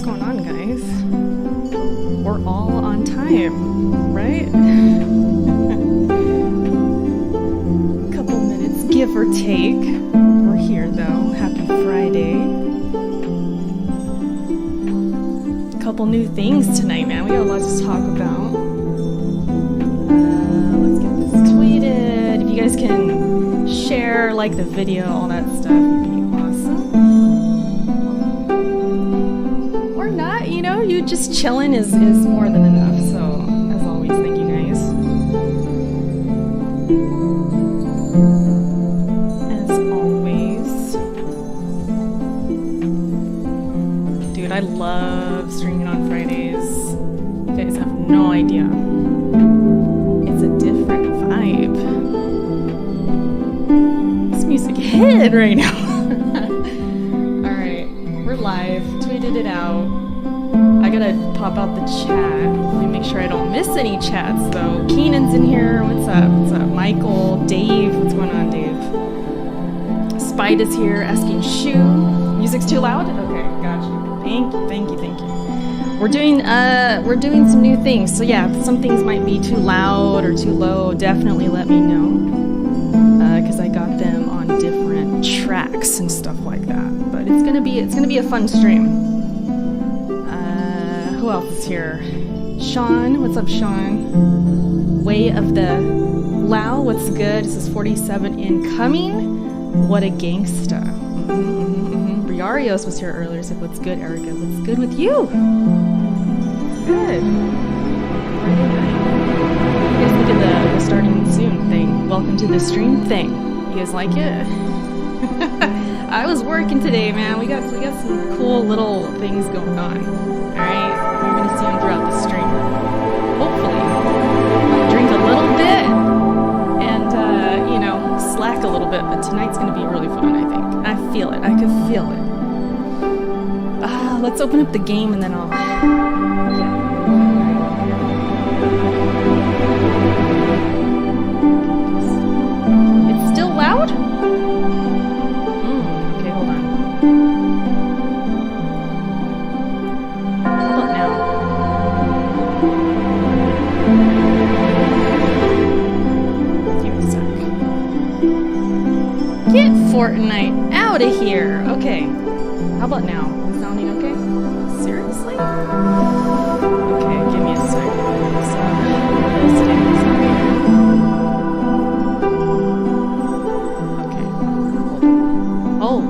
going on, guys? We're all on time, right? Couple minutes, give or take. We're here, though. Happy Friday. Couple new things tonight, man. We got a lot to talk about. Let's get this tweeted. If you guys can share, like the video, all that stuff would be awesome. Or not, you know, you just chilling is more than enough. So, as always, thank you guys. As always. Dude, I love streaming on Fridays. You guys have no idea. It's a different vibe. This music hit right now. Alright, we're live. Tweeted it out. I gotta pop out the chat. Let me make sure I don't miss any chats though. Keenan's in here. What's up? What's up? Michael, Dave. What's going on, Dave? Spide is here asking Shu. Music's too loud? Okay, gotcha. Thank you. We're doing some new things. So yeah, if some things might be too loud or too low, definitely let me know. Because I got them on different tracks and stuff like that. But it's gonna be a fun stream. Who else is here? Sean, what's up, Sean? Way of the Lao, what's good? This is 47 incoming. What a gangsta. Briarios was here earlier. He's like, what's good, Erica? What's good with you? Good. Friday night. You guys look at the we're starting soon thing. Welcome to the stream thing. You guys like it? I was working today, man. We got some cool little things going on. Alright? You're gonna see them throughout the stream. Hopefully. I'll drink a little bit and slack a little bit, but tonight's gonna be really fun, I think. I feel it. I can feel it. Let's open up the game and then I'll... It's still loud? Okay, hold on. How about now? Give me a sec. Get Fortnite out of here! Okay. How about now? Sounding okay? Seriously? Okay, give me a second. Okay. Hold.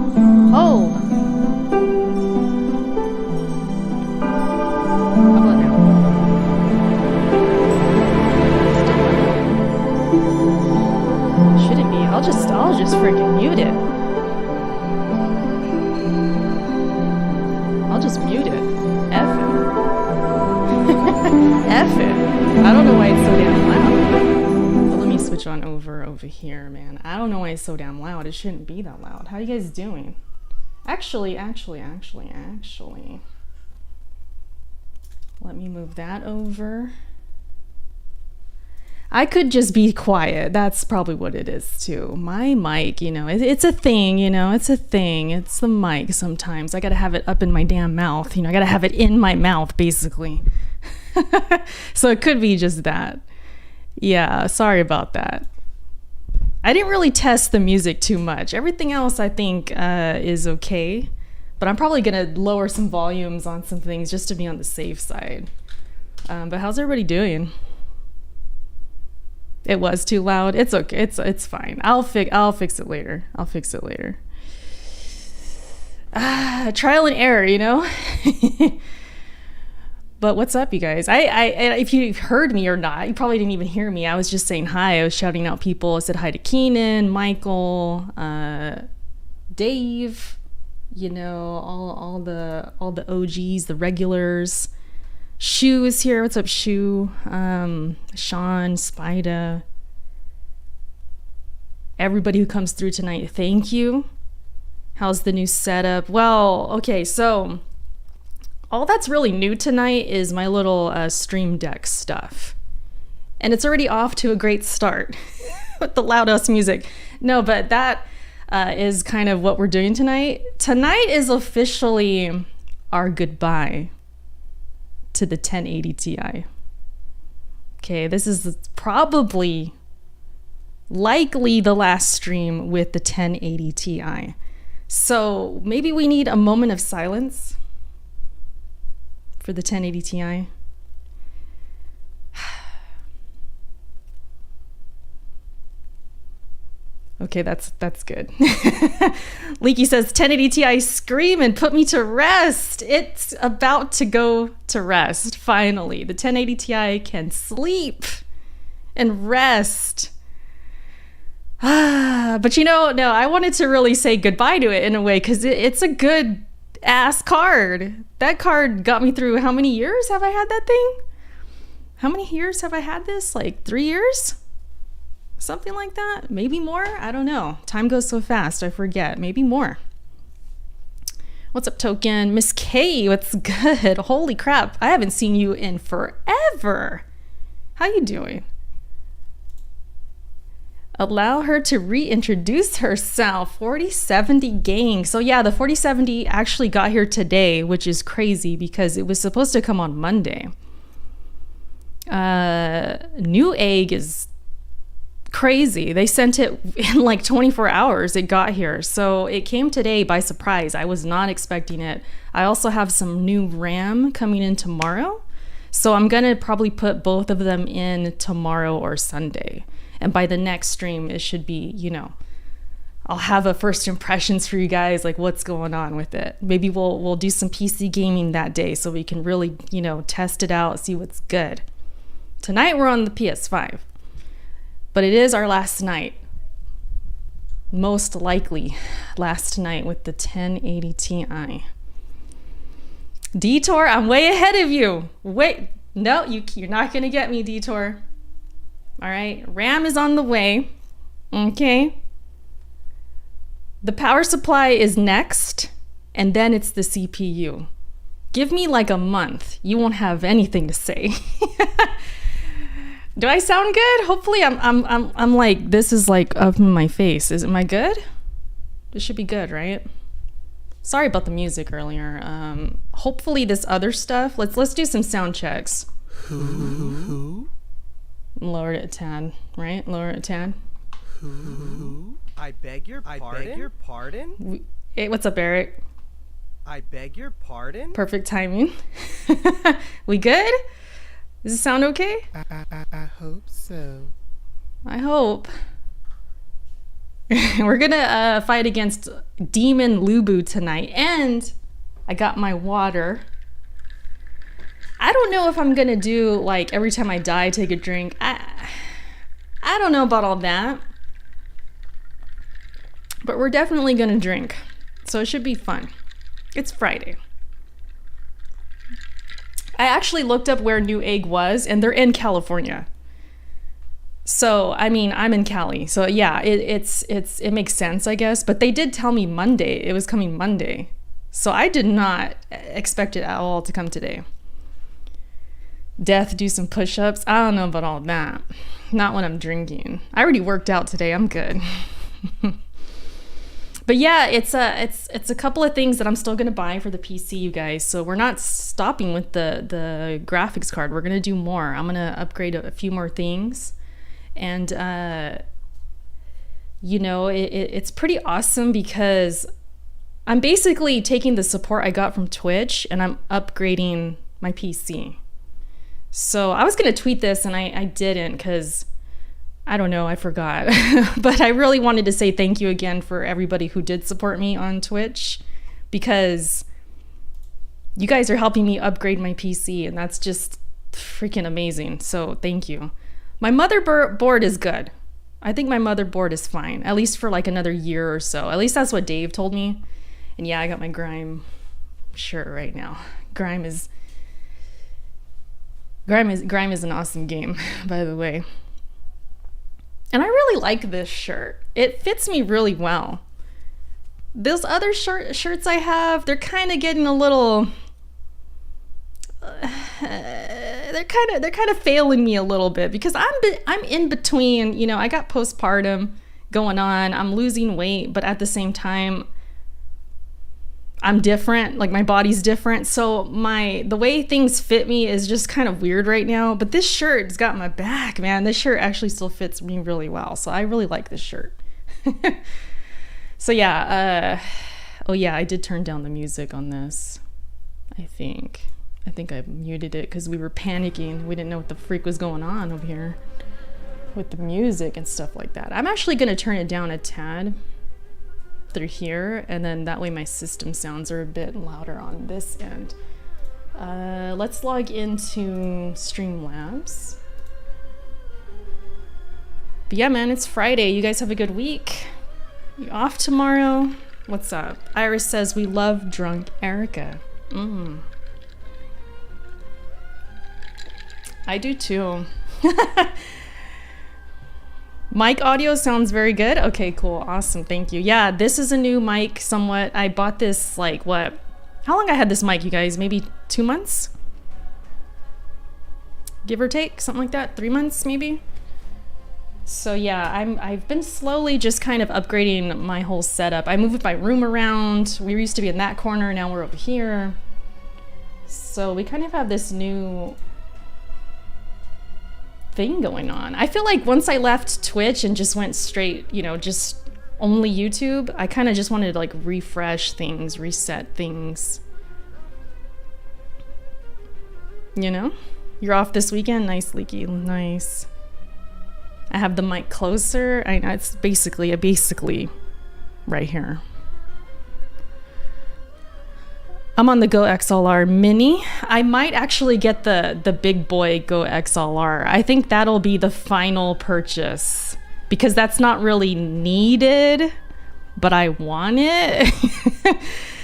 How about now? Shouldn't be. I'll just freaking mute it. Mute it. F it. F it. I don't know why it's so damn loud. But let me switch on over here, man. I don't know why it's so damn loud. It shouldn't be that loud. How you guys doing? Actually. Let me move that over. I could just be quiet. That's probably what it is too. My mic, it's a thing, it's a thing. It's the mic sometimes. I gotta have it up in my damn mouth. I gotta have it in my mouth, basically. So it could be just that. Yeah, sorry about that. I didn't really test the music too much. Everything else I think is okay. But I'm probably gonna lower some volumes on some things just to be on the safe side. But how's everybody doing? It was too loud. It's okay. It's fine. I'll fix it later. Trial and error, But what's up, you guys? I if you heard me or not, you probably didn't even hear me. I was just saying hi. I was shouting out people. I said hi to Keenan, Michael, Dave, all the OGs, the regulars. Shu is here. What's up, Shu? Sean, Spida. Everybody who comes through tonight, thank you. How's the new setup? Well, okay, so all that's really new tonight is my little Stream Deck stuff. And it's already off to a great start with the loud ass music. No, but that is kind of what we're doing tonight. Tonight is officially our goodbye to the 1080 Ti. Okay, this is probably likely the last stream with the 1080 Ti. So maybe we need a moment of silence for the 1080 Ti. Okay, that's good. Leaky says 1080 Ti scream and put me to rest. It's about to go to rest. Finally, the 1080 Ti can sleep and rest. But no, I wanted to really say goodbye to it in a way, because it's a good ass card. That card got me through, how many years have I had that thing? How many years have I had this? Like 3 years? Something like that? Maybe more? I don't know. Time goes so fast, I forget. Maybe more. What's up, Token? Miss K, what's good? Holy crap, I haven't seen you in forever. How you doing? Allow her to reintroduce herself. 4070 gang. So yeah, the 4070 actually got here today, which is crazy because it was supposed to come on Monday. New egg is crazy. They sent it in like 24 hours. It got here. So it came today by surprise. I was not expecting it. I also have some new RAM coming in tomorrow. So I'm going to probably put both of them in tomorrow or Sunday. And by the next stream, it should be, I'll have a first impressions for you guys, like what's going on with it. Maybe we'll do some PC gaming that day so we can really, test it out, see what's good. Tonight we're on the PS5. But it is our last night. Most likely last night with the 1080 Ti. Detour, I'm way ahead of you. Wait, no, you're not gonna get me, Detour. All right, RAM is on the way. Okay. The power supply is next, and then it's the CPU. Give me like a month. You won't have anything to say. Do I sound good? Hopefully I'm like, this is like up in my face. Am I good? This should be good, right? Sorry about the music earlier. Hopefully this other stuff, let's do some sound checks. Who? Lower it a tad, right? Lower it a tad. Who? I beg your pardon? Hey, what's up, Eric? I beg your pardon? Perfect timing. We good? Does it sound okay? I hope so. I hope. We're gonna fight against Demon Lubu tonight, and I got my water. I don't know if I'm gonna do like every time I die take a drink. I don't know about all that, but we're definitely gonna drink, so it should be fun. It's Friday. I actually looked up where New Egg was, and they're in California. So, I mean, I'm in Cali. So yeah, it makes sense, I guess. But they did tell me Monday. It was coming Monday. So I did not expect it at all to come today. Death, do some push-ups. I don't know about all that. Not when I'm drinking. I already worked out today. I'm good. But yeah, it's a couple of things that I'm still gonna buy for the PC, you guys. So we're not stopping with the graphics card. We're gonna do more. I'm gonna upgrade a few more things, and it's pretty awesome because I'm basically taking the support I got from Twitch and I'm upgrading my PC. So I was gonna tweet this and I didn't because I don't know, I forgot. But I really wanted to say thank you again for everybody who did support me on Twitch, because you guys are helping me upgrade my PC, and that's just freaking amazing. So thank you. My motherboard is good. I think my motherboard is fine, at least for like another year or so. At least that's what Dave told me. And yeah, I got my Grime shirt right now. Grime is an awesome game, by the way. And I really like this shirt. It fits me really well. Those other shirts I have, they're kind of getting a little they're kind of failing me a little bit because I'm in between, I got postpartum going on. I'm losing weight, but at the same time I'm different, like my body's different. So the way things fit me is just kind of weird right now. But this shirt's got my back, man. This shirt actually still fits me really well. So I really like this shirt. So yeah, oh yeah, I did turn down the music on this. I think I muted it because we were panicking. We didn't know what the freak was going on over here with the music and stuff like that. I'm actually gonna turn it down a tad through here, and then that way my system sounds are a bit louder on this end. Let's log into Streamlabs. But yeah, man, it's Friday. You guys have a good week. You off tomorrow? What's up? Iris says we love drunk Erica. I do too. Mic audio sounds very good. Okay, cool. Awesome. Thank you. Yeah, this is a new mic somewhat. I bought this like what? How long I had this mic, you guys? Maybe 2 months? Give or take, something like that. 3 months maybe? So yeah, I've been slowly just kind of upgrading my whole setup. I moved my room around. We used to be in that corner, now we're over here. So we kind of have this new thing going on. I feel like once I left Twitch and just went straight, you know, just only YouTube, I kind of just wanted to like refresh things, reset things. You know? You're off this weekend? Nice, Leaky. Nice. I have the mic closer. I know it's basically right here. I'm on the Go XLR Mini. I might actually get the big boy Go XLR. I think that'll be the final purchase because that's not really needed, but I want it.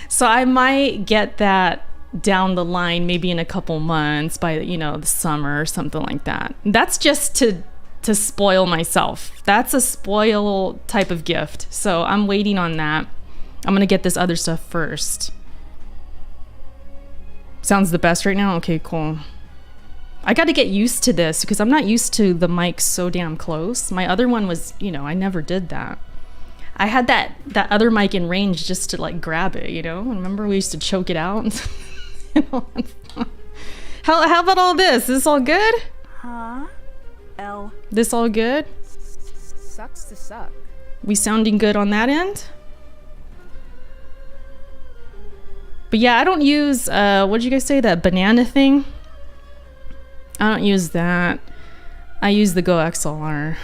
So I might get that down the line, maybe in a couple months by, you know, the summer or something like that. That's just to spoil myself. That's a spoil type of gift. So I'm waiting on that. I'm gonna get this other stuff first. Sounds the best right now? Okay, cool. I got to get used to this because I'm not used to the mic so damn close. My other one was, you know, I never did that. I had that other mic in range just to like grab it, you know? Remember we used to choke it out? How about all this? Is this all good? Huh? This all good? Sucks to suck. We sounding good on that end? But yeah, I don't use, what did you guys say? That banana thing? I don't use that. I use the Go XLR.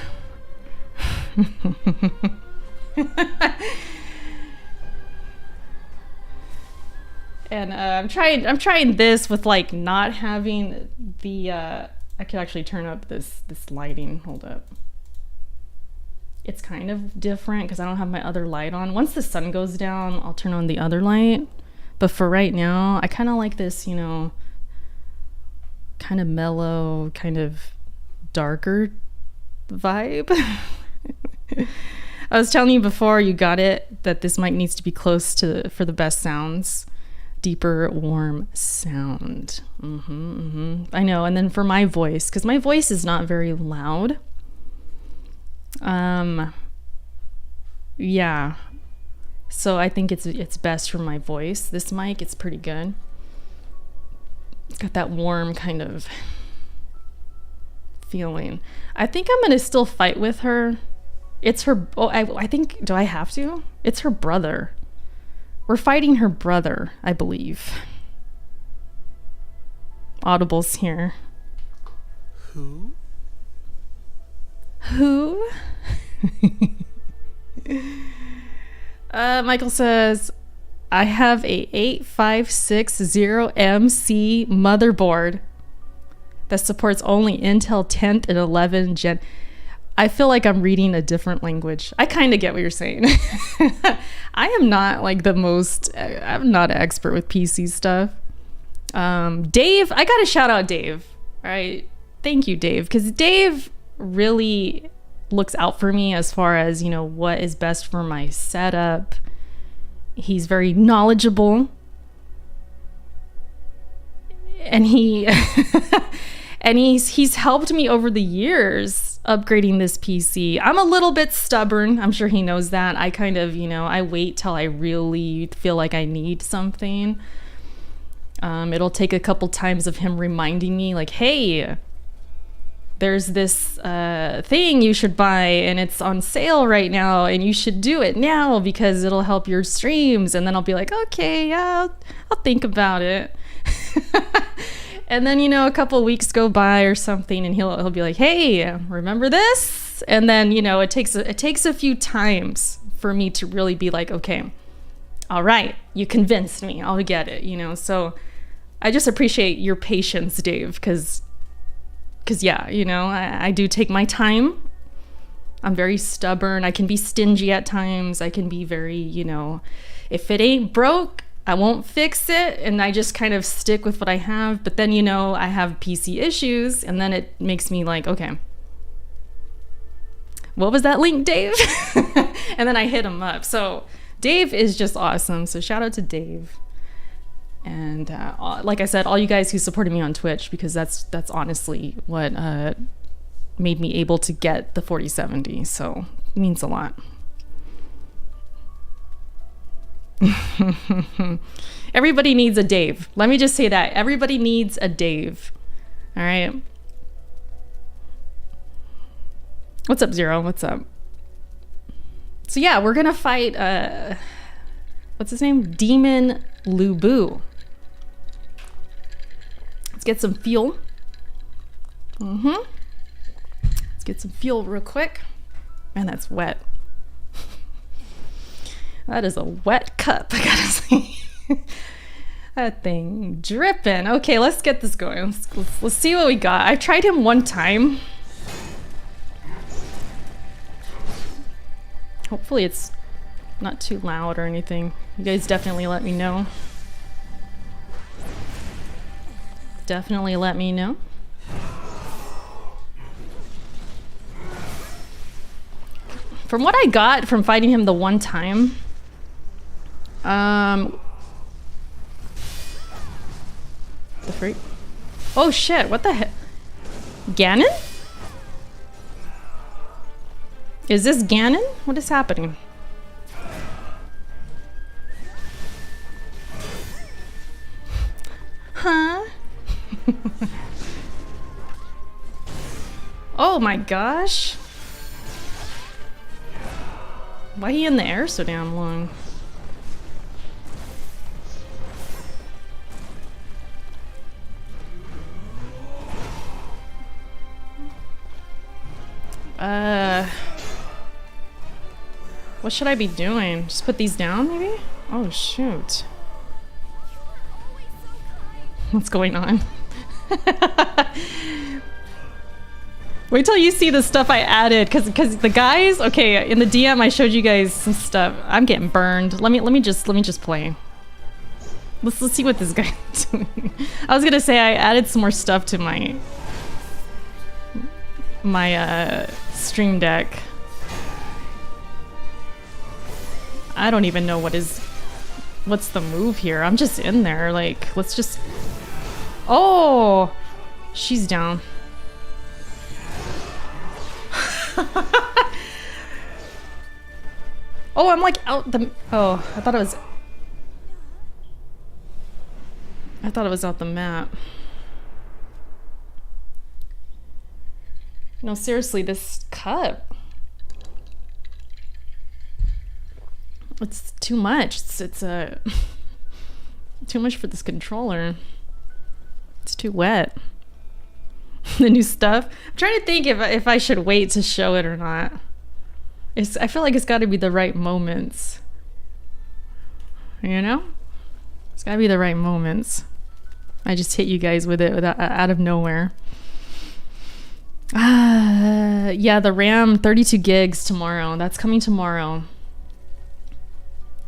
And I'm trying this with like not having the, I could actually turn up this lighting. Hold up. It's kind of different because I don't have my other light on. Once the sun goes down, I'll turn on the other light. But for right now, I kind of like this, you know, kind of mellow, kind of darker vibe. I was telling you before you got it that this mic needs to be close to for the best sounds. Deeper, warm sound. I know. And then for my voice, because my voice is not very loud. Yeah. So I think it's best for my voice. This mic, it's pretty good. It's got that warm kind of feeling. I think I'm gonna still fight with her. It's her. Oh, I think. Do I have to? It's her brother. We're fighting her brother, I believe. Audible's here. Who? Michael says, I have a 8560MC motherboard that supports only Intel 10th and 11 Gen. I feel like I'm reading a different language. I kind of get what you're saying. I am not like I'm not an expert with PC stuff. Dave, I got to shout out Dave. All right. Thank you, Dave. Because Dave really looks out for me as far as, you know, what is best for my setup. He's very knowledgeable. And he's helped me over the years upgrading this PC. I'm a little bit stubborn. I'm sure he knows that. I kind of, I wait till I really feel like I need something. It'll take a couple times of him reminding me, like, hey, there's this thing you should buy and it's on sale right now and you should do it now because it'll help your streams. And then I'll be like, okay, yeah, I'll think about it. And then, a couple weeks go by or something and he'll be like, hey, remember this? And then, it takes a few times for me to really be like, okay, all right, you convinced me, I'll get it, So I just appreciate your patience, Dave, because yeah, I do take my time. I'm very stubborn. I can be stingy at times. I can be very, if it ain't broke, I won't fix it. And I just kind of stick with what I have. But then, I have PC issues. And then it makes me like, okay, what was that link, Dave? And then I hit him up. So Dave is just awesome. So shout out to Dave. And like I said, all you guys who supported me on Twitch, because that's honestly what made me able to get the 4070. So it means a lot. Everybody needs a Dave. Let me just say that. Everybody needs a Dave. All right. What's up, Zero? What's up? So yeah, we're going to fight, what's his name? Demon Lubu. Let's get some fuel. Let's get some fuel real quick. Man, that's wet. That is a wet cup, I gotta say. That thing dripping. Okay, let's get this going. Let's see what we got. I tried him one time. Hopefully it's not too loud or anything. You guys definitely let me know. Definitely let me know. From what I got from fighting him the one time, the freak. Oh shit, what the heck? Ganon? Is this Ganon? What is happening? Huh? Oh my gosh. Why he in the air so damn long? What should I be doing? Just put these down, maybe? Oh, shoot. What's going on? Wait till you see the stuff I added, because the guys, okay, in the DM I showed you guys some stuff. I'm getting burned. Let me just play. Let's see what this guy's doing. I was gonna say I added some more stuff to my stream deck. I don't even know what's the move here. I'm just in there, like, let's just... Oh! She's down. Oh, I'm like out the... Oh, I thought it was out the map. No, seriously, this cup. It's too much. It's too much for this controller. It's too wet. The new stuff. I'm trying to think if I should wait to show it or not. I feel like it's got to be the right moments. You know? It's got to be the right moments. I just hit you guys with it out of nowhere. Yeah, the RAM 32 gigs tomorrow. That's coming tomorrow.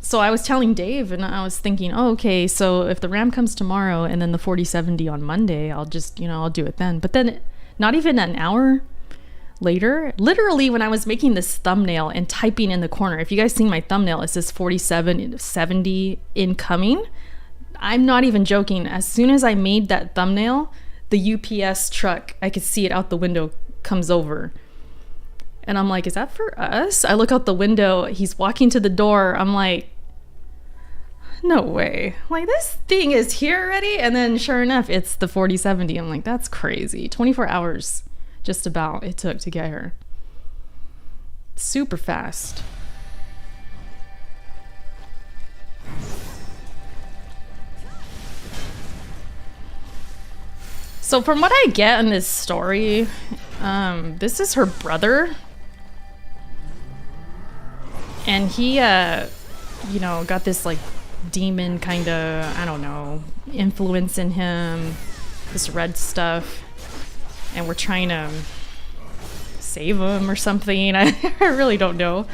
So I was telling Dave and I was thinking, oh, okay, so if the RAM comes tomorrow and then the 4070 on Monday, I'll just, I'll do it then. But then not even an hour later, literally when I was making this thumbnail and typing in the corner, if you guys seen my thumbnail, it says 4770 incoming. I'm not even joking. As soon as I made that thumbnail, the UPS truck, I could see it out the window, comes over. And I'm like, is that for us? I look out the window. He's walking to the door. I'm like, no way. Like, this thing is here already? And then sure enough, it's the 4070. I'm like, that's crazy. 24 hours just about it took to get her. Super fast. So from what I get in this story, this is her brother. And he, you know, got this like demon kind of, I don't know, influence in him, this red stuff. And we're trying to save him or something. I really don't know.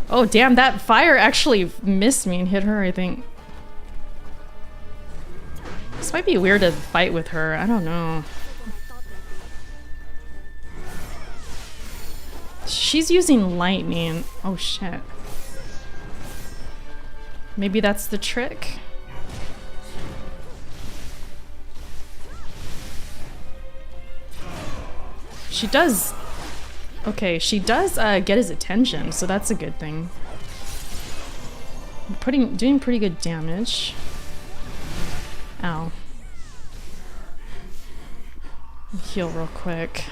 Oh, damn, that fire actually missed me and hit her, I think. This might be weird to fight with her. I don't know. She's using lightning. Oh, shit. Maybe that's the trick. She does... Okay, she does get his attention, so that's a good thing. Doing pretty good damage. Ow. Heal real quick.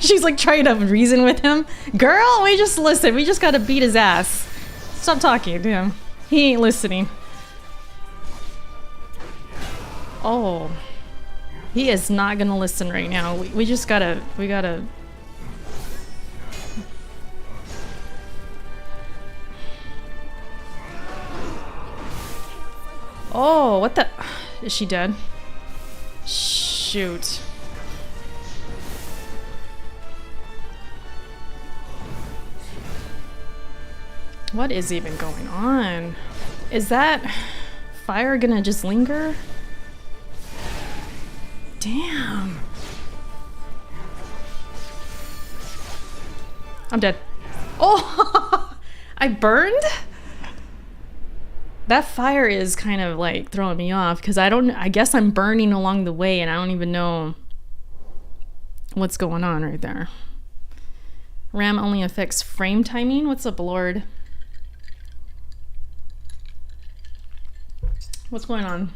She's like trying to reason with him. Girl, we just listen. We just gotta beat his ass. Stop talking to him. He ain't listening. Oh. He is not gonna listen right now. We just gotta... We gotta... Oh, what the... Is she dead? Shoot. What is even going on? Is that fire gonna just linger? Damn. I'm dead. Oh! I burned? That fire is kind of like throwing me off because I guess I'm burning along the way and I don't even know what's going on right there. RAM only affects frame timing. What's up, Lord? What's going on?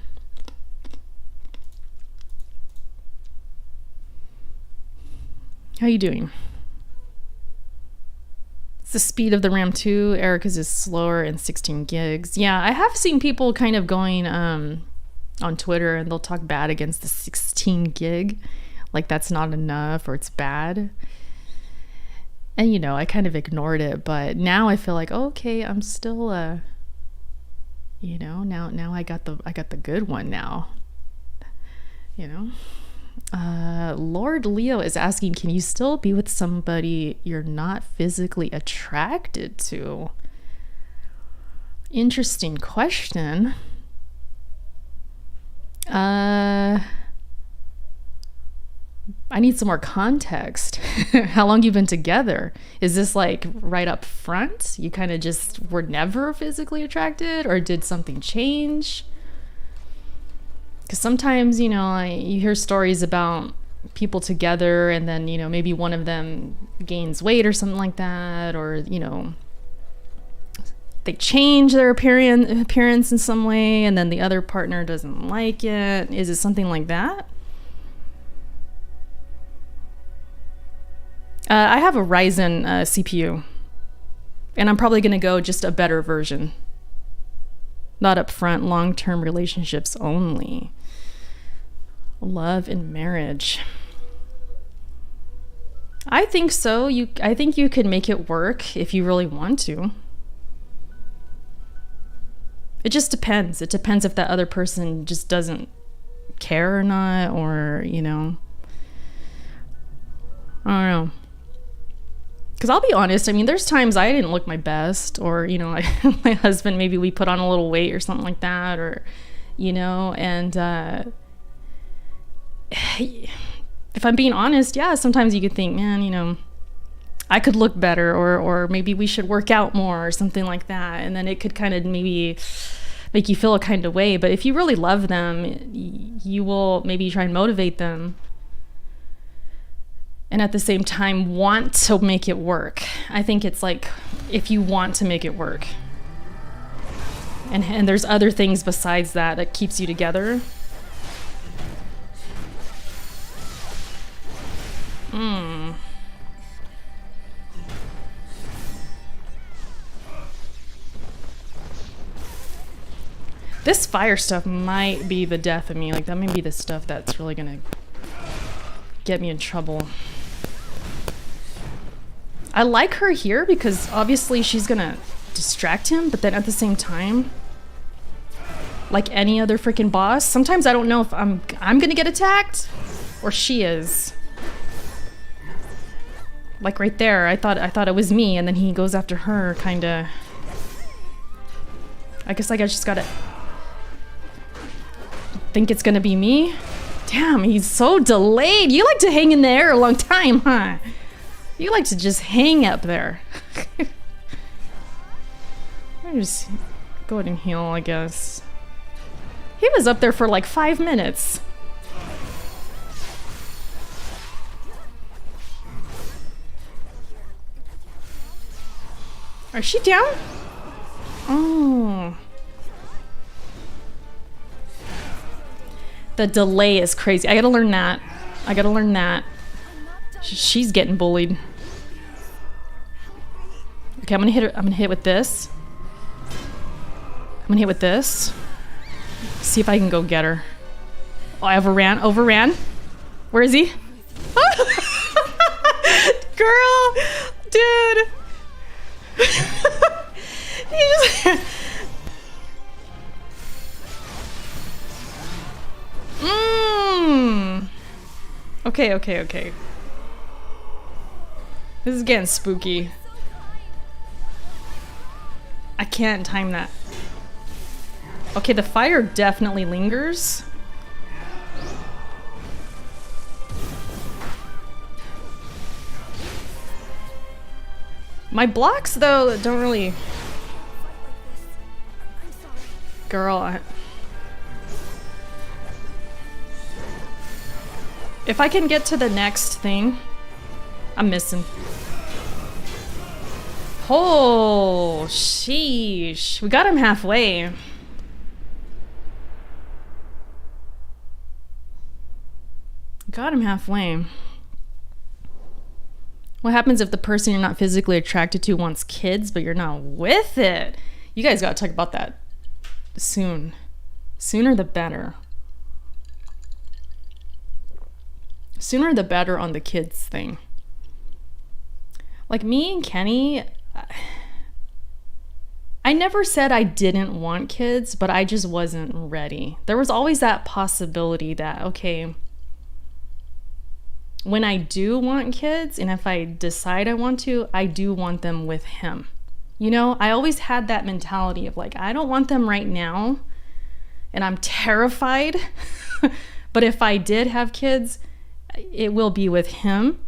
How you doing? It's the speed of the RAM too. Erica's is slower and 16 gigs. Yeah, I have seen people kind of going on Twitter and they'll talk bad against the 16 gig. Like that's not enough or it's bad. And you know, I kind of ignored it, but now I feel like, oh, okay, I'm still you know, now I got the good one now. You know? Lord Leo is asking, can you still be with somebody you're not physically attracted to? Interesting question. I need some more context. How long you been together? Is this like right up front? You kind of just were never physically attracted, or did something change? Because sometimes, you know, you hear stories about people together and then, you know, maybe one of them gains weight or something like that, or, you know, they change their appearance in some way and then the other partner doesn't like it. Is it something like that? I have a Ryzen CPU, and I'm probably going to go just a better version. Not upfront, long-term relationships only. Love and marriage. I think so. I think you could make it work if you really want to. It just depends. It depends if that other person just doesn't care or not, or, you know. I don't know. Because I'll be honest, I mean, there's times I didn't look my best, or, you know, my husband, maybe we put on a little weight or something like that, or, you know, and if I'm being honest, yeah, sometimes you could think, man, you know, I could look better, or maybe we should work out more or something like that. And then it could kind of maybe make you feel a kind of way. But if you really love them, you will maybe try and motivate them, and at the same time want to make it work. I think it's like if you want to make it work, and there's other things besides that keeps you together. This fire stuff might be the death of me. Like, that may be the stuff that's really gonna get me in trouble. I like her here because obviously she's gonna distract him, but then at the same time, like any other freaking boss, sometimes I don't know if I'm gonna get attacked or she is. Like right there, I thought it was me, and then he goes after her, kinda. I guess just gotta think it's gonna be me. Damn, he's so delayed. You like to hang in the air a long time, huh? You like to just hang up there. I just go ahead and heal, I guess. He was up there for like 5 minutes. Is she down? Oh. The delay is crazy. I gotta learn that. She's getting bullied. Okay, I'm gonna hit her. I'm gonna hit with this. See if I can go get her. Oh, I overran. Where is he? Girl, dude. He just... Okay. This is getting spooky. I can't time that. Okay, the fire definitely lingers. My blocks, though, don't really... Girl, if I can get to the next thing, I'm missing. Oh, sheesh. We got him halfway. What happens if the person you're not physically attracted to wants kids, but you're not with it? You guys gotta talk about that soon. Sooner the better. Sooner the better on the kids thing. Like me and Kenny, I never said I didn't want kids, but I just wasn't ready. There was always that possibility that, okay, when I do want kids, and if I decide I want to, I do want them with him. You know, I always had that mentality of like, I don't want them right now, and I'm terrified. But if I did have kids, it will be with him.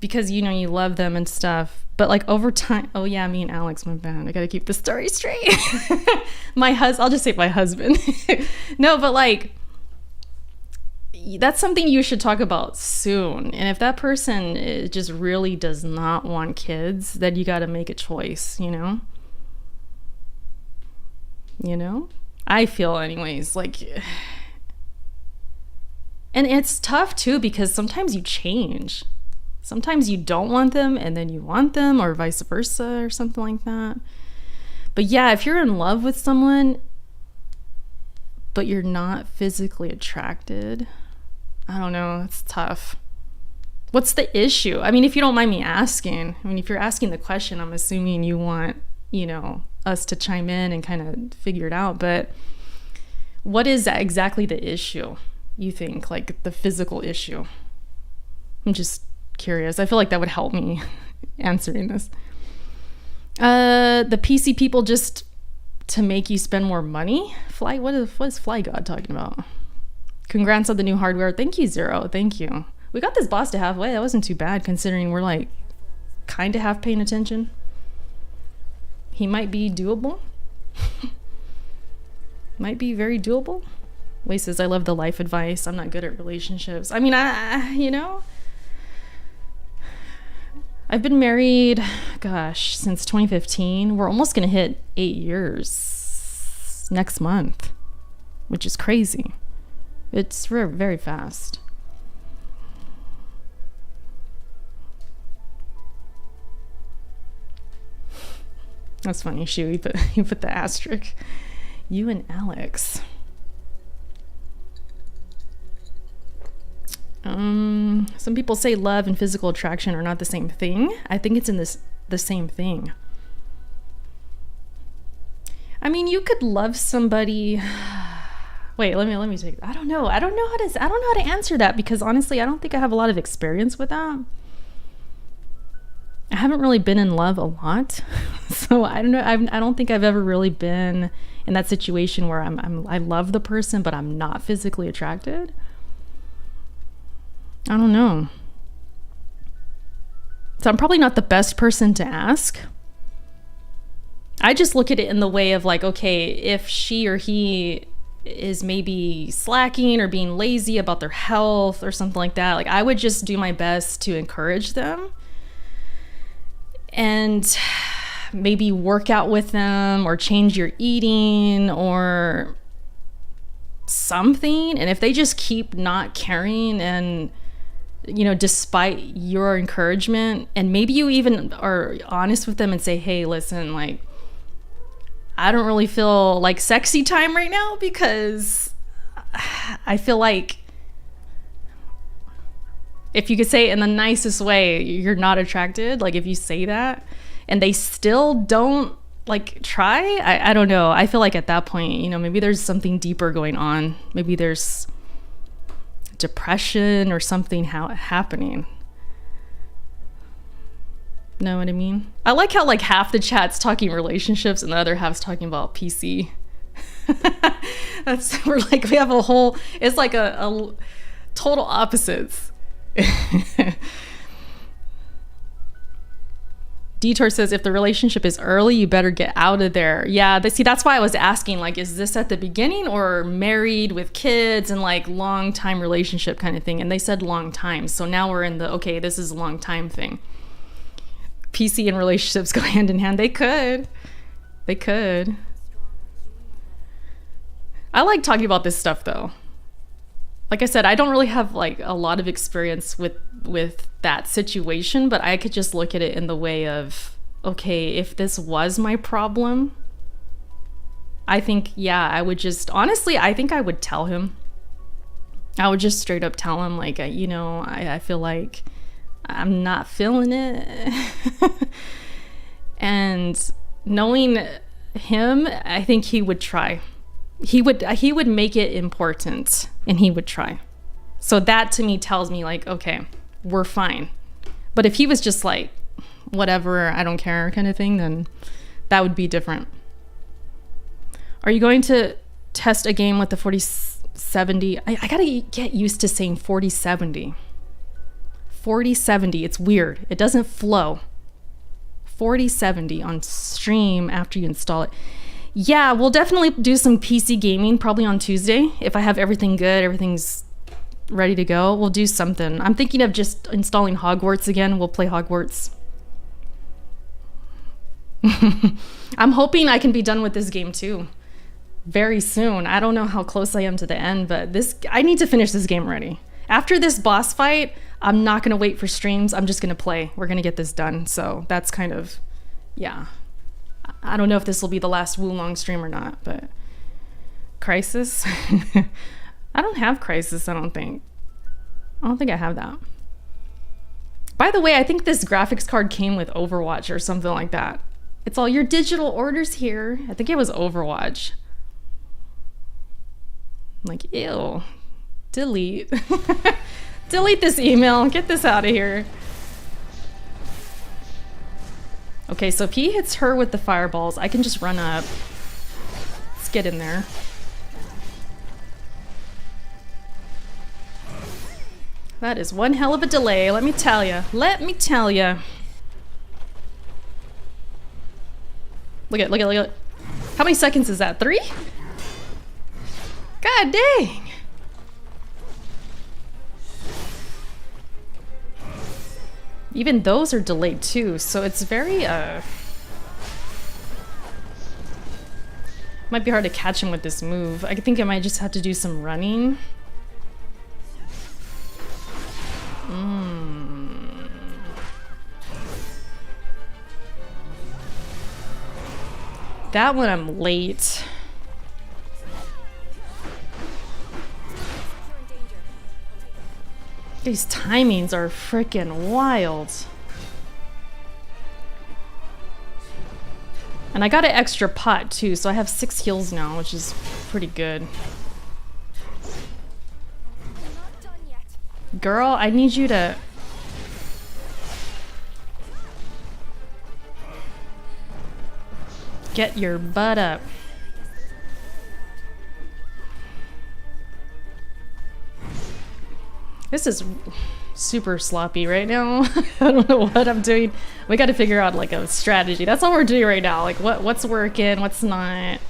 Because, you know, you love them and stuff. But like over time, oh yeah, me and Alex, my bad. I gotta keep the story straight. I'll just say my husband. No, but like, that's something you should talk about soon. And if that person just really does not want kids, then you got to make a choice, you know? I feel anyways, like, and it's tough too, because sometimes you change. Sometimes you don't want them and then you want them, or vice versa, or something like that. But yeah, if you're in love with someone but you're not physically attracted, I don't know, it's tough. What's the issue? I mean, if you don't mind me asking, if you're asking the question, I'm assuming you want, us to chime in and kind of figure it out. But what is exactly the issue, you think? Like the physical issue? I'm just curious. I feel like that would help me answering this. The PC people just to make you spend more money? What is Fly God talking about? Congrats on the new hardware. Thank you, Zero. Thank you. We got this boss to halfway. That wasn't too bad considering we're like kind of half paying attention. He might be doable. Might be very doable. Wei says, I love the life advice. I'm not good at relationships. I mean, you know, I've been married, gosh, since 2015. We're almost going to hit 8 years next month, which is crazy. It's very, very fast. That's funny, Shu. You put the asterisk. You and Alex. Some people say love and physical attraction are not the same thing. I think it's in the same thing. I mean, you could love somebody. Wait, let me take. I don't know how to answer that, because honestly, I don't think I have a lot of experience with that. I haven't really been in love a lot, so I don't know. I don't think I've ever really been in that situation where I love the person, but I'm not physically attracted. I don't know. So I'm probably not the best person to ask. I just look at it in the way of like, okay, if she or he is maybe slacking or being lazy about their health or something like that, like I would just do my best to encourage them and maybe work out with them or change your eating or something. And if they just keep not caring and, you know, despite your encouragement, and maybe you even are honest with them and say, hey, listen, like, I don't really feel like sexy time right now because I feel like, if you could say it in the nicest way, you're not attracted. Like if you say that and they still don't like try, I don't know. I feel like at that point, you know, maybe there's something deeper going on. Maybe there's depression or something happening. Know what I mean? I like how like half the chat's talking relationships and the other half's talking about PC. We have a whole, it's like a total opposites. Detour says, if the relationship is early, you better get out of there. Yeah, that's why I was asking, like, is this at the beginning or married with kids and like long time relationship kind of thing? And they said long time. So now we're in the, okay, this is a long time thing. PC and relationships go hand in hand. They could. I like talking about this stuff though. Like I said, I don't really have like a lot of experience with that situation, but I could just look at it in the way of, okay, if this was my problem, I think, yeah, I would just, honestly, I think I would tell him. I would just straight up tell him, like, you know, I feel like I'm not feeling it. And knowing him, I think he would try. He would make it important and he would try. So that to me tells me like, okay, we're fine. But if he was just like, whatever, I don't care kind of thing, then that would be different. Are you going to test a game with the 4070? I gotta get used to saying 4070. 4070, it's weird. It doesn't flow. 4070 on stream after you install it. Yeah, we'll definitely do some PC gaming probably on Tuesday. If I have everything good, everything's ready to go, we'll do something. I'm thinking of just installing Hogwarts again. We'll play Hogwarts. I'm hoping I can be done with this game too very soon. I don't know how close I am to the end, but I need to finish this game already. After this boss fight, I'm not going to wait for streams. I'm just going to play. We're going to get this done. So that's kind of, yeah. I don't know if this will be the last Wulong stream or not, but Crisis? I don't have Crisis, I don't think. I don't think I have that. By the way, I think this graphics card came with Overwatch or something like that. It's all your digital orders here. I think it was Overwatch. I'm like, ew. Delete. Delete this email. Get this out of here. Okay, so if he hits her with the fireballs, I can just run up. Let's get in there. That is one hell of a delay, let me tell you. Let me tell you. Look at. How many seconds is that? 3? God dang. Even those are delayed too, so it's very might be hard to catch him with this move. I think I might just have to do some running. That one I'm late. These timings are freaking wild. And I got an extra pot too, so I have 6 heals now, which is pretty good. Girl, I need you to... get your butt up. This is super sloppy right now. I don't know what I'm doing. We got to figure out like a strategy. That's all we're doing right now. Like what's working, what's not.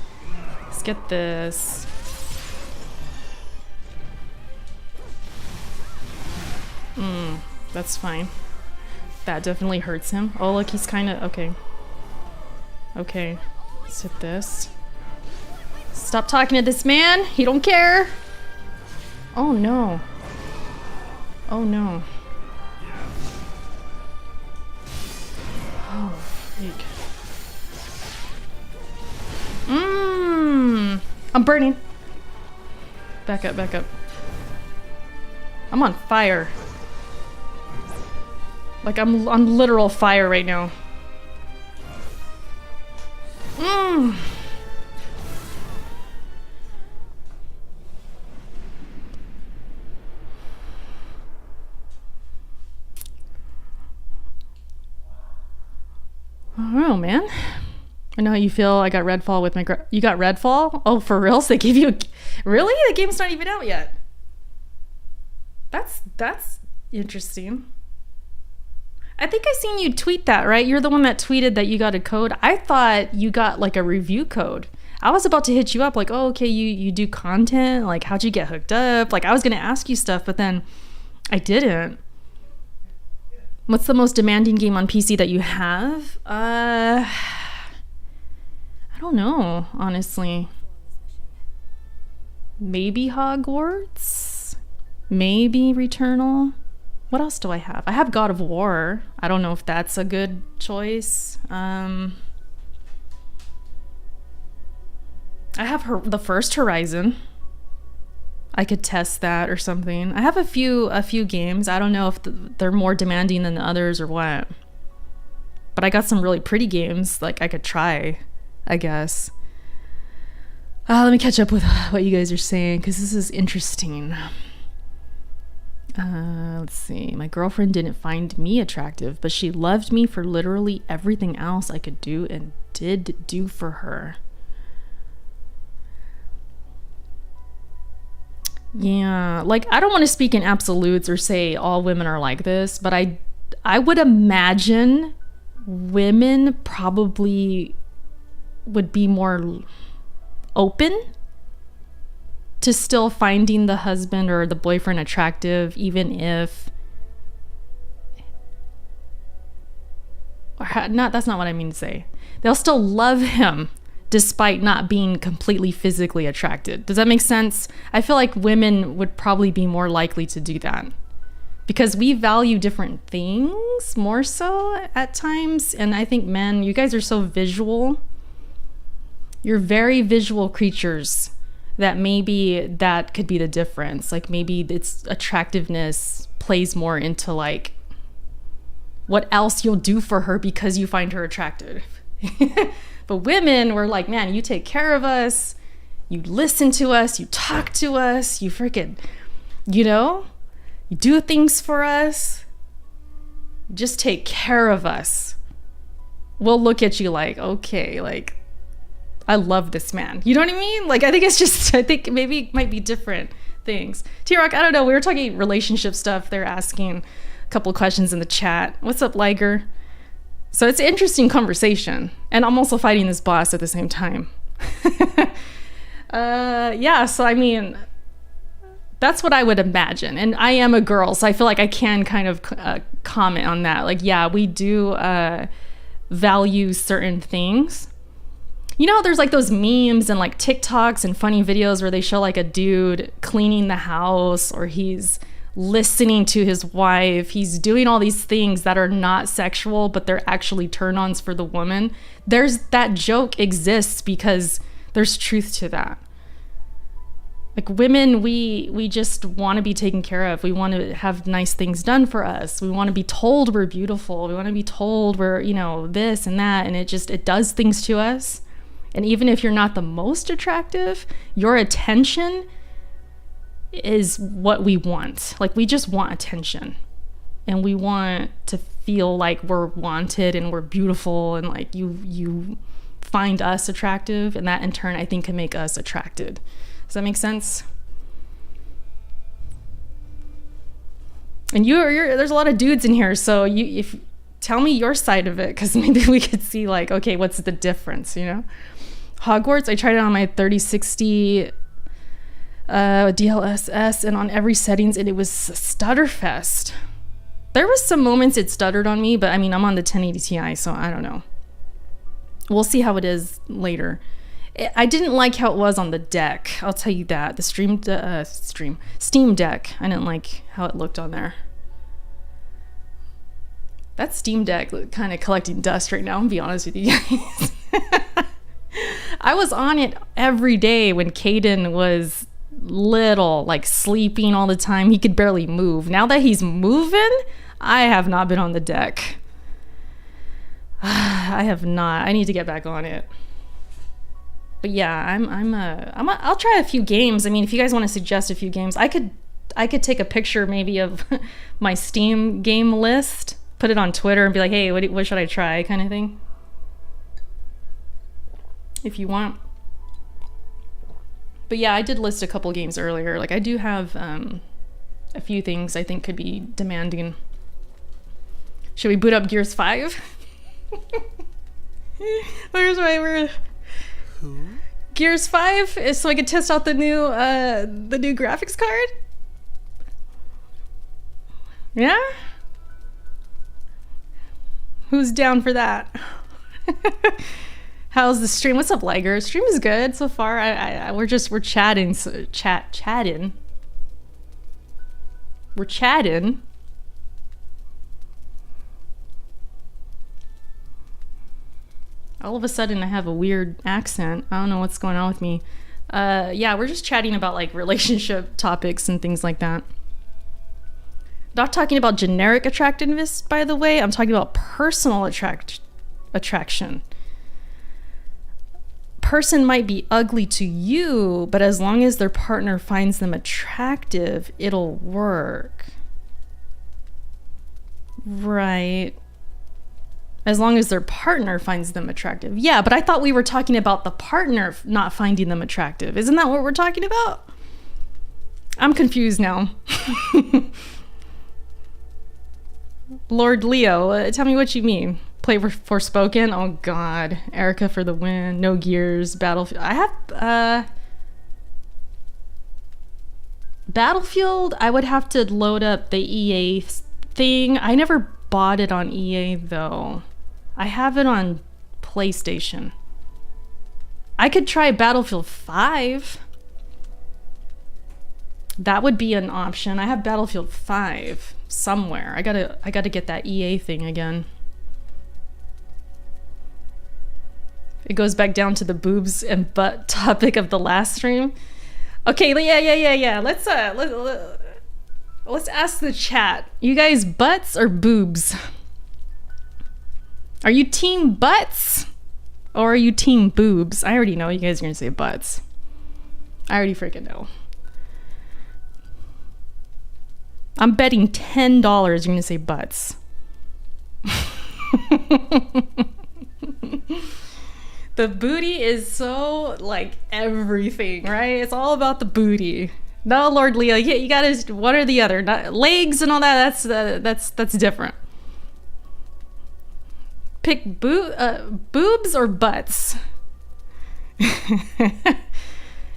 Let's get this. That's fine. That definitely hurts him. Oh, look, he's kind of okay. Okay, let's hit this. Stop talking to this man. He don't care. Oh no. Oh no. Oh, freak. I'm burning. Back up, back up. I'm on fire. Like I'm on literal fire right now. I don't know, man. I know how you feel. I got Redfall with my... You got Redfall? Oh, for real? So they gave you a... Really? The game's not even out yet. That's interesting. I think I seen you tweet that, right? You're the one that tweeted that you got a code. I thought you got like a review code. I was about to hit you up like, oh, okay, you do content. Like, how'd you get hooked up? Like, I was going to ask you stuff, but then I didn't. What's the most demanding game on PC that you have? I don't know, honestly. Maybe Hogwarts? Maybe Returnal? What else do I have? I have God of War. I don't know if that's a good choice. I have the first Horizon. I could test that or something. I have a few games. I don't know if they're more demanding than the others or what. But I got some really pretty games like I could try, I guess. Let me catch up with what you guys are saying because this is interesting. Let's see. My girlfriend didn't find me attractive, but she loved me for literally everything else I could do and did do for her. Yeah, like I don't want to speak in absolutes or say all women are like this, but I would imagine women probably would be more open to still finding the husband or the boyfriend attractive, even if that's not what I mean to say. They'll still love him despite not being completely physically attracted. Does that make sense? I feel like women would probably be more likely to do that because we value different things more so at times. And I think men, you guys are so visual. You're very visual creatures that maybe that could be the difference. Like maybe its attractiveness plays more into like what else you'll do for her because you find her attractive. But women were like, man, you take care of us, you listen to us, you talk to us, you freaking, you do things for us, just take care of us. We'll look at you like, okay, like, I love this man. You know what I mean? Like, I think maybe it might be different things. T-Rock, I don't know. We were talking relationship stuff. They're asking a couple of questions in the chat. What's up, Liger? So it's an interesting conversation. And I'm also fighting this boss at the same time. Yeah, so I mean, that's what I would imagine. And I am a girl, so I feel like I can kind of comment on that. Like, yeah, we do value certain things. You know, there's like those memes and like TikToks and funny videos where they show like a dude cleaning the house, or he's listening to his wife. He's doing all these things that are not sexual, but they're actually turn-ons for the woman. That joke exists because there's truth to that. Like, women, we just want to be taken care of. We want to have nice things done for us. We want to be told we're beautiful. We want to be told we're, you know, this and that. And it does things to us. And even if you're not the most attractive, your attention is what we want. Like, we just want attention. And we want to feel like we're wanted and we're beautiful, and like you find us attractive, and that in turn I think can make us attracted. Does that make sense? And there's a lot of dudes in here, so if tell me your side of it, because maybe we could see like, okay, what's the difference, you know? Hogwarts, I tried it on my 3060 DLSS and on every settings, and it was stutterfest. There was some moments it stuttered on me, but I mean, I'm on the 1080 Ti, so I don't know. We'll see how it is later. I didn't like how it was on the deck. I'll tell you that. The Steam Deck. I didn't like how it looked on there. That Steam Deck kind of collecting dust right now, I'm gonna be honest with you guys. I was on it every day when Caden was little, like sleeping all the time. He could barely move. Now that he's moving, I have not been on the deck. I have not. I need to get back on it. But yeah, I'll try a few games. I mean, if you guys want to suggest a few games, I could take a picture maybe of my Steam game list, put it on Twitter, and be like, hey, what should I try, kind of thing. If you want. But yeah, I did list a couple games earlier. Like, I do have a few things I think could be demanding. Should we boot up Gears 5? Where's my Who? Gears 5 is so I could test out the new graphics card. Yeah? Who's down for that? How's the stream? What's up, Liger? Stream is good so far. We're chatting. Chatting. We're chatting. All of a sudden, I have a weird accent. I don't know what's going on with me. Yeah, we're just chatting about like relationship topics and things like that. Not talking about generic attractiveness, by the way. I'm talking about personal attraction. Person might be ugly to you, but as long as their partner finds them attractive, it'll work. Right. As long as their partner finds them attractive. Yeah, but I thought we were talking about the partner not finding them attractive. Isn't that what we're talking about? I'm confused now. Lord Leo, tell me what you mean. Play Forspoken? Oh god. Erica for the win. No Gears. Battlefield. I have Battlefield. I would have to load up the EA thing. I never bought it on EA though. I have it on PlayStation. I could try Battlefield 5. That would be an option. I have Battlefield 5 somewhere. I gotta get that EA thing again. It goes back down to the boobs and butt topic of the last stream. Okay, yeah. Let's ask the chat. You guys butts or boobs? Are you team butts or are you team boobs? I already know you guys are gonna say butts. I already freaking know. I'm betting $10 you're gonna say butts. The booty is so like everything, right? It's all about the booty. No, Lord Leo, yeah, you gotta one or the other. Not, legs and all that. That's different. Pick boobs or butts.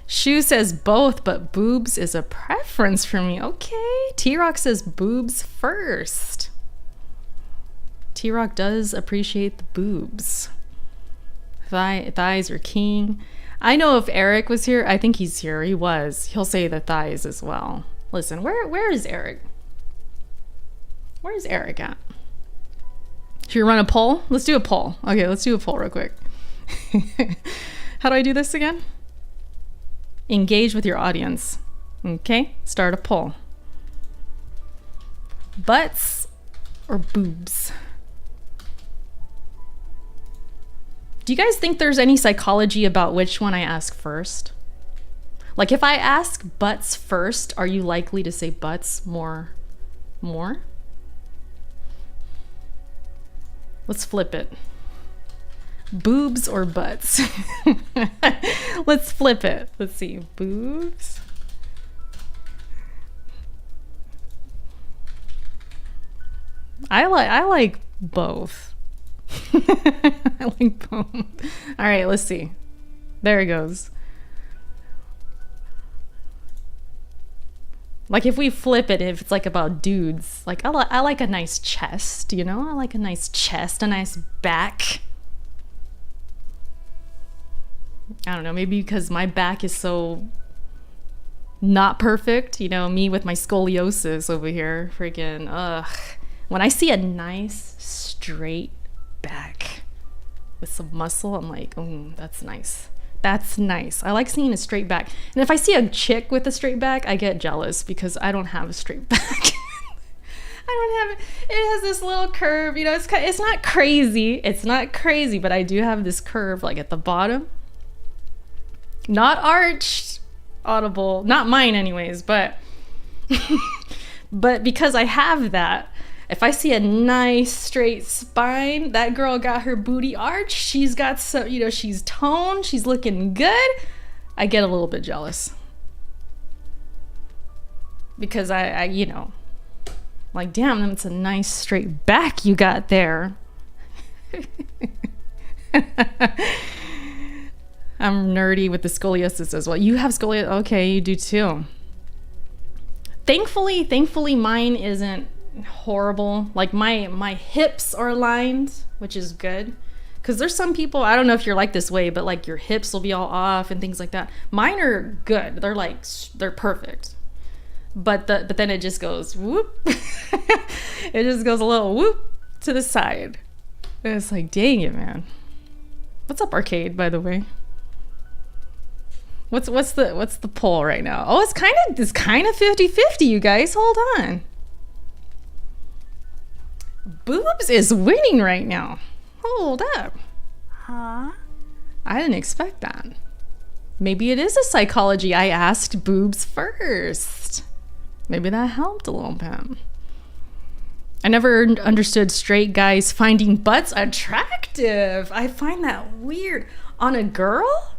Shu says both, but boobs is a preference for me. Okay. T-Rock says boobs first. T-Rock does appreciate the boobs. Thighs are king. I know if Eric was here, I think he's here. He was. He'll say the thighs as well. Listen, where is Eric? Where's Eric at? Should we run a poll? Let's do a poll. Okay, let's do a poll real quick. How do I do this again? Engage with your audience. Okay, start a poll. Butts or boobs? Do you guys think there's any psychology about which one I ask first? Like if I ask butts first, are you likely to say butts more? Let's flip it. Boobs or butts? Let's flip it. Let's see. Boobs. I like both. I like both. All right, let's see. There it goes. Like if we flip it, if it's like about dudes, like I like a nice chest, you know? I like a nice chest, a nice back. I don't know, maybe because my back is so not perfect, you know, me with my scoliosis over here, freaking, ugh. When I see a nice straight back with some muscle, I'm like, oh, that's nice. That's nice. I like seeing a straight back. And if I see a chick with a straight back, I get jealous because I don't have a straight back. I don't have it. It has this little curve, you know, it's not crazy. It's not crazy, but I do have this curve like at the bottom. Not arched, audible, not mine anyways, but but because I have that, if I see a nice straight spine, that girl got her booty arched, she's got some, you know, she's toned, she's looking good, I get a little bit jealous. Because I you know, like, damn, it's a nice straight back you got there. I'm nerdy with the scoliosis as well. You have scoliosis? Okay, you do too. Thankfully mine isn't horrible. Like my hips are aligned, which is good. Because there's some people, I don't know if you're like this way, but like your hips will be all off and things like that. Mine are good. They're perfect. But then it just goes whoop. It just goes a little whoop to the side. And it's like, dang it, man. What's up, Arcade, by the way? What's the poll right now? Oh, it's kind of 50-50, you guys. Hold on. Boobs is winning right now. Hold up. Huh? I didn't expect that. Maybe it is a psychology. I asked boobs first. Maybe that helped a little bit. I never understood straight guys finding butts attractive. I find that weird. On a girl?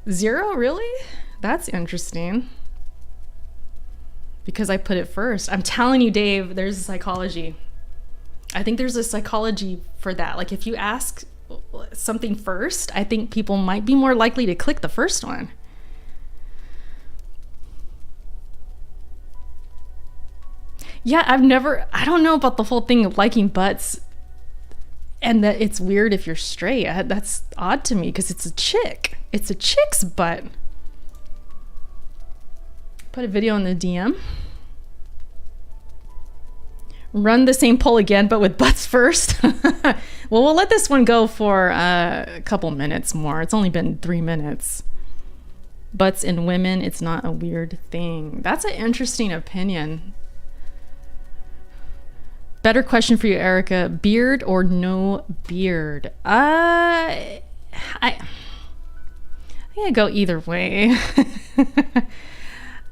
0, really? That's interesting. Because I put it first. I'm telling you, Dave, there's a psychology. I think there's a psychology for that. Like if you ask something first, I think people might be more likely to click the first one. Yeah, I don't know about the whole thing of liking butts and that it's weird if you're straight. That's odd to me because it's a chick. It's a chick's butt. Put a video in the DM. Run the same poll again, but with butts first. Well, we'll let this one go for a couple minutes more. It's only been 3 minutes. Butts in women, it's not a weird thing. That's an interesting opinion. Better question for you, Erica. Beard or no beard? I think I go either way.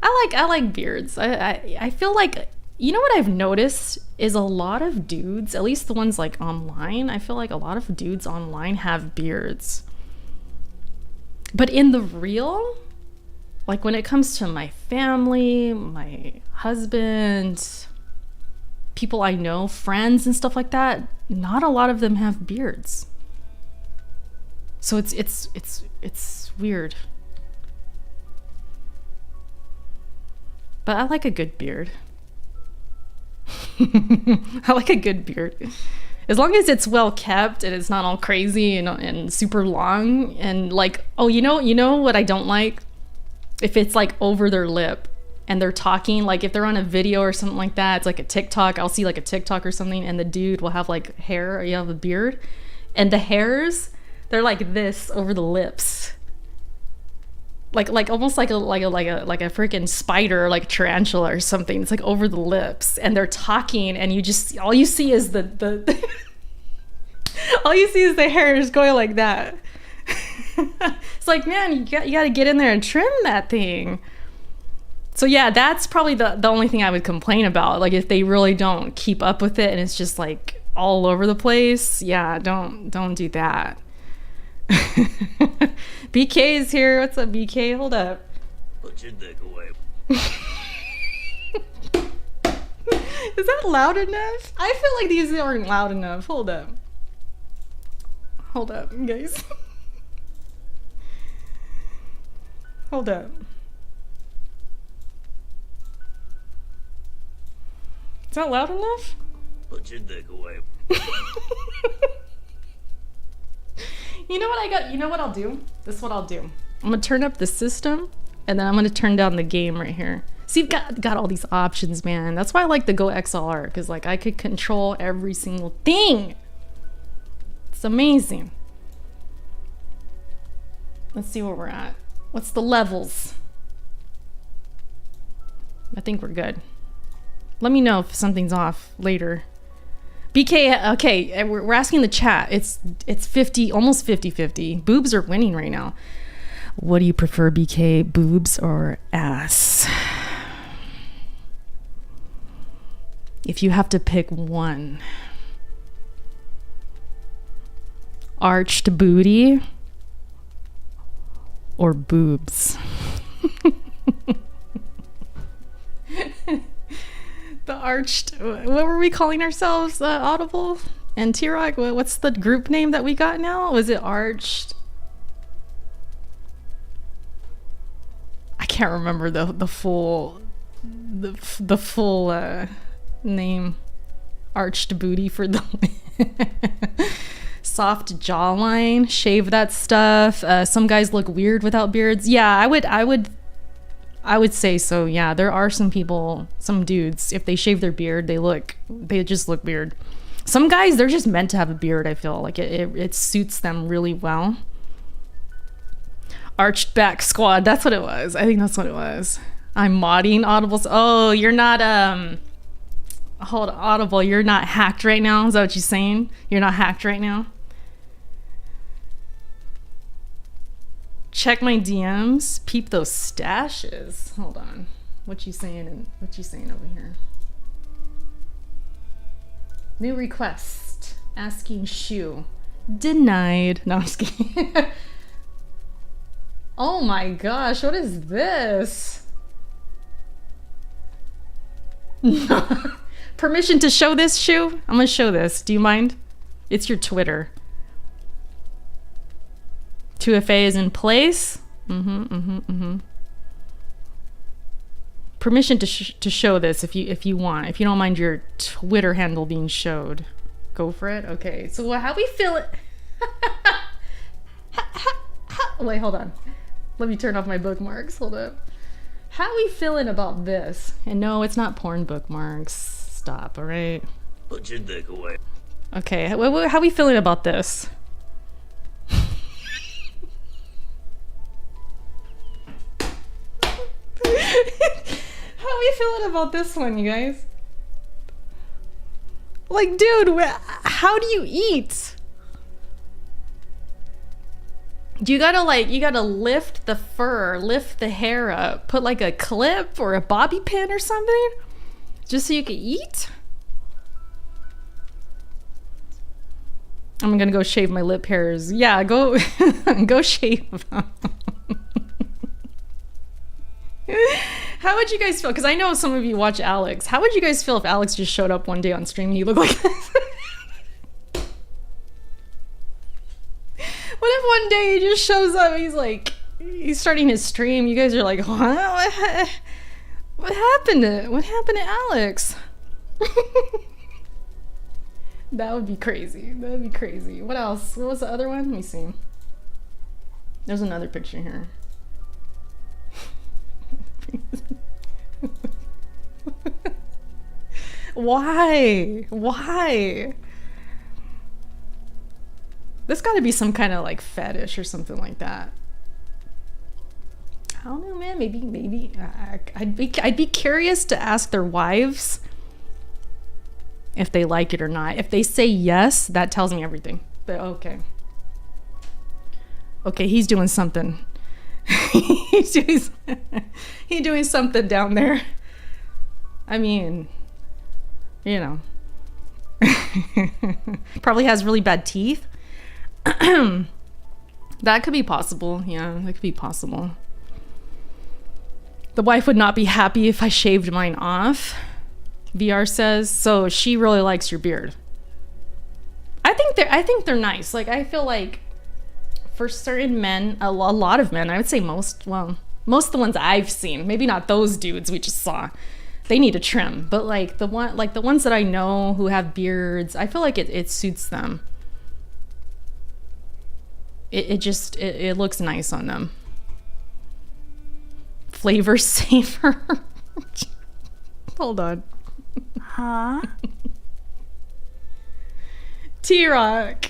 I like beards. I feel like, you know what I've noticed is a lot of dudes, at least the ones like online, I feel like a lot of dudes online have beards. But in the real, like when it comes to my family, my husband, people I know, friends and stuff like that, not a lot of them have beards. So it's weird. But I like a good beard. I like a good beard. As long as it's well kept and it's not all crazy and super long and like, oh, you know what I don't like? If it's like over their lip and they're talking, like if they're on a video or something like that, it's like a TikTok, I'll see like a TikTok or something and the dude will have like hair, or you have a beard and the hairs, they're like this over the lips. Like almost like a freaking spider, like tarantula or something. It's like over the lips, and they're talking, and all you see is the all you see is the hairs going like that. It's like, man, you got to get in there and trim that thing. So yeah, that's probably the only thing I would complain about. Like if they really don't keep up with it and it's just like all over the place, yeah, don't do that. BK is here. What's up, BK? Hold up. Put your dick away. Is that loud enough? I feel like these aren't loud enough. Hold up, guys. Hold up. Is that loud enough? Put your dick away. You know what I got? You know what I'll do? This is what I'll do. I'm gonna turn up the system, and then I'm gonna turn down the game right here. See, you've got all these options, man. That's why I like the Go XLR, because like I could control every single thing. It's amazing. Let's see where we're at. What's the levels? I think we're good. Let me know if something's off later. BK, okay, we're asking the chat. It's 50, almost 50-50. Boobs are winning right now. What do you prefer, BK? Boobs or ass? If you have to pick one. Arched booty or boobs? The arched, what were we calling ourselves? Audible and THRU? What's the group name that we got now? Was it arched? I can't remember the full name. Arched booty for the soft jawline. Shave that stuff. Some guys look weird without beards. Yeah, I would say so. Yeah, there are some people, some dudes, if they shave their beard, they just look weird. Some guys, they're just meant to have a beard. I feel like it suits them really well. Arched back squad. That's what it was. I think that's what it was. I'm modding Audibles. Oh, you're not hold on, Audible. You're not hacked right now. Is that what you're saying? You're not hacked right now. Check my DMs. Peep those stashes. Hold on. What you saying over here? New request. Asking shoe. Denied. No, I'm just kidding. Oh my gosh, what is this? Permission to show this shoe? I'm gonna show this. Do you mind? It's your Twitter.2FA is in place. Permission to show this if you want. If you don't mind your Twitter handle being showed. Go for it. Okay. So how we feel it? Wait, hold on. Let me turn off my bookmarks. Hold up. How we feeling about this? And no, it's not porn bookmarks. Stop. All right. Put your dick away. Okay. How we feeling about this? How we feeling about this one, you guys? Like, dude, how do you eat? You gotta lift the fur, lift the hair up, put like a clip or a bobby pin or something, just so you can eat? I'm gonna go shave my lip hairs. Yeah, go shave them. How would you guys feel? Because I know some of you watch Alex. How would you guys feel if Alex just showed up one day on stream and you look like this? What if one day he just shows up, he's starting his stream, you guys are like, what? What happened to Alex? That would be crazy. That would be crazy. What else? What was the other one? Let me see. There's another picture here. Why? Why? There's got to be some kind of like fetish or something like that. I don't know, man. Maybe I'd be curious to ask their wives if they like it or not. If they say yes, that tells me everything. But okay, he's doing something. he's doing something down there. I mean, you know, probably has really bad teeth. That could be possible. Yeah, that could be possible. The wife would not be happy if I shaved mine off, VR says. So she really likes your beard. I think they're nice. Like, I feel like for certain men, a lot of men, I would say most of the ones I've seen, maybe not those dudes we just saw, they need a trim. But like the ones that I know who have beards, I feel like it suits them. It looks nice on them. Flavor saver. Hold on. Huh? T-Rock.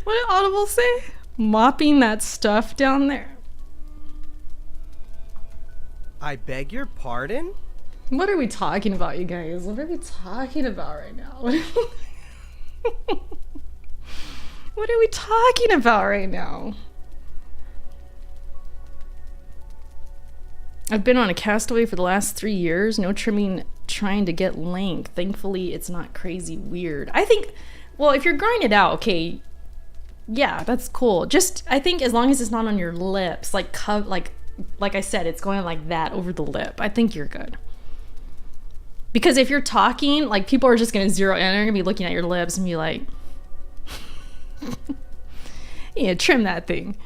What did Audible say? Mopping that stuff down there. I beg your pardon? What are we talking about, you guys? What are we talking about right now? What are we talking about right now? I've been on a castaway for the last 3 years. No trimming, trying to get length. Thankfully, it's not crazy weird. I think, well, if you're growing it out, okay, yeah, that's cool. Just, I think as long as it's not on your lips, like I said, it's going like that over the lip, I think you're good. Because if you're talking, like, people are just going to zero in. They're going to be looking at your lips and be like, yeah, trim that thing.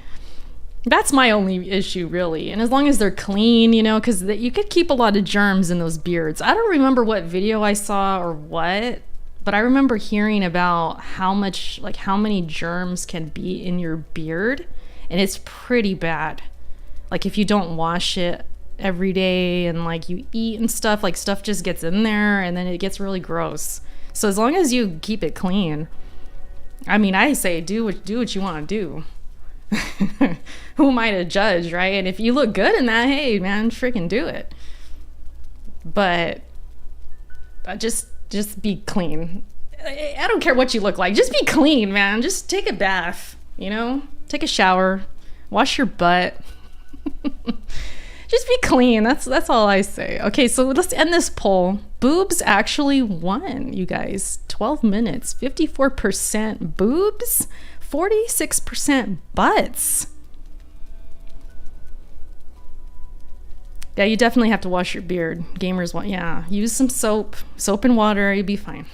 That's my only issue, really. And as long as they're clean, you know, because you could keep a lot of germs in those beards. I don't remember what video I saw or what, but I remember hearing about how many germs can be in your beard, and it's pretty bad. Like, if you don't wash it every day and like you eat and stuff, like, stuff just gets in there and then it gets really gross. So as long as you keep it clean, I mean, I say do what you want to do. Who am I to judge, right? And if you look good in that, hey man, freaking do it. But just be clean. I don't care what you look like, just be clean, man. Just take a bath, you know, take a shower, wash your butt. Just be clean. That's all I say. Okay, so let's end this poll. Boobs actually won, you guys. 12 minutes, 54% boobs, 46% butts. Yeah, you definitely have to wash your beard. Gamers want, yeah, use some soap and water, you'll be fine.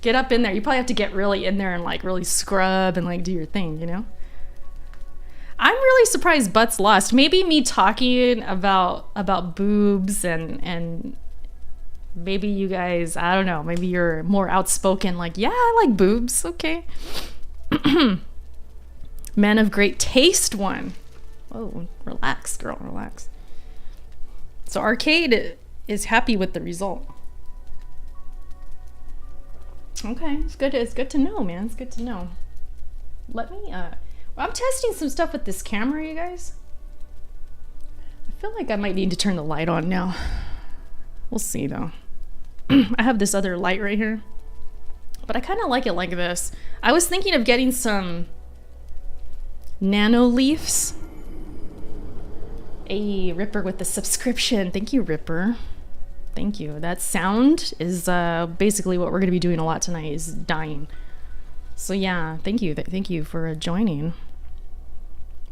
Get up in there. You probably have to get really in there and like really scrub and like do your thing, you know? I'm really surprised butts lost. Maybe me talking about boobs and maybe you guys, I don't know, maybe you're more outspoken, like, yeah, I like boobs, okay. Men of great taste won. Oh, relax, girl, relax. So Arcade is happy with the result. Okay, it's good to know, man. It's good to know. Let me I'm testing some stuff with this camera, you guys. I feel like I might need to turn the light on now. We'll see though. I have this other light right here, but I kind of like it like this. I was thinking of getting some nano leaves. Hey, Ripper with the subscription. Thank you, Ripper. Thank you. That sound is basically what we're going to be doing a lot tonight, is dying. So yeah, thank you. Thank you for joining.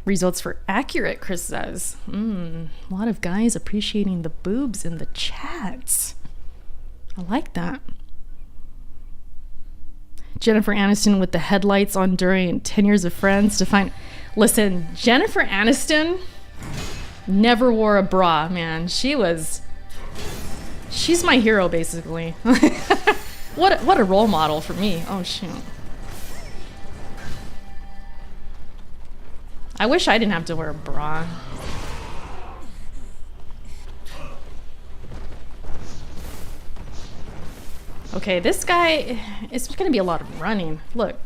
Results for accurate, Chris says. A lot of guys appreciating the boobs in the chats. I like that. Jennifer Aniston with the headlights on during 10 Years of Friends to find... Listen, Jennifer Aniston Never wore a bra, man. She's my hero, basically. What a role model for me. Oh, shoot. I wish I didn't have to wear a bra. Okay, this guy, it's gonna be a lot of running. Look.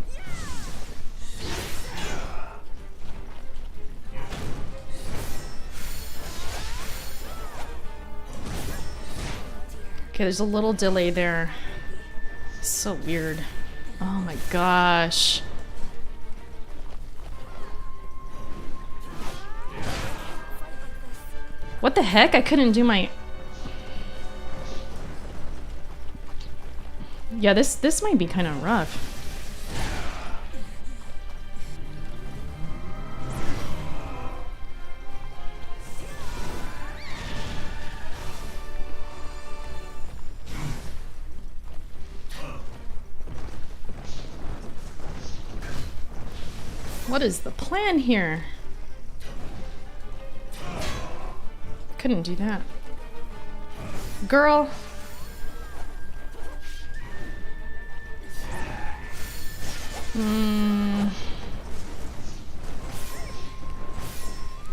Okay, there's a little delay there. So weird. Oh my gosh. What the heck? I couldn't do my... Yeah, this might be kind of rough. What is the plan here? Couldn't do that. Girl.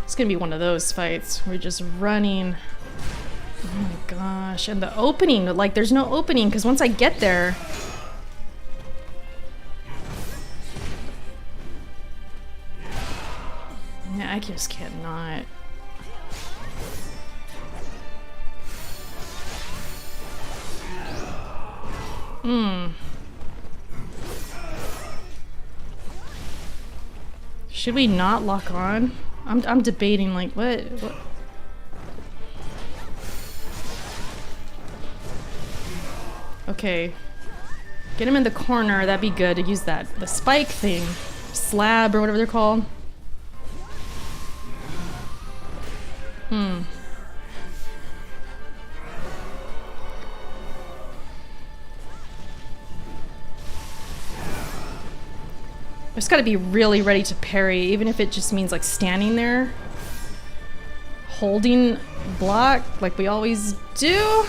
It's gonna be one of those fights. We're just running. Oh my gosh. And the opening, like there's no opening because once I get there... I just cannot. Should we not lock on? I'm debating like what? Okay. Get him in the corner, that'd be good to use that the spike thing. Slab or whatever they're called. I just gotta be really ready to parry, even if it just means like standing there, holding block like we always do.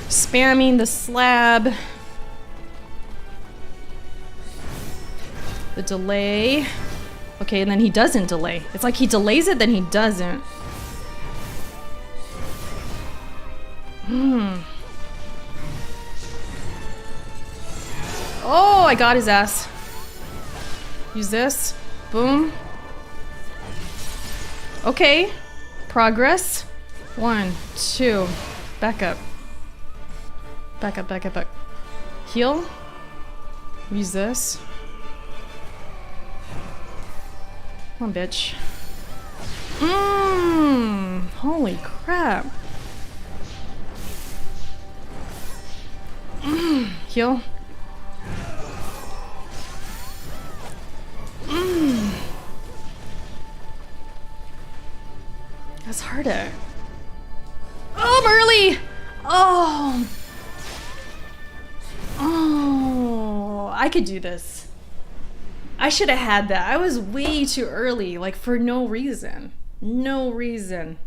Spamming the slab. The delay. Okay, and then he doesn't delay. It's like he delays it, then he doesn't. Oh, I got his ass. Use this. Boom. Okay. Progress. 1, 2. Back up. Back up, back up, back. Heal. Use this. Come on, bitch. Holy crap. Heal. That's harder. Oh, I'm early! Oh. Oh, I could do this. I should have had that. I was way too early, like for no reason. No reason.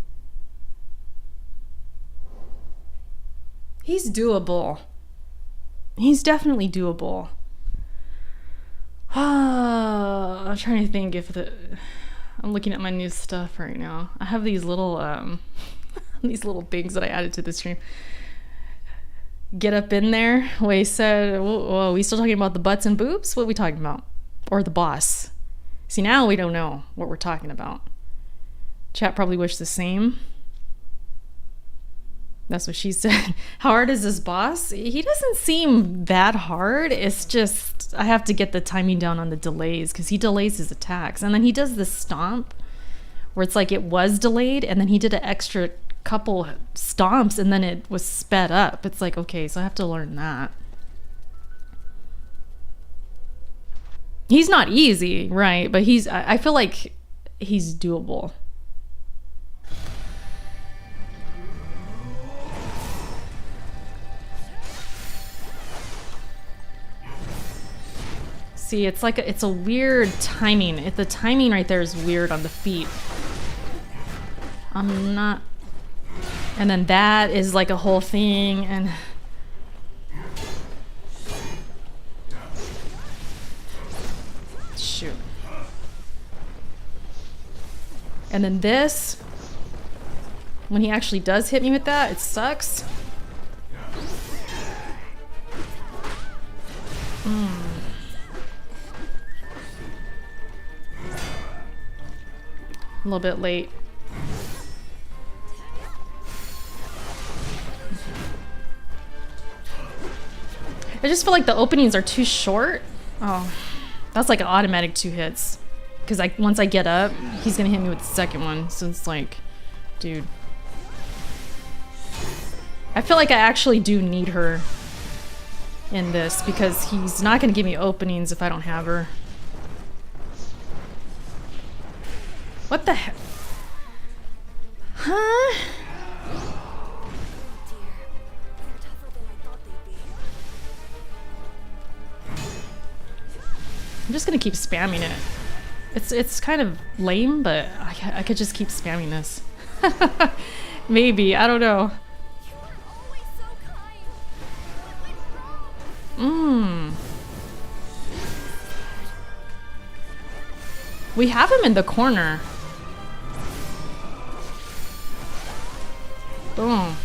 He's doable. He's definitely doable. I'm trying to think if the... I'm looking at my new stuff right now. I have these little these little things that I added to the stream. Get up in there. Wei said, whoa, we still talking about the butts and boobs? What are we talking about? Or the boss? See, now we don't know what we're talking about. Chat probably wished the same. That's what she said. How hard is this boss? He doesn't seem that hard. It's just, I have to get the timing down on the delays because he delays his attacks. And then he does this stomp where it's like it was delayed and then he did an extra couple stomps and then it was sped up. It's like, okay, so I have to learn that. He's not easy, right? But I feel like he's doable. See, it's like it's a weird timing. The timing right there is weird on the feet. I'm not. And then that is like a whole thing, and shoot. And then this, when he actually does hit me with that, it sucks. A little bit late. I just feel like the openings are too short. Oh, that's like an automatic 2 hits. Because once I get up, he's gonna hit me with the second one. So it's like, dude. I feel like I actually do need her in this because he's not gonna give me openings if I don't have her. What the heck? Huh? I'm just gonna keep spamming it. It's kind of lame, but I could just keep spamming this. Maybe, I don't know. We have him in the corner. Boom.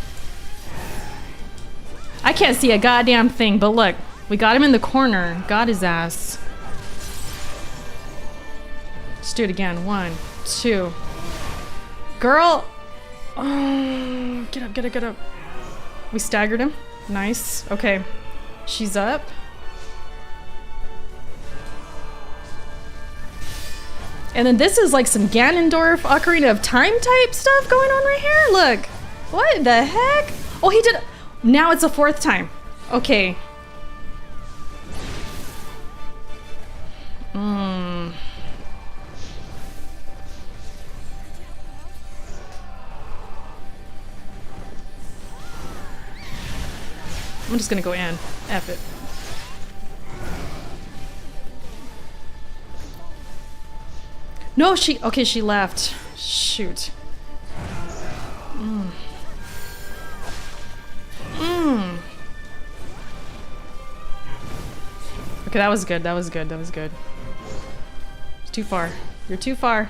I can't see a goddamn thing, but look, we got him in the corner. Got his ass. Let's do it again. 1, 2. Girl! Oh, get up, get up, get up. We staggered him. Nice. Okay. She's up. And then this is like some Ganondorf Ocarina of Time type stuff going on right here. Look. What the heck? Oh, he did. Now it's a 4th time. Okay. I'm just gonna go in. F it. No, okay, she left. Shoot. Okay, that was good, that was good, that was good. It's too far. You're too far.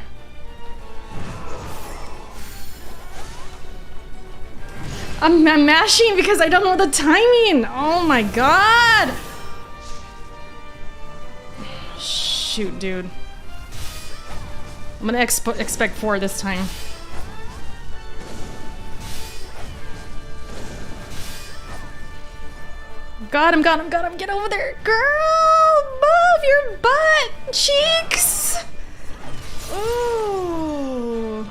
I'm mashing because I don't know the timing. Oh my god. Shoot, dude. I'm gonna expect 4 this time. Got him, got him, got him. Get over there. Girl, move your butt cheeks. Ooh.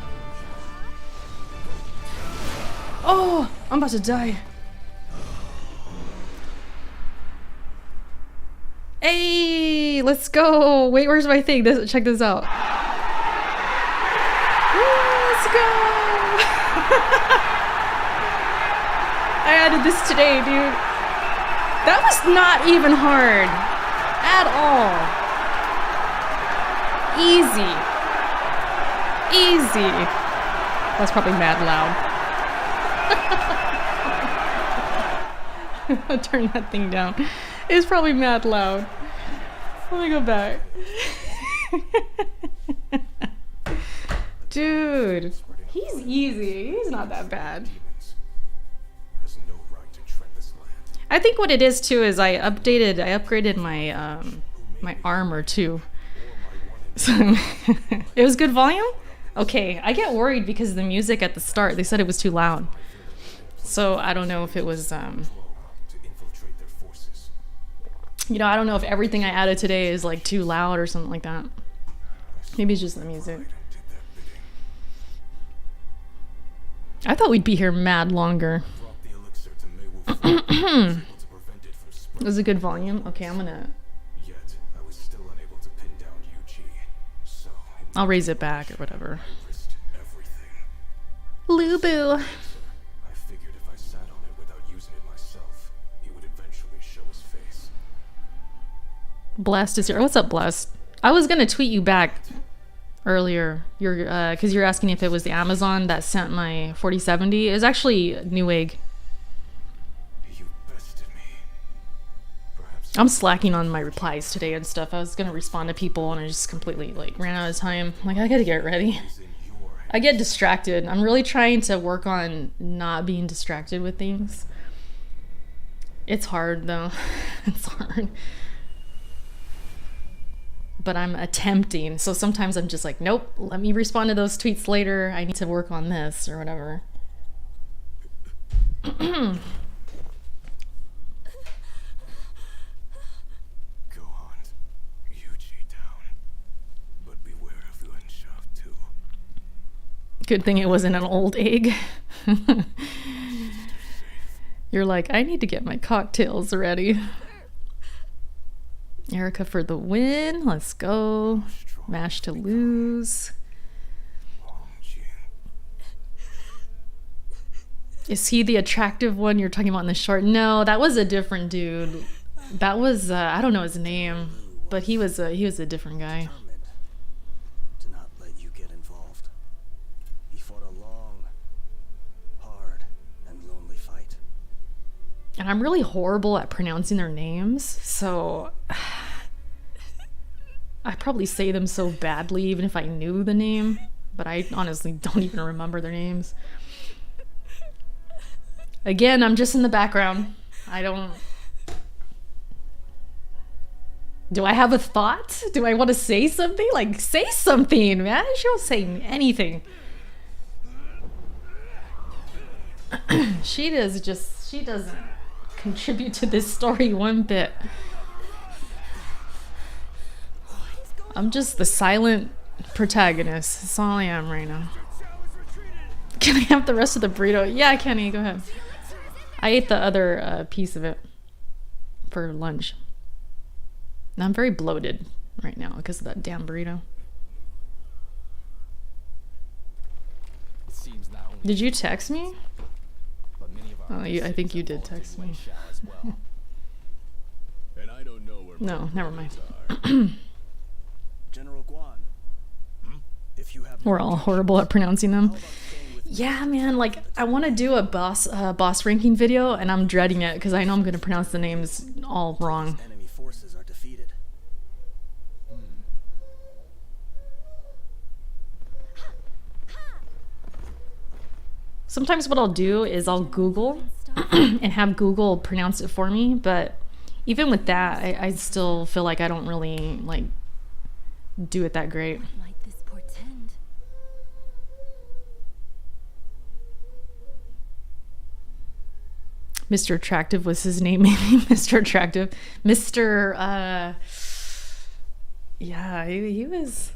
Oh, I'm about to die. Hey, let's go. Wait, where's my thing? Check this out. Let's go. I added this today, dude. That was not even hard at all. Easy. Easy. That's probably mad loud. I'll turn that thing down. It's probably mad loud. Let me go back. Dude, he's easy. He's not that bad. I think what it is too is I upgraded my my armor too. So it was good volume? Okay, I get worried because the music at the start, they said it was too loud. So I don't know if it was you know, I don't know if everything I added today is like too loud or something like that. Maybe it's just the music. I thought we'd be here mad longer. It was a good volume. Okay, I'm gonna. I'll raise it back or whatever. Lubu. I figured if I sat on it without using it myself, he would eventually show his face. Blessed is here. What's up, Blessed? I was gonna tweet you back earlier. Because you're asking if it was the Amazon that sent my 4070. It was actually Newegg. You bested me. Perhaps I'm slacking on my replies today and stuff. I was gonna respond to people and I just completely like ran out of time. Like, I gotta get ready. it's in your hands. I get distracted. I'm really trying to work on not being distracted with things. It's hard though. It's hard. But I'm attempting. So sometimes I'm just like, nope, let me respond to those tweets later. I need to work on this or whatever. Go on. You cheat down. But beware of the unshoved too. Good thing it wasn't an old egg. You're like, I need to get my cocktails ready. Erica for the win. Let's go. Mash to lose. Is he the attractive one you're talking about in the short? No, that was a different dude. That was I don't know his name, but he was a different guy. Determined to not let you get involved. He fought a long, hard, and lonely fight. And I'm really horrible at pronouncing their names, so I probably say them so badly even if I knew the name, but I honestly don't even remember their names. Again, I'm just in the background. I don't... Do I have a thought? Do I want to say something? Like, say something, man. She don't say anything. She doesn't contribute to this story one bit. I'm just the silent protagonist. That's all I am right now. Can I have the rest of the burrito? Yeah, Kenny, go ahead. I ate the other piece of it for lunch. And I'm very bloated right now because of that damn burrito. It seems not only Did you text me? but many of our Oh, I think you did fall into text me. one shall as well. And I don't know where No, my never mind. brothers are. General Guan, if you have We're all horrible at pronouncing them. how about staying with Yeah, man, like I want to do a boss ranking video and I'm dreading it because I know I'm going to pronounce the names all wrong. enemy forces are defeated? Sometimes what I'll do is I'll Google and have Google pronounce it for me, but even with that, I still feel like I don't really like do it that great. Might this portend? Mr. Attractive was his name, maybe. Mr. Attractive. Yeah, he was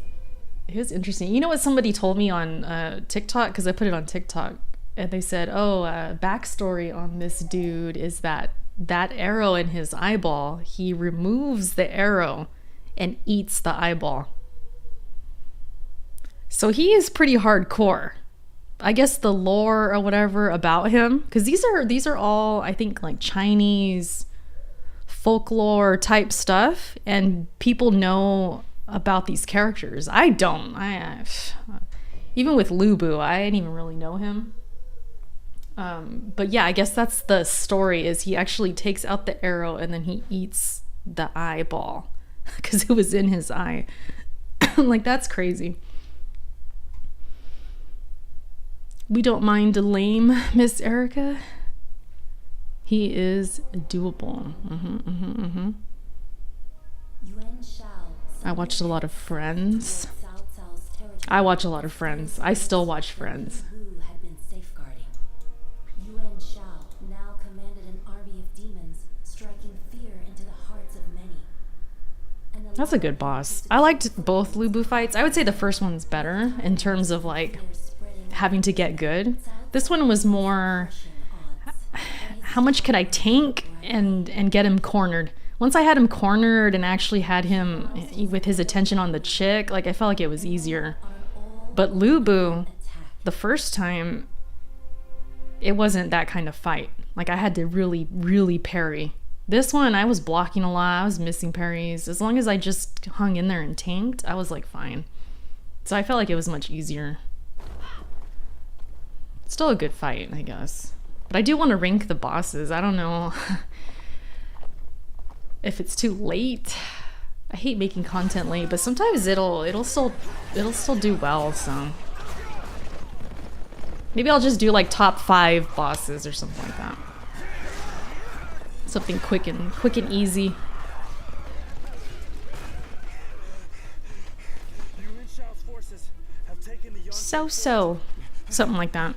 interesting. You know what somebody told me on TikTok? Because I put it on TikTok. And they said, backstory on this dude is that arrow in his eyeball, he removes the arrow and eats the eyeball. So he is pretty hardcore. I guess the lore or whatever about him, because these are all, I think, like Chinese folklore type stuff, and people know about these characters. I don't. Even with Lubu, I didn't even really know him. But yeah, I guess that's the story, is he actually takes out the arrow and then he eats the eyeball because it was in his eye. Like, that's crazy. We don't mind a lame, Miss Erica. He is doable. I watched a lot of Friends. I watch a lot of Friends. I still watch Friends. Had been safeguarding. Yuan Shao now commanded an army of demons, striking fear into the hearts of many. And the That's a good boss. I liked both Lubu fights. I would say the first one's better in terms of like having to get good. This one was more, how much could I tank and get him cornered? Once I had him cornered and actually had him with his attention on the chick, like I felt like it was easier. But Lubu, the first time, it wasn't that kind of fight. Like I had to really, really parry This one, I was blocking a lot. I was missing parries. As long as I just hung in there and tanked, I was like fine. So I felt like it was much easier. Still a good fight, I guess. But I do want to rank the bosses. I don't know if it's too late. I hate making content late, but sometimes it'll still do well, so maybe I'll just do like top 5 bosses or something like that. Something quick and easy. So something like that.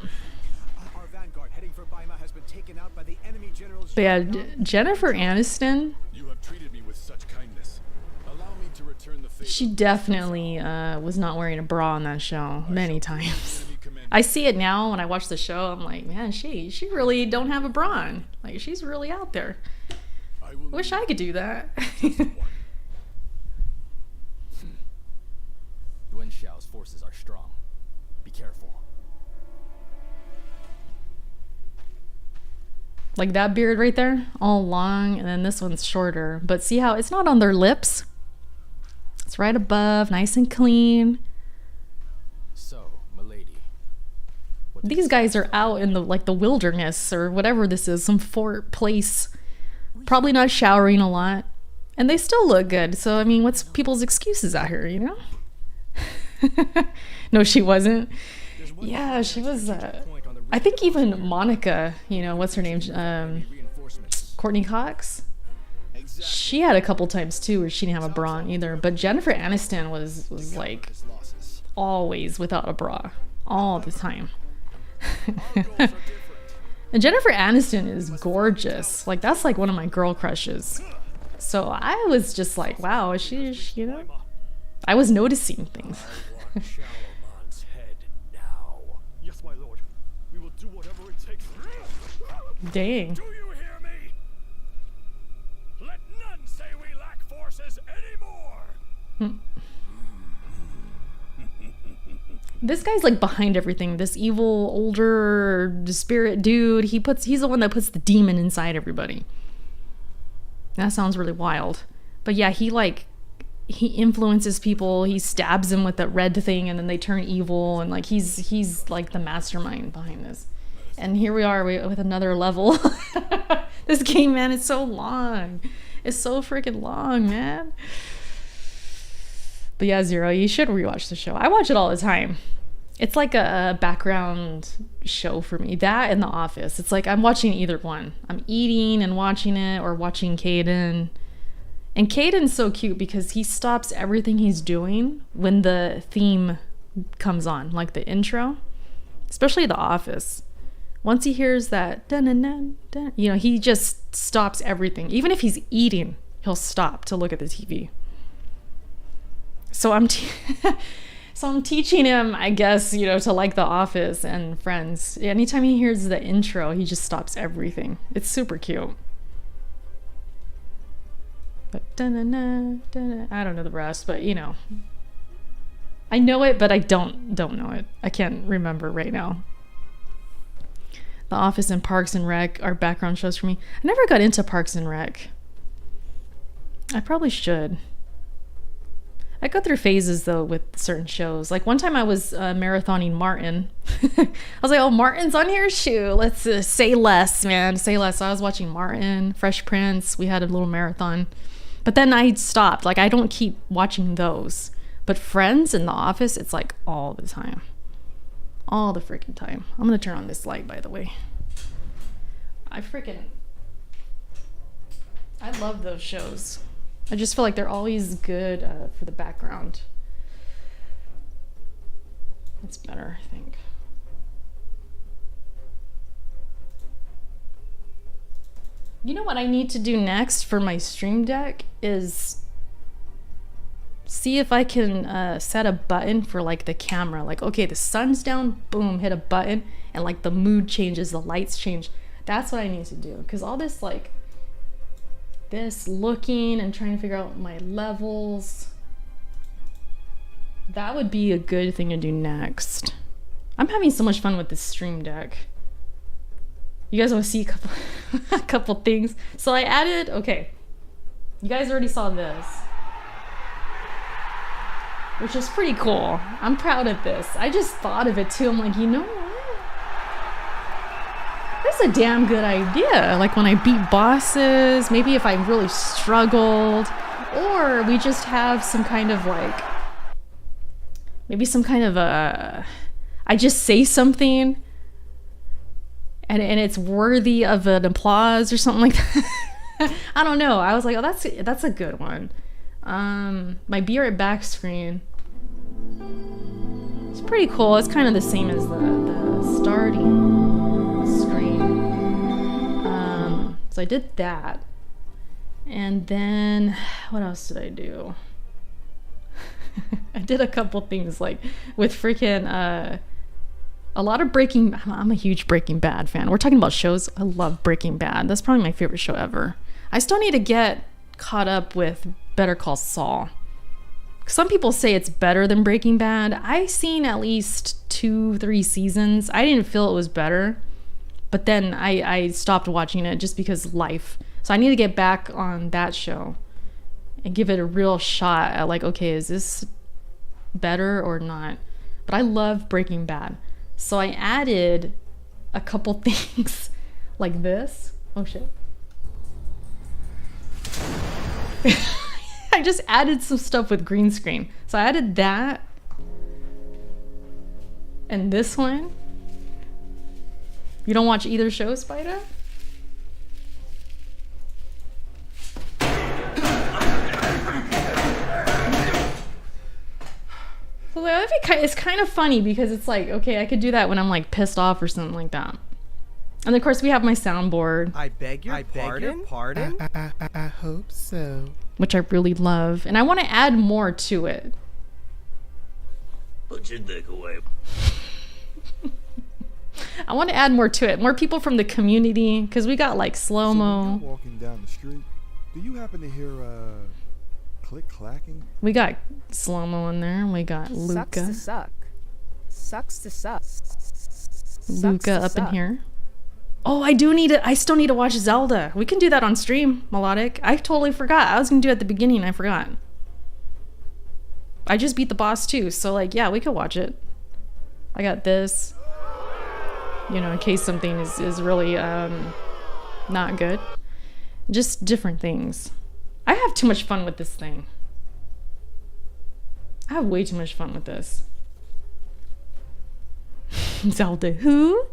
But yeah, Jennifer Aniston, You have treated me with such kindness. Allow me to return the favor. she definitely was not wearing a bra on that show many times. I see it now when I watch the show. I'm like, man, she really don't have a bra on. Like, she's really out there. I will Wish I could do that. Yuan Shao's forces are strong. Be careful. Like that beard right there, all long, and then this one's shorter. But see how it's not on their lips? It's right above, nice and clean. So, milady. These guys are out in the wilderness or whatever this is, some fort place. Probably not showering a lot. And they still look good. So I mean, what's people's excuses out here, you know? No, she wasn't. Yeah, she was I think even Monica, you know, what's her name? Courtney Cox. She had a couple times too where she didn't have a bra on either. But Jennifer Aniston was like always without a bra. All the time. And Jennifer Aniston is gorgeous. Like, that's like one of my girl crushes. So I was just like, wow, she's, you know, I was noticing things. Shalaman's head now. Yes, my lord. We will do whatever it takes. Dang. Do you hear me? Let none say we lack forces anymore. This guy's like behind everything. This evil older spirit dude, he's the one that puts the demon inside everybody. That sounds really wild. But yeah, he influences people. He stabs them with that red thing and then they turn evil, and like he's like the mastermind behind this. And here we are with another level. This game, man, is so long. It's so freaking long, man. But yeah, Zero, you should rewatch the show. I watch it all the time. It's like a background show for me. That and The Office. It's like I'm watching either one. I'm eating and watching it, or watching Caden. And Caden's so cute because he stops everything he's doing when the theme comes on, like the intro. Especially The Office. Once he hears that, dun, you know, he just stops everything. Even if he's eating, he'll stop to look at the TV. So I'm teaching him, I guess, you know, to like The Office and Friends. Anytime he hears the intro, he just stops everything. It's super cute. But I don't know the rest, but you know, I know it, but I don't know it. I can't remember right now. The Office and Parks and Rec are background shows for me. I never got into Parks and Rec. I probably should. I go through phases though with certain shows. Like one time I was marathoning Martin. I was like, oh, Martin's on here? Shoot, let's say less, man. Say less. So I was watching Martin, Fresh Prince. We had a little marathon. But then I stopped. Like, I don't keep watching those. But Friends and The Office, it's like all the time. All the freaking time. I'm going to turn on this light, by the way. I love those shows. I just feel like they're always good for the background. It's better, I think. You know what I need to do next for my Stream Deck is see if I can set a button for like the camera. Like, okay, the sun's down, boom, hit a button, and like the mood changes, the lights change. That's what I need to do. Because all this like this looking and trying to figure out my levels, that would be a good thing to do next. I'm having so much fun with this Stream Deck. You guys want to see a couple, a couple things? So I added, okay, you guys already saw this, which is pretty cool. I'm proud of this. I just thought of it too. I'm like, you know what? That's a damn good idea. Like when I beat bosses, maybe if I really struggled, or we just have some kind of like, maybe some kind of a, I just say something and it's worthy of an applause or something like that. I don't know. I was like, oh, that's a good one. My Be Right Back screen. It's pretty cool. It's kind of the same as the starting screen. So I did that. And then, what else did I do? I did a couple things like with freaking a lot of Breaking. I'm a huge Breaking Bad fan. We're talking about shows. I love Breaking Bad. That's probably my favorite show ever. I still need to get caught up with Better Call Saul. Some people say it's better than Breaking Bad. I've seen at least 2-3 seasons. I didn't feel it was better, but then I stopped watching it just because life. So I need to get back on that show and give it a real shot at like, okay, is this better or not? But I love Breaking Bad. So I added a couple things like this. Oh shit. I just added some stuff with green screen. So I added that and this one. You don't watch either show, Spider? So it's kind of funny because it's like, okay, I could do that when I'm like pissed off or something like that. And of course we have my soundboard. I beg your pardon? I hope so. Which I really love. And I want to add more to it. Put your dick away. I want to add more to it. More people from the community. Because we got like slow-mo. So when you're walking down the street, do you happen to hear click-clacking? We got slow-mo in there. We got Sucks Luca. to suck. Sucks to suck. Luca up in here. Oh, I still need to watch Zelda. We can do that on stream, Melodic. I totally forgot. I was going to do it at the beginning. I forgot. I just beat the boss too. So like, yeah, we could watch it. I got this. You know, in case something is really not good. Just different things. I have too much fun with this thing. I have way too much fun with this. Zelda who?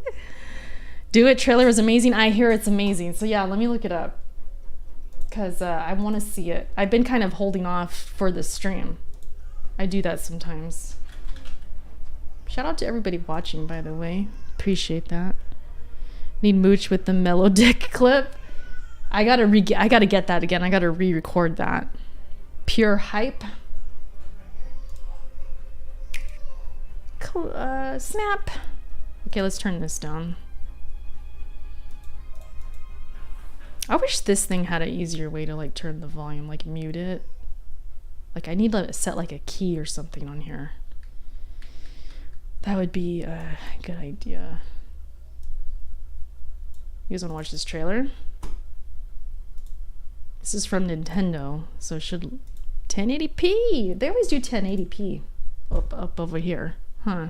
Do It trailer is amazing. I hear it's amazing. So yeah, let me look it up. Because I want to see it. I've been kind of holding off for the stream. I do that sometimes. Shout out to everybody watching, by the way. Appreciate that. Need Mooch with the mellow dick clip. I gotta get that again. I gotta re-record that. Pure hype. Snap. Okay, let's turn this down. I wish this thing had an easier way to like turn the volume, like mute it. Like I need to set like a key or something on here. That would be a good idea. You guys want to watch this trailer? This is from Nintendo, so it should 1080p. They always do 1080p up over here, huh?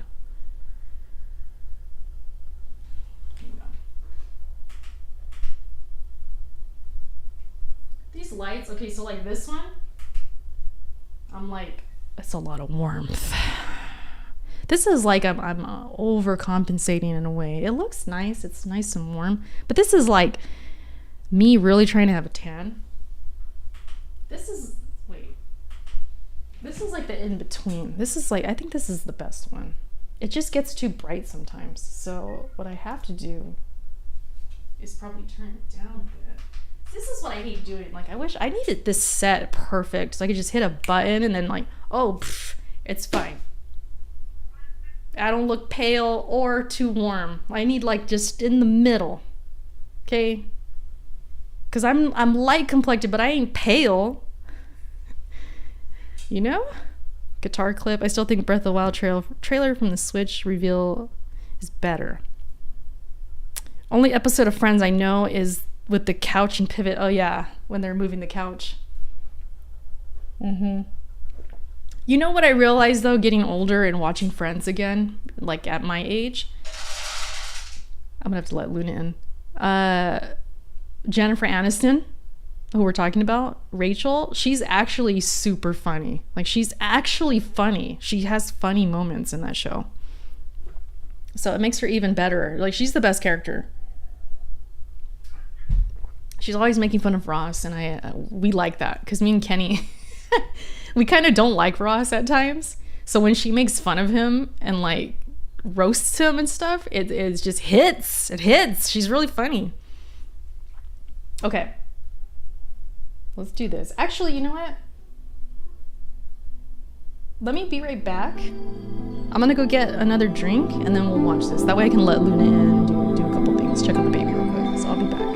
These lights, okay, so like this one, I'm like, that's a lot of warmth. This is like I'm overcompensating in a way. It looks nice, it's nice and warm, but this is like me really trying to have a tan. This is like the in-between. This is like, I think this is the best one. It just gets too bright sometimes. So what I have to do is probably turn it down a bit. This is what I hate doing. Like I wish I needed this set perfect so I could just hit a button and then like, oh, pff, it's fine. I don't look pale or too warm. I need like just in the middle. Okay? Cause I'm light complected, but I ain't pale. You know? Guitar clip. I still think Breath of the Wild trailer from the Switch reveal is better. Only episode of Friends I know is with the couch and pivot. Oh yeah, when they're moving the couch. You know what I realized though, getting older and watching Friends again, like at my age? I'm gonna have to let Luna in. Jennifer Aniston, who we're talking about, Rachel, she's actually super funny. Like, she's actually funny. She has funny moments in that show. So it makes her even better. Like, she's the best character. She's always making fun of Ross, and we like that, because me and Kenny, we kind of don't like Ross at times. So when she makes fun of him and like roasts him and stuff, it just hits. It hits. She's really funny. Okay. Let's do this. Actually, you know what? Let me be right back. I'm gonna go get another drink and then we'll watch this. That way I can let Luna in and do a couple things. Check on the baby real quick. So I'll be back.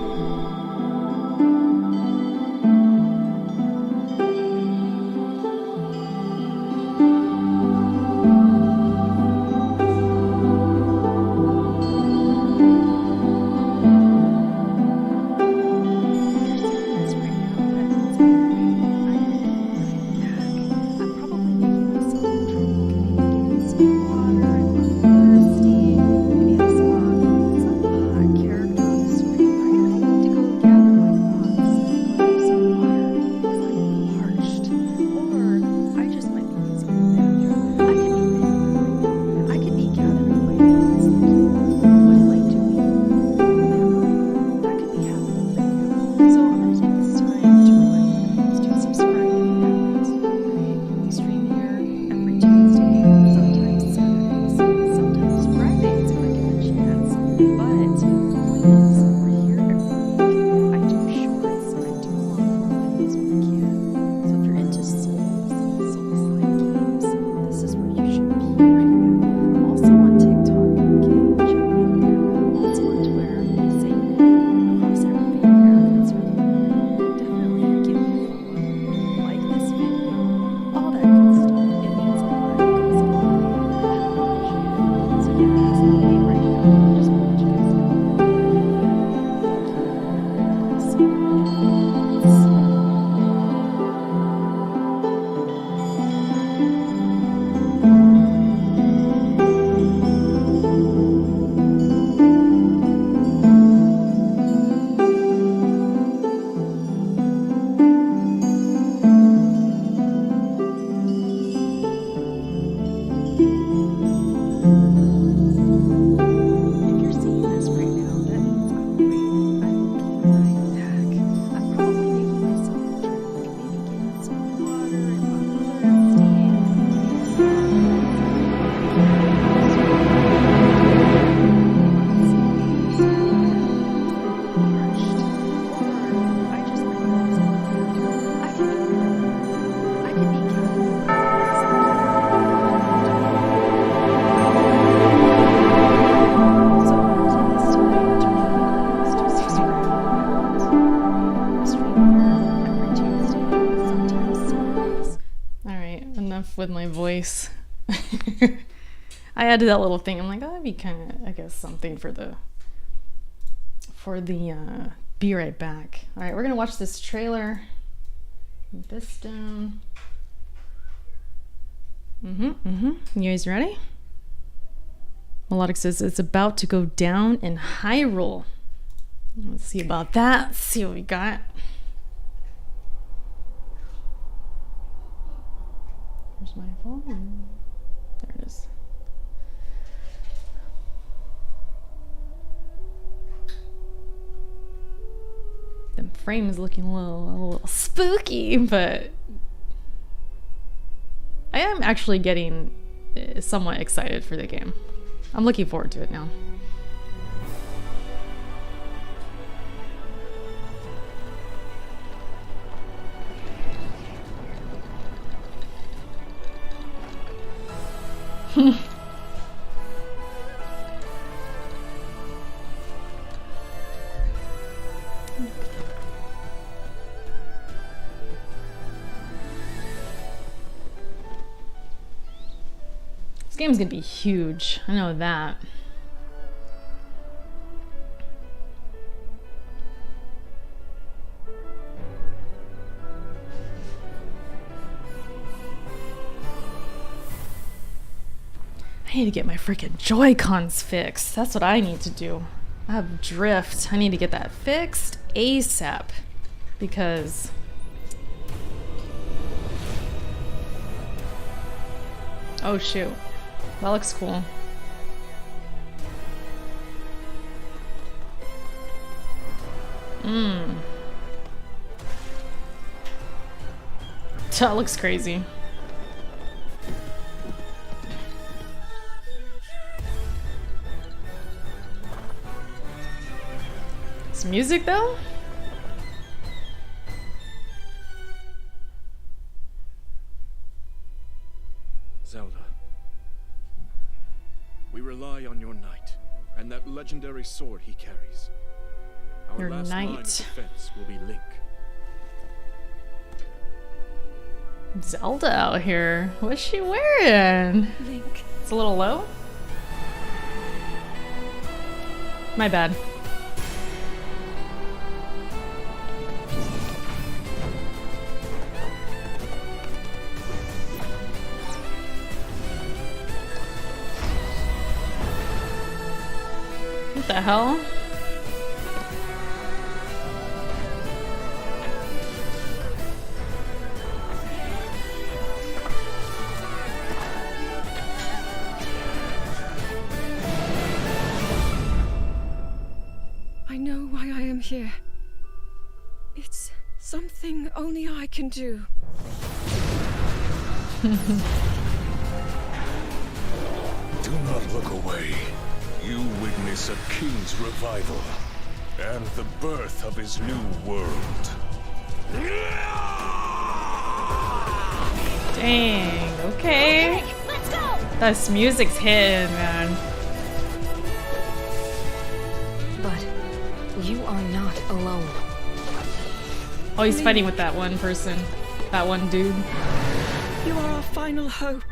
With my voice. I added that little thing. I'm like, oh, that'd be kind of, I guess, something for the be right back. All right, we're gonna watch this trailer. Move this down. You guys ready? Melodic says it's about to go down in Hyrule. Let's see about that. Let's see what we got. Where's my phone? There it is. The frame is looking a little spooky, but I am actually getting somewhat excited for the game. I'm looking forward to it now. This game's gonna be huge. I know that. I need to get my freaking Joy-Cons fixed. That's what I need to do. I have drift. I need to get that fixed ASAP because oh shoot. That looks cool. That looks crazy. It's music though? Zelda, we rely on your knight and that legendary sword he carries. Our Your last line of knight. defense will be Link. Zelda out here. What's she wearing? Link. It's a little low. My bad. What the hell? I know why I am here. It's something only I can do. Do not look away. You witness a king's revival and the birth of his new world. Dang, okay. Let's go! This music's hitting, man. But you are not alone. Oh, he's fighting with that one person. That one dude. You are our final hope.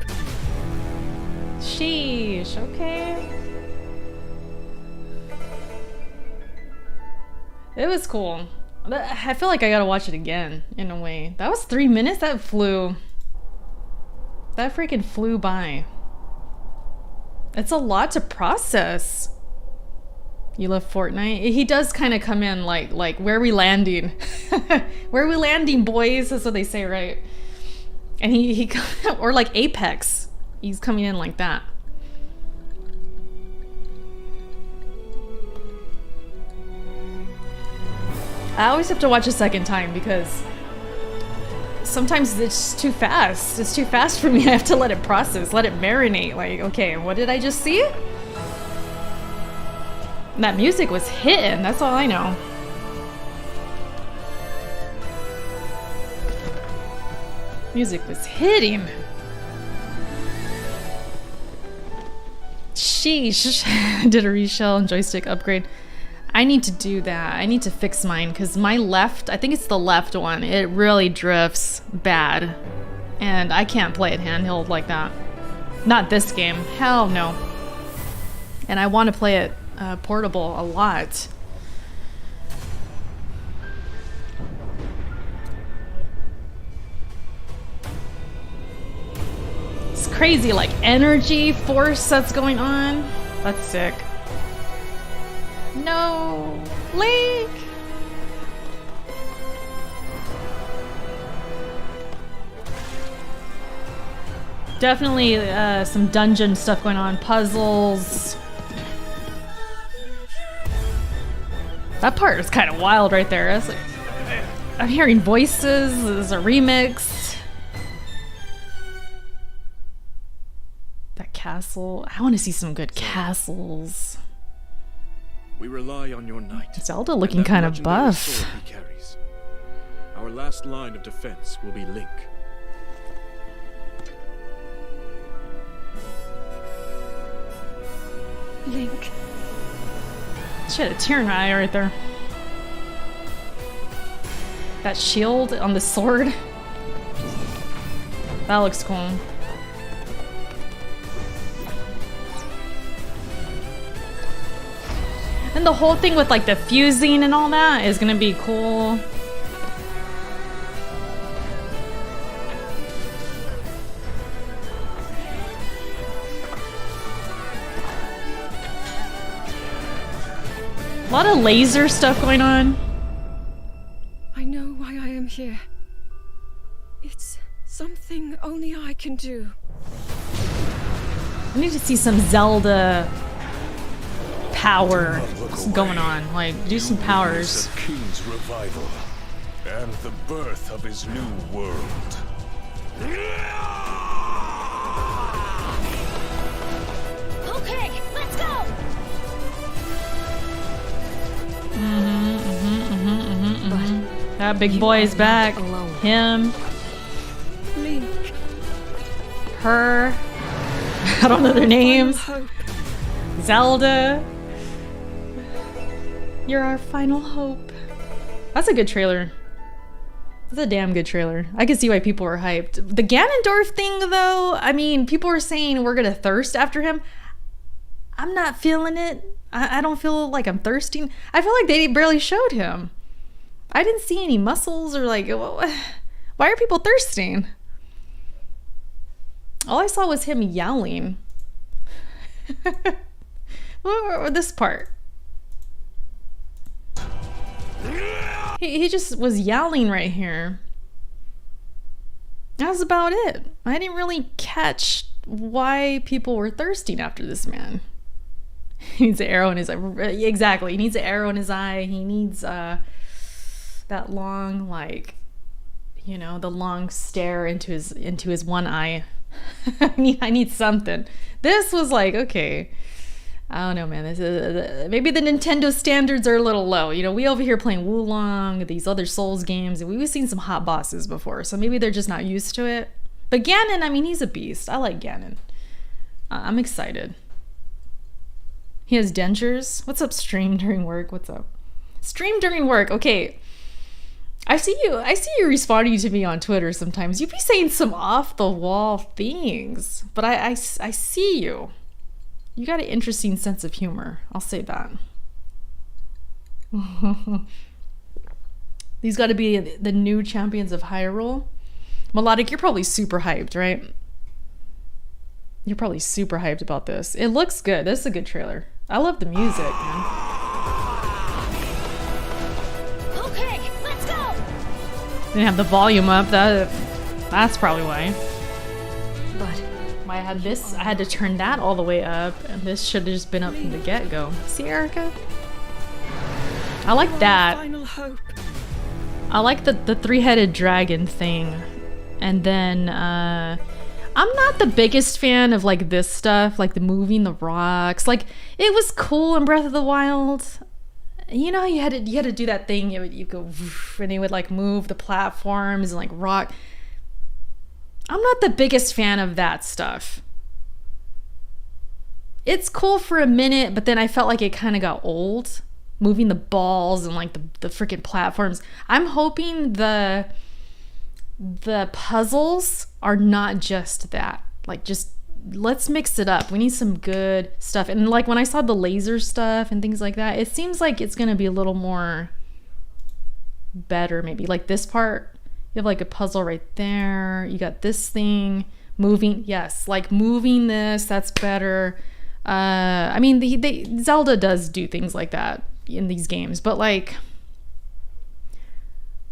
Sheesh, okay. It was cool. I feel like I gotta watch it again, in a way. That was 3 minutes? That flew. That freaking flew by. It's a lot to process. You love Fortnite? He does kind of come in like, where are we landing? Where are we landing, boys? That's what they say, right? And he or like Apex. He's coming in like that. I always have to watch a second time because sometimes it's too fast. It's too fast for me. I have to let it process, let it marinate. Like, okay, what did I just see? And that music was hitting. That's all I know. Music was hitting. Sheesh. Did a reshell and joystick upgrade. I need to do that. I need to fix mine because my left, I think it's the left one, it really drifts bad. And I can't play it handheld like that. Not this game. Hell no. And I want to play it portable a lot. It's crazy, like energy force that's going on. That's sick. No, Link! Definitely some dungeon stuff going on, puzzles. That part is kind of wild right there. It's like, I'm hearing voices. There's a remix. That castle. I want to see some good castles. We rely on your knight. Zelda looking kind of buff. Sword he carries. Our last line of defense will be Link. Link. She had a tear in her eye right there. That shield on the sword. That looks cool. And the whole thing with like the fusing and all that is gonna be cool. A lot of laser stuff going on. I know why I am here. It's something only I can do. I need to see some Zelda power going on. Like, do some powers. The king's revival and the birth of his new world. Okay, let's go! That big boy is back. Him. Link. Her. I don't know their names. Hope. Zelda. You're our final hope. That's a good trailer. That's a damn good trailer. I can see why people were hyped. The Ganondorf thing, though, I mean, people were saying we're gonna thirst after him. I'm not feeling it. I don't feel like I'm thirsting. I feel like they barely showed him. I didn't see any muscles or like, why are people thirsting? All I saw was him yelling. Or this part. He just was yelling right here. That was about it. I didn't really catch why people were thirsting after this man. He needs an arrow in his eye. Exactly. He needs an arrow in his eye. He needs that long, like, you know, the long stare into his one eye. I need something. This was like, okay. I don't know, man. This is maybe the Nintendo standards are a little low. You know, we over here playing Wulong, these other Souls games, and we've seen some hot bosses before, so maybe they're just not used to it. But Ganon, I mean, he's a beast. I like Ganon. I'm excited. He has dentures. What's up, stream during work? What's up? Stream during work. Okay. I see you responding to me on Twitter sometimes. You be saying some off the wall things, but I see you. You got an interesting sense of humor. I'll say that. These got to be the new champions of Hyrule. Melodic, you're probably super hyped, right? You're probably super hyped about this. It looks good. This is a good trailer. I love the music, man. Okay, let's go! Didn't have the volume up. That's probably why. But I had this. I had to turn that all the way up, and this should have just been up from the get-go. See, Erica? I like that. Final hope. I like the three-headed dragon thing. And then I'm not the biggest fan of like this stuff, like the moving the rocks. Like, it was cool in Breath of the Wild. You know, you had to do that thing. You go and it would like move the platforms and like rock. I'm not the biggest fan of that stuff. It's cool for a minute, but then I felt like it kind of got old. Moving the balls and like the freaking platforms. I'm hoping the puzzles are not just that. Like, just let's mix it up. We need some good stuff. And like when I saw the laser stuff and things like that, it seems like it's gonna be a little more better. Maybe like this part, you have like a puzzle right there. You got this thing moving. Yes, like moving this, that's better. I mean, Zelda does do things like that in these games, but like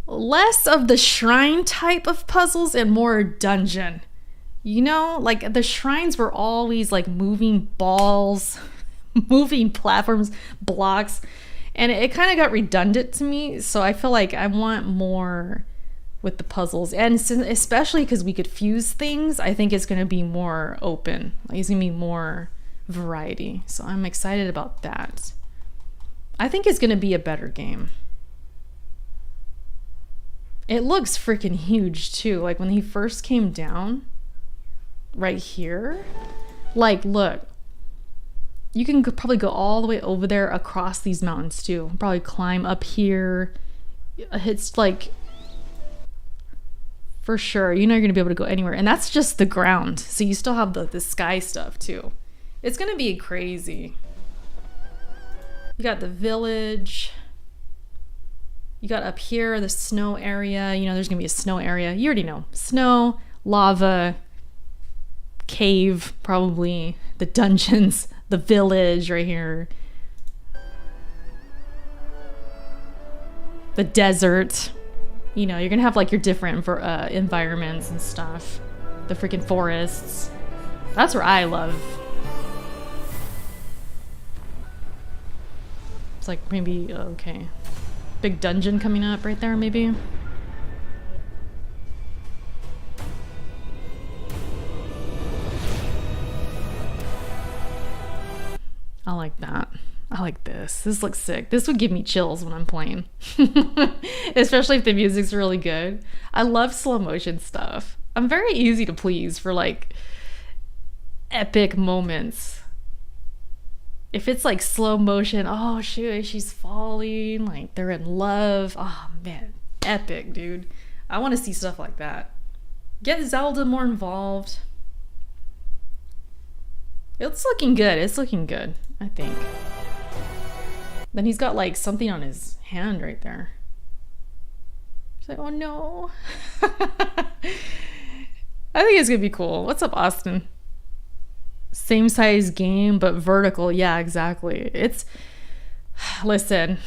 less of the shrine type of puzzles and more dungeon. You know, like the shrines were always like moving balls, moving platforms, blocks, and it kind of got redundant to me. So I feel like I want more with the puzzles, and especially because we could fuse things, I think it's going to be more open. Like, it's going to be more variety. So I'm excited about that. I think it's going to be a better game. It looks freaking huge too. Like when he first came down right here, like look, you can probably go all the way over there across these mountains too. Probably climb up here. It's like, for sure, you're not going to be able to go anywhere. And that's just the ground. So you still have the sky stuff too. It's going to be crazy. You got the village. You got up here the snow area. You know, there's going to be a snow area. You already know. Snow, lava, cave, probably. The dungeons, the village right here. the desert. You know, you're gonna have like your different environments and stuff. The freaking forests. That's where I love. It's like maybe, okay. Big dungeon coming up right there, maybe. I like that. I like this. This looks sick. This would give me chills when I'm playing. Especially if the music's really good. I love slow motion stuff. I'm very easy to please for like epic moments. If it's like slow motion, oh shoot, she's falling, like they're in love. Oh man, epic, dude. I want to see stuff like that. Get Zelda more involved. It's looking good. It's looking good, I think. Then he's got like something on his hand right there. She's like, oh no. I think it's gonna be cool. What's up, Austin? Same size game, but vertical. Yeah, exactly. It's, listen,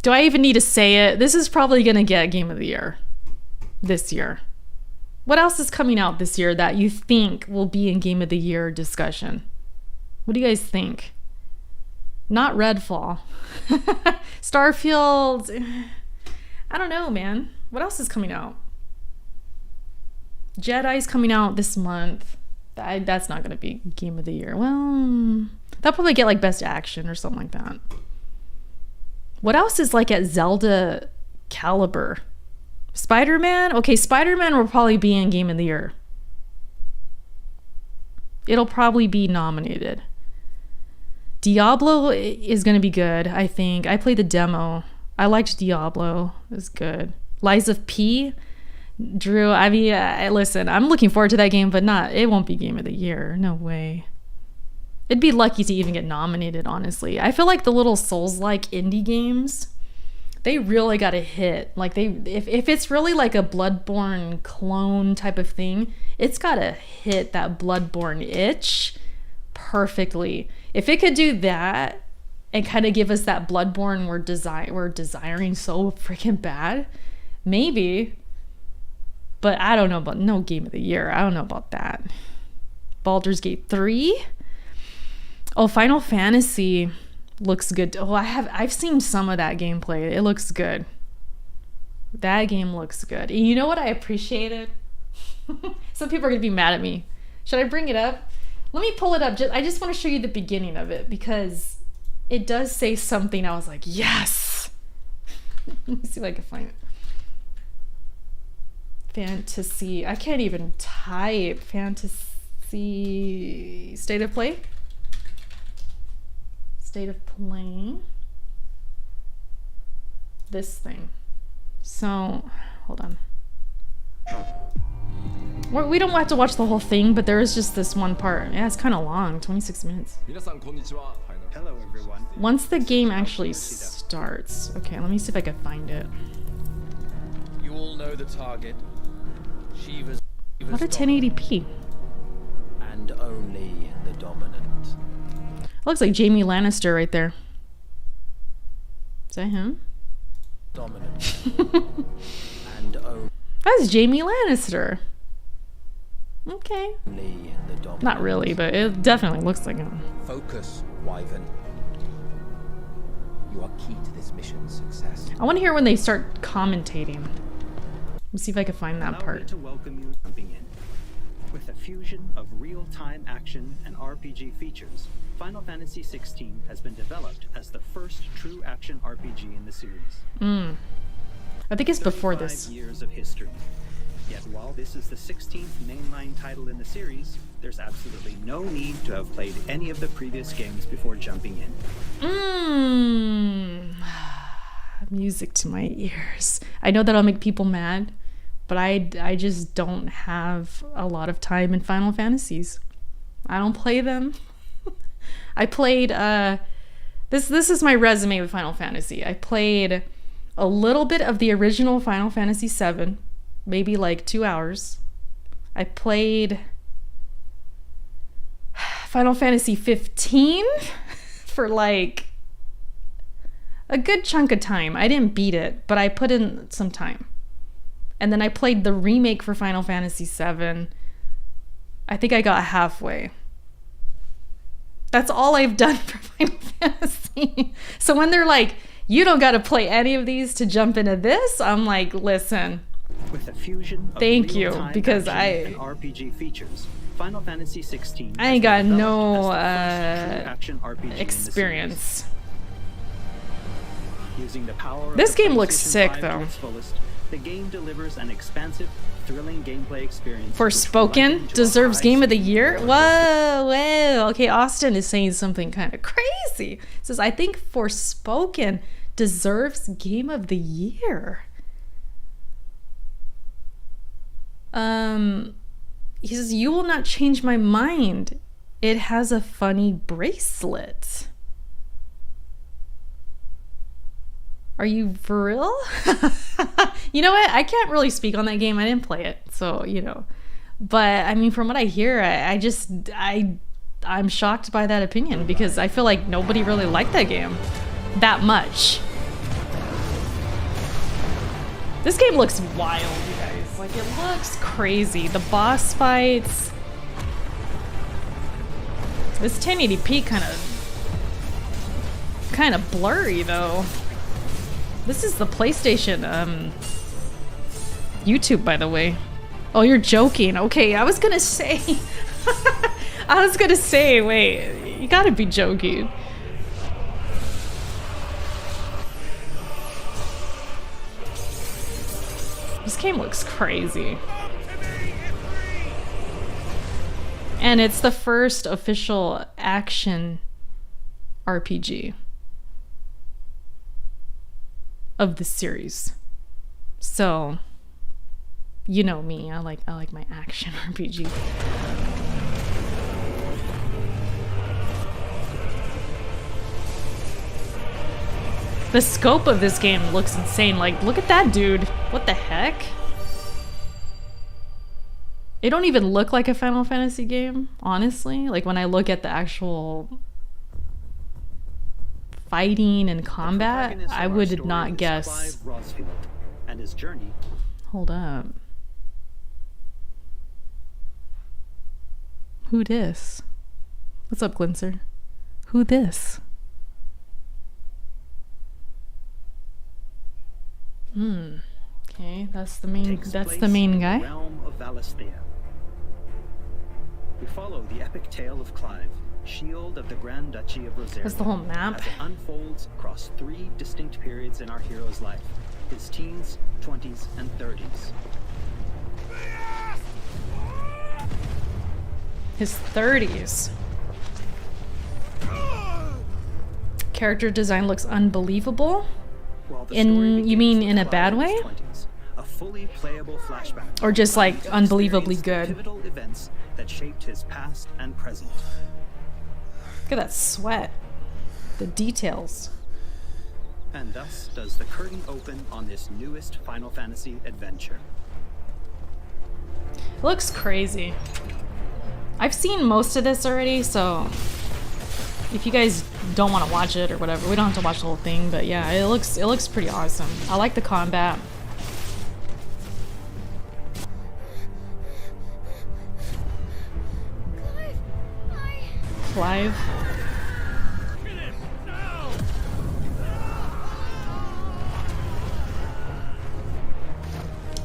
do I even need to say it? This is probably gonna get Game of the Year this year. What else is coming out this year that you think will be in Game of the Year discussion? What do you guys think? Not Redfall. Starfield. I don't know, man. What else is coming out? Jedi's coming out this month. That's not going to be Game of the Year. Well, they'll probably get like Best Action or something like that. What else is like at Zelda caliber? Spider-Man? Okay, Spider-Man will probably be in Game of the Year. It'll probably be nominated. Diablo is going to be good, I think. I played the demo. I liked Diablo. It was good. Lies of P. Drew, I mean, listen, I'm looking forward to that game, but it won't be Game of the Year. No way. It'd be lucky to even get nominated, honestly. I feel like the little Souls-like indie games, they really got to hit. Like, if it's really like a Bloodborne clone type of thing, it's got to hit that Bloodborne itch perfectly. If it could do that and kind of give us that Bloodborne we're desiring so freaking bad, maybe. But I don't know about no Game of the Year. I don't know about that. Baldur's Gate 3. Oh, Final Fantasy looks good. Oh, I've seen some of that gameplay. It looks good. That game looks good. And you know what I appreciated? Some people are gonna be mad at me. Should I bring it up? Let me pull it up. I just want to show you the beginning of it because it does say something. I was like, yes. Let me see if I can find it. Fantasy. I can't even type. Fantasy. State of play. State of playing. This thing. So, hold on. We don't have to watch the whole thing, but there is just this one part. Yeah, it's kind of long, 26 minutes. Hello, everyone. Once the game actually starts. Okay, let me see if I can find it. You all know the target. Shiva's What a 1080p. And only the dominant. Looks like Jamie Lannister right there. Is that him? Dominant. And only. That's Jamie Lannister. Okay. The dominant. Not really, but it definitely looks like him. Focus, Wyvern. You are key to this mission's success. I want to hear when they start commentating. Let's see if I can find that Allow me part. to welcome you jumping in. With a fusion of real-time action and RPG features, Final Fantasy XVI has been developed as the first true action RPG in the series. I think it's before this. 35 years of history. Yet while this is the 16th mainline title in the series, there's absolutely no need to have played any of the previous games before jumping in. Music to my ears. I know that'll make people mad, but I just don't have a lot of time in Final Fantasies. I don't play them. I played this is my resume with Final Fantasy. I played a little bit of the original Final Fantasy VII, maybe like 2 hours. I played Final Fantasy 15 for like a good chunk of time. I didn't beat it, but I put in some time. And then I played the remake for Final Fantasy VII. I think I got halfway. That's all I've done for Final Fantasy. So when they're like, you don't got to play any of these to jump into this, I'm like, listen. With a fusion of thank you, real-time because action and RPG features, Final Fantasy XVI I ain't got has been no developed as the first true action RPG in the experience. series. Using the power of This the game looks PlayStation sick 5 to though. its fullest, the game delivers an expansive, thrilling gameplay experience. Forspoken deserves Game of the Year? Whoa, whoa. Okay, Austin is saying something kind of crazy. He says, I think Forspoken deserves Game of the Year. He says, you will not change my mind. It has a funny bracelet. Are you for real? You know what? I can't really speak on that game. I didn't play it, so, you know. But, I mean, from what I hear, I'm shocked by that opinion because I feel like nobody really liked that game that much. This game looks wild, you guys. Like, it looks crazy. The boss fights. This 1080p kind of blurry, though. This is the PlayStation YouTube, by the way. Oh, you're joking. Okay, I was gonna say. Wait, you gotta be joking. This game looks crazy. And it's the first official action RPG of the series. So, you know me, I like my action RPG. The scope of this game looks insane. Like, look at that dude. What the heck? It don't even look like a Final Fantasy game, honestly. Like, when I look at the actual fighting and combat, I would not guess. And his journey. Hold up. Who dis? What's up, Glinser? Who this? Okay, that's the main guy. Realm of Valisthea. We follow the epic tale of Clive, Shield of the Grand Duchy of Rosaria. That's the whole map. As it unfolds across 3 distinct periods in our hero's life: his teens, 20s, and 30s. His 30s. Character design looks unbelievable. You mean in a bad way? A fully playable flashback, or just like unbelievably good? Pivotal events that shaped his past and present. Look at that sweat. The details. And thus does the curtain open on this newest Final Fantasy adventure. It looks crazy. I've seen most of this already, so if you guys don't want to watch it or whatever, we don't have to watch the whole thing, but yeah, it looks pretty awesome. I like the combat. Clive.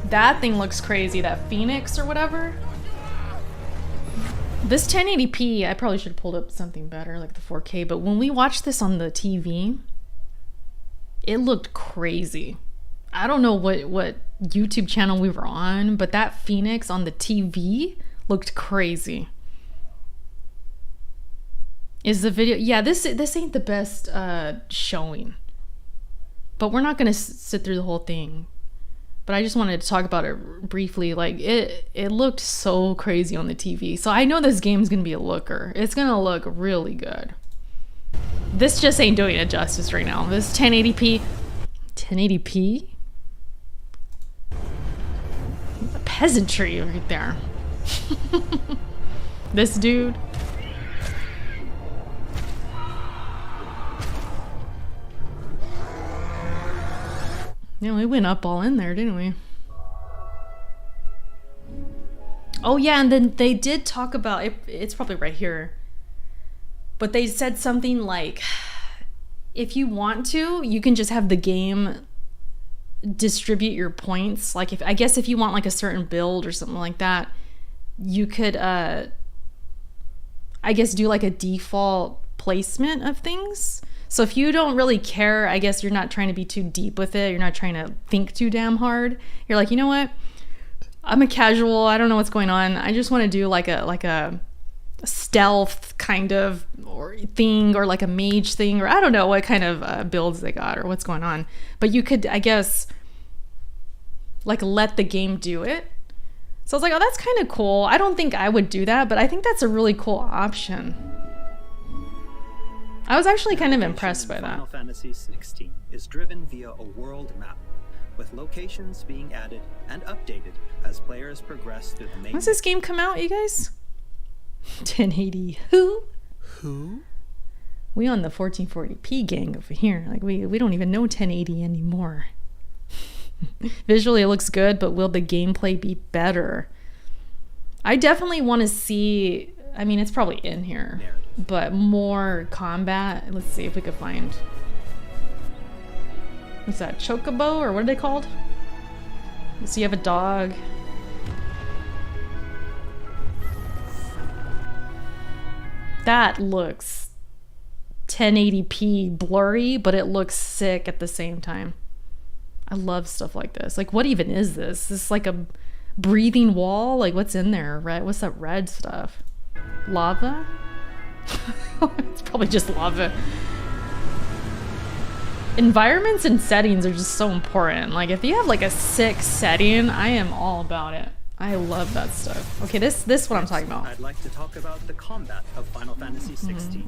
That thing looks crazy, that Phoenix or whatever. This 1080p, I probably should have pulled up something better, like the 4K, but when we watched this on the TV, it looked crazy. I don't know what YouTube channel we were on, but that Phoenix on the TV looked crazy. Is the video... Yeah, this ain't the best showing. But we're not going to sit through the whole thing. But I just wanted to talk about it briefly. Like, it looked so crazy on the TV. So I know this game's going to be a looker. It's going to look really good. This just ain't doing it justice right now. This 1080p... 1080p? The peasantry right there. This dude... Yeah, we went up all in there, didn't we? Oh yeah, and then they did talk about it. It's probably right here. But they said something like, if you want to, you can just have the game distribute your points. Like, if I guess if you want like a certain build or something like that, you could I guess do like a default placement of things. So if you don't really care, I guess you're not trying to be too deep with it, you're not trying to think too damn hard, you're like, you know what, I'm a casual, I don't know what's going on, I just want to do like a stealth kind of or thing, or like a mage thing, or I don't know what kind of builds they got or what's going on. But you could, I guess, like let the game do it. So I was like, oh, that's kind of cool. I don't think I would do that, but I think that's a really cool option. I was actually kind of impressed by that. Final Fantasy XVI is driven via a world map, with locations being added and updated as players progress through the main. When's this game come out, you guys? 1080. Who? We on the 1440p gang over here. Like we don't even know 1080 anymore. Visually it looks good, but will the gameplay be better? I definitely want to see, I mean, it's probably in here, but more combat. Let's see if we could find, what's that, chocobo, or what are they called? So you have a dog. That looks 1080p blurry, but it looks sick at the same time. I love stuff like this. Like, what even is this? This is like a breathing wall? Like, what's in there? Right? What's that red stuff? Lava? It's probably just lava. Environments and settings are just so important. Like, if you have like a sick setting, I am all about it. I love that stuff. Okay, this what I'm talking about. I'd like to talk about the combat of Final Fantasy XVI.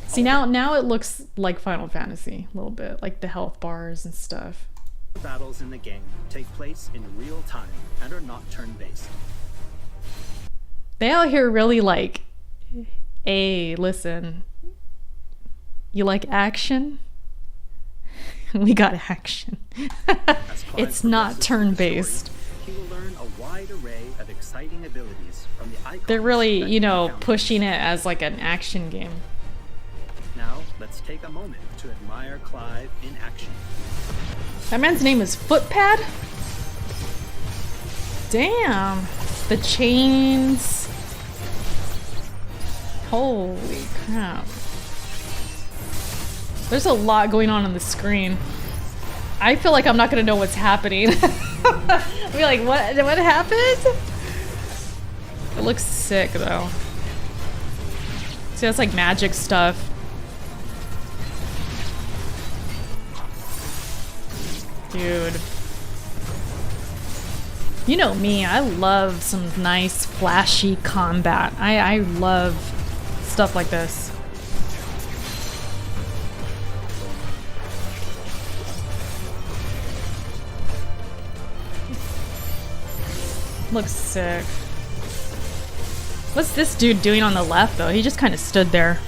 See, now it looks like Final Fantasy a little bit, like the health bars and stuff. Battles in the game take place in real time and are not turn-based. They out here really like, hey, listen, you like action? We got action. It's not turn-based. You will learn a wide array of exciting abilities from the icons. They're really, you know, pushing it as like an action game. Now, let's take a moment to admire Clive in action. That man's name is Footpad? Damn. The chains. Holy crap. There's a lot going on the screen. I feel like I'm not gonna know what's happening. I'll be like, what happened? It looks sick though. See, that's like magic stuff. Dude. You know me, I love some nice flashy combat. I love stuff like this. Looks sick. What's this dude doing on the left though? He just kind of stood there.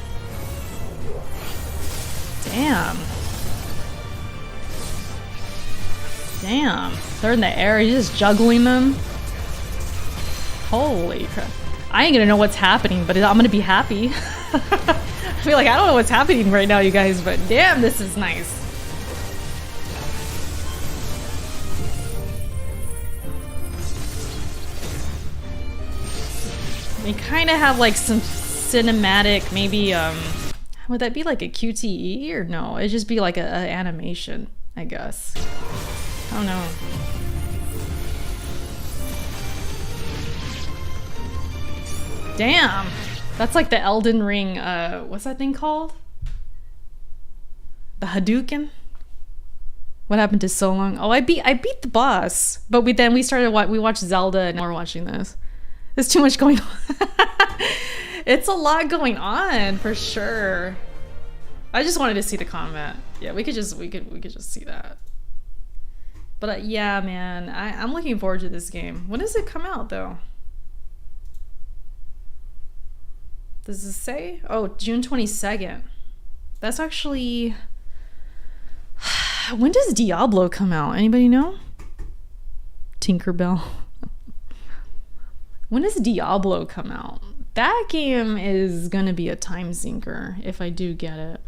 Damn. Damn. They're in the air. He's just juggling them. Holy crap. I ain't gonna know what's happening, but I'm gonna be happy. I feel like I don't know what's happening right now, you guys, but damn, this is nice. They kind of have like some cinematic, maybe, would that be like a QTE or no? It'd just be like a animation, I guess. I don't know. Damn, that's like the Elden Ring, what's that thing called? The Hadouken? What happened to so long? Oh, I beat the boss, but we watched Zelda and now we're watching this. There's too much going on. It's a lot going on for sure. I just wanted to see the combat. Yeah, we could just see that. But yeah, man, I'm looking forward to this game. When does it come out though? Does it say? Oh, June 22nd. That's actually When does Diablo come out? Anybody know? Tinkerbell. When does Diablo come out? That game is gonna be a time sinker if I do get it.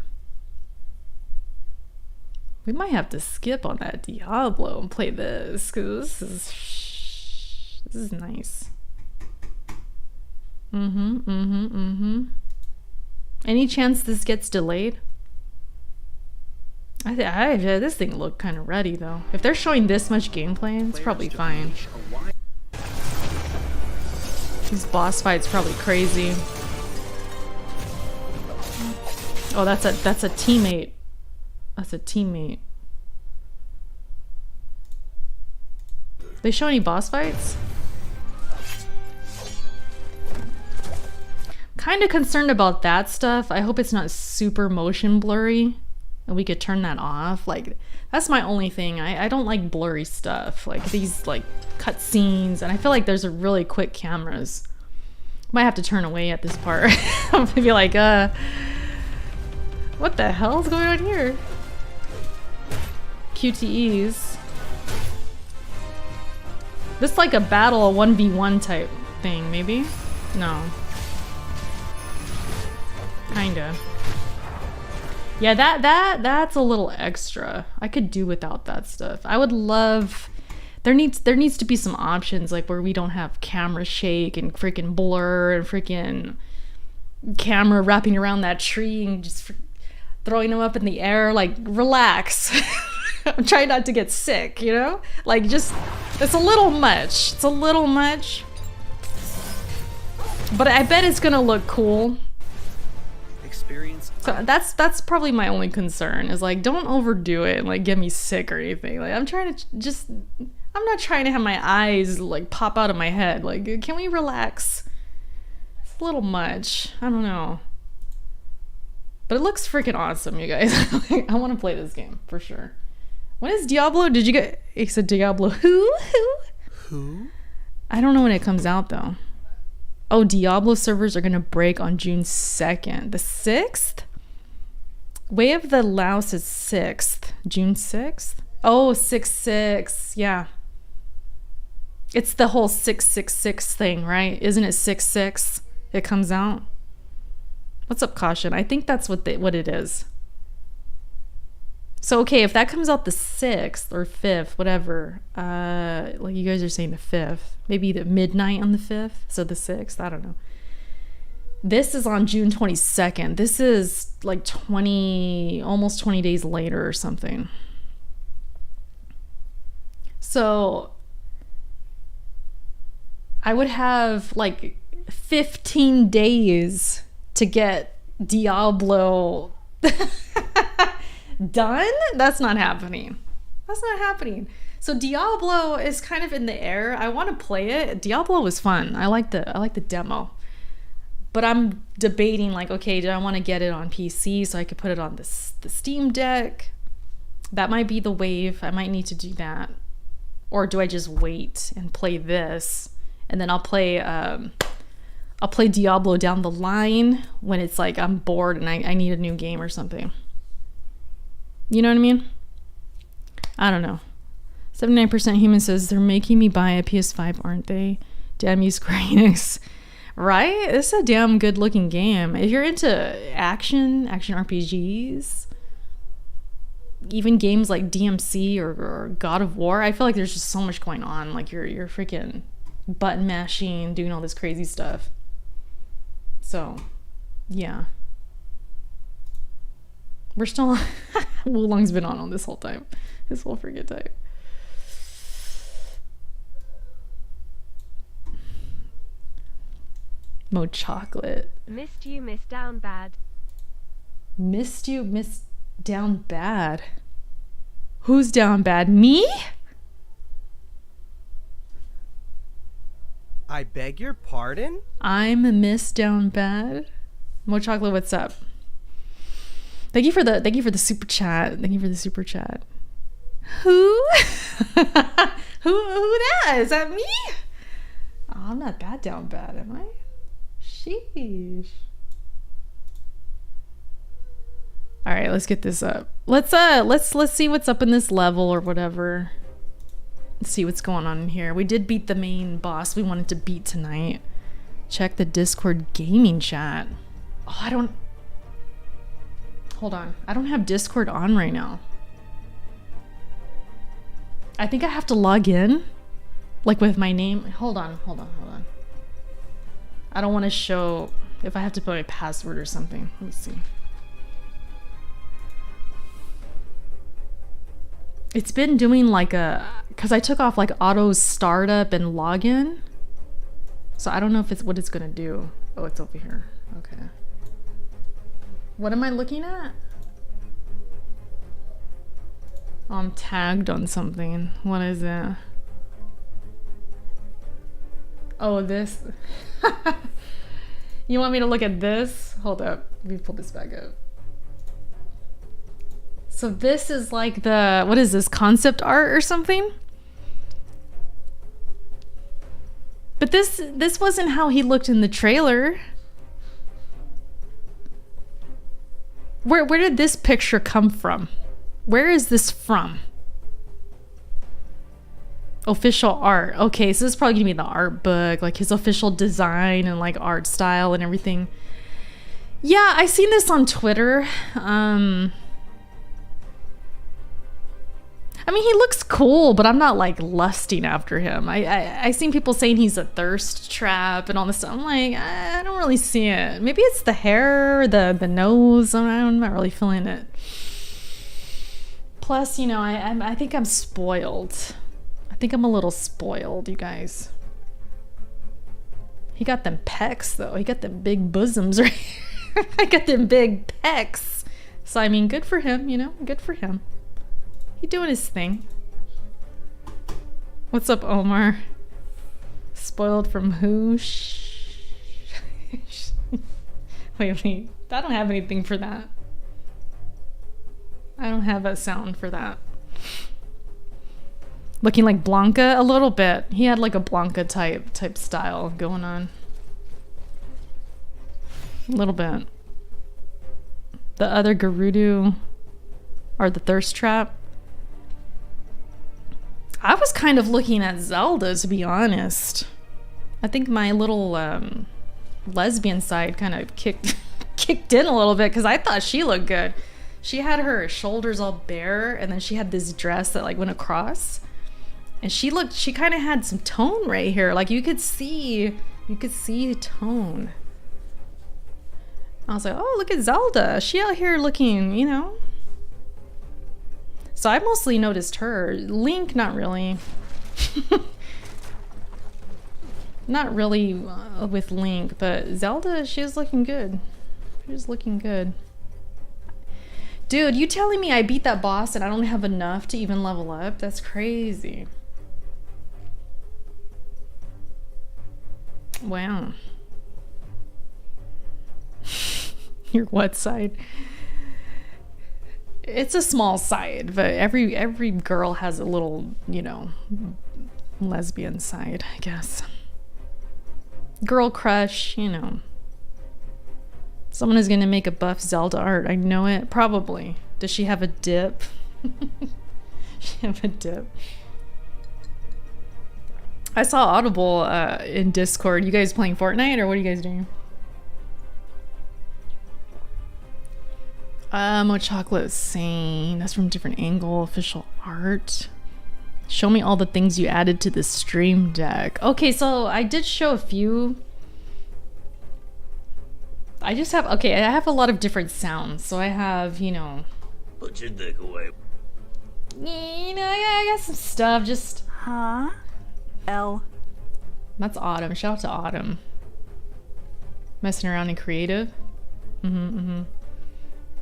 We might have to skip on that Diablo and play this, because this is nice. Any chance this gets delayed? This thing looked kind of ready though. If they're showing this much gameplay, it's probably fine. These boss fights probably crazy. Oh, that's a teammate. That's a teammate. They show any boss fights? Kind of concerned about that stuff. I hope it's not super motion blurry and we could turn that off. Like, that's my only thing. I don't like blurry stuff. Like these like cutscenes, and I feel like there's a really quick cameras. Might have to turn away at this part. I'm gonna be like, what the hell is going on here? QTEs. This is like a battle, a 1v1 type thing, maybe? No. Kinda. Yeah, that's a little extra. I could do without that stuff. I would love... There needs to be some options, like where we don't have camera shake and freaking blur and freaking camera wrapping around that tree and just throwing them up in the air. Like, relax. I'm trying not to get sick, you know? Like, just... It's a little much. It's a little much. But I bet it's gonna look cool. So that's probably my only concern, is like, don't overdo it and like get me sick or anything. Like, I'm not trying to have my eyes like pop out of my head. Like, can we relax? It's a little much. I don't know. But it looks freaking awesome, you guys. I want to play this game for sure. When is Diablo? Did you get... It said Diablo. Who? I don't know when it comes out though. Oh, Diablo servers are gonna break on June 2nd. The 6th? Way of the Louse is 6th. June 6th? Oh, 6/6. Yeah. It's the whole 666 thing, right? Isn't it 6/6? It comes out? What's up, Caution? I think that's what it is. So, okay, if that comes out the 6th or 5th, whatever, like you guys are saying the 5th, maybe the midnight on the 5th, so the 6th, I don't know. This is on June 22nd. This is like almost 20 days later or something. So, I would have like 15 days to get Diablo done? That's not happening. That's not happening. So Diablo is kind of in the air. I want to play it. Diablo was fun. I like the demo. But I'm debating like, okay, do I want to get it on PC so I could put it on the Steam Deck? That might be the wave. I might need to do that. Or do I just wait and play this, and then I'll play Diablo down the line when it's like I'm bored and I need a new game or something. You know what I mean? I don't know. 79% Human says they're making me buy a PS5, aren't they? Damn you, Square Enix. Right? It's a damn good looking game. If you're into action RPGs, even games like DMC or God of War, I feel like there's just so much going on. Like you're freaking button mashing, doing all this crazy stuff. So, yeah. We're still... Wulong's been on this whole time. This whole freaking time. Mo Chocolate. Missed you, Miss Down Bad. Missed you, Miss Down Bad. Who's down bad? Me? I beg your pardon? I'm a Miss Down Bad. Mo Chocolate, what's up? Thank you for the super chat. Thank you for the super chat. Who? Who that? Is that me? Oh, I'm not that down bad, am I? Sheesh. All right, let's get this up. Let's see what's up in this level or whatever. Let's see what's going on in here. We did beat the main boss we wanted to beat tonight. Check the Discord gaming chat. Oh, I don't... Hold on. I don't have Discord on right now. I think I have to log in. Like with my name. Hold on. I don't want to show if I have to put my password or something. Let me see. It's been doing like a... Because I took off like auto startup and login. So I don't know if it's what it's going to do. Oh, it's over here. Okay. What am I looking at? Oh, I'm tagged on something. What is it? Oh, this. You want me to look at this? Hold up. Let me pull this back up. So this is like the, what is this, concept art or something? But this wasn't how he looked in the trailer. Where did this picture come from? Where is this from? Official art. Okay, so this is probably gonna be the art book, like his official design and like art style and everything. Yeah, I seen this on Twitter. I mean, he looks cool, but I'm not like lusting after him. I seen people saying he's a thirst trap and all this stuff. I'm like, I don't really see it. Maybe it's the hair, the nose. I'm not really feeling it. Plus, you know, I think I'm spoiled. I think I'm a little spoiled, you guys. He got them pecs, though. He got them big bosoms, right? I got them big pecs. So, I mean, good for him, you know? Good for him. He doing his thing. What's up, Omar? Spoiled from who? Wait. I don't have anything for that. I don't have a sound for that. Looking like Blanca a little bit. He had like a Blanca type style going on. A little bit. The other Gerudo or the thirst trap. I was kind of looking at Zelda, to be honest. I think my little lesbian side kind of kicked in a little bit because I thought she looked good. She had her shoulders all bare, and then she had this dress that like went across, and she kind of had some tone right here. Like you could see tone. I was like, oh, look at Zelda. She out here looking, you know. So I mostly noticed her. Link, not really. Not really with Link, but Zelda, she was looking good. She was looking good. Dude, you telling me I beat that boss and I don't have enough to even level up? That's crazy. Wow. Your what side? It's a small side, but every girl has a little, you know, lesbian side, I guess. Girl crush, you know. Someone is gonna make a buff Zelda art. I know it. Probably. Does she have a dip? She have a dip. I saw Audible in Discord. You guys playing Fortnite or what are you guys doing? What chocolate is saying? That's from a different angle. Official art. Show me all the things you added to the stream deck. Okay, so I did show a few. I have a lot of different sounds. So I have, you know. Put your dick away. You know, I got some stuff. Just. Huh? L. That's Autumn. Shout out to Autumn. Messing around in creative.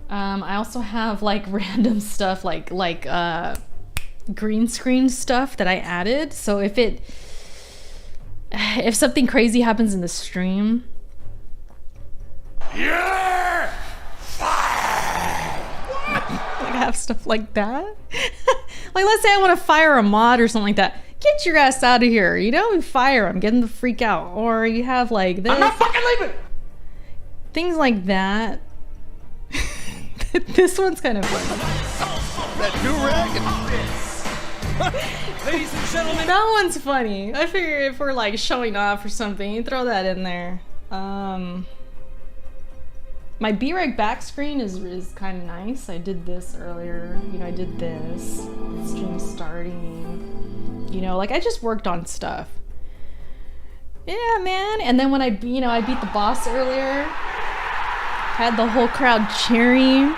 I also have like random stuff like green screen stuff that I added. So if something crazy happens in the stream, yeah, like I have stuff like that. Like let's say I want to fire a mod or something like that. Get your ass out of here, you know, and fire them, get them to freak out. Or you have like this. I'm not fucking leaving. Things like that. This one's kind of funny. That do-rag and ladies and gentlemen. That one's funny. I figure if we're like showing off or something, you throw that in there. My B-Reg back screen is kind of nice. I did this earlier. You know, I did this. Stream starting. You know, like I just worked on stuff. Yeah, man. And then when I beat the boss earlier, had the whole crowd cheering.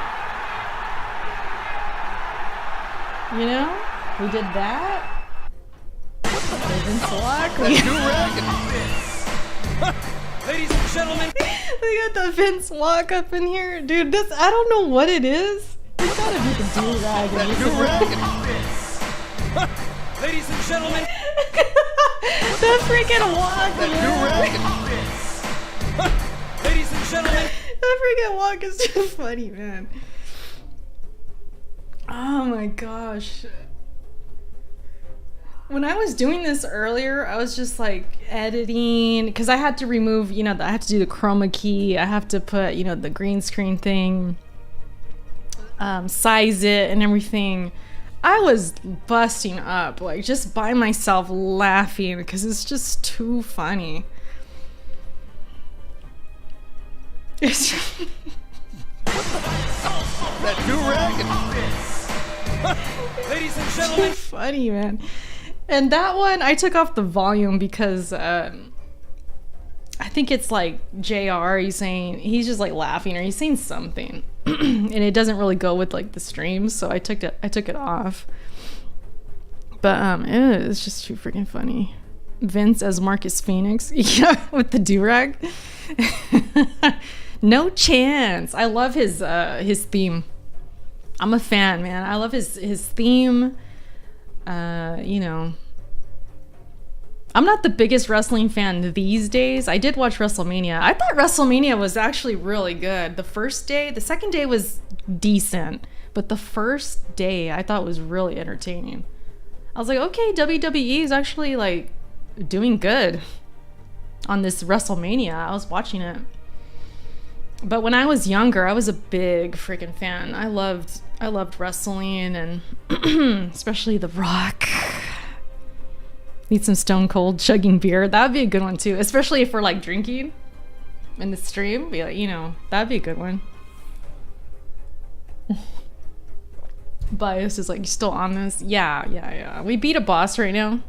You know, we did that. Ladies and gentlemen, we got the Vince walk up in here, dude. This I don't know what it is. It's gotta be the do-rag. Ladies and gentlemen, the freaking walk. Ladies and gentlemen, the freaking walk is too funny, man. Oh my gosh. When I was doing this earlier, I was just like editing because I had to remove, you know, I had to do the chroma key. I have to put, you know, the green screen thing, size it and everything. I was busting up, like just by myself laughing because it's just too funny. It's that do-rag and ladies and gentlemen. Too funny, man. And that one, I took off the volume because I think it's like JR, he's just like laughing or he's saying something. And it doesn't really go with like the streams, so I took it off. But it's just too freaking funny. Vince as Marcus Phoenix, yeah, with the do-rag. No chance. I love his theme. I'm a fan, man. I love his theme. You know, I'm not the biggest wrestling fan these days. I did watch WrestleMania. I thought WrestleMania was actually really good. The second day was decent, but the first day I thought was really entertaining. I was like, okay, WWE is actually like doing good on this WrestleMania. I was watching it. But when I was younger, I was a big freaking fan. I loved wrestling and especially The Rock. Need some Stone Cold chugging beer. That would be a good one too, especially if we're like drinking in the stream. Be like, you know, that'd be a good one. Bias is like, you still on this? Yeah. We beat a boss right now.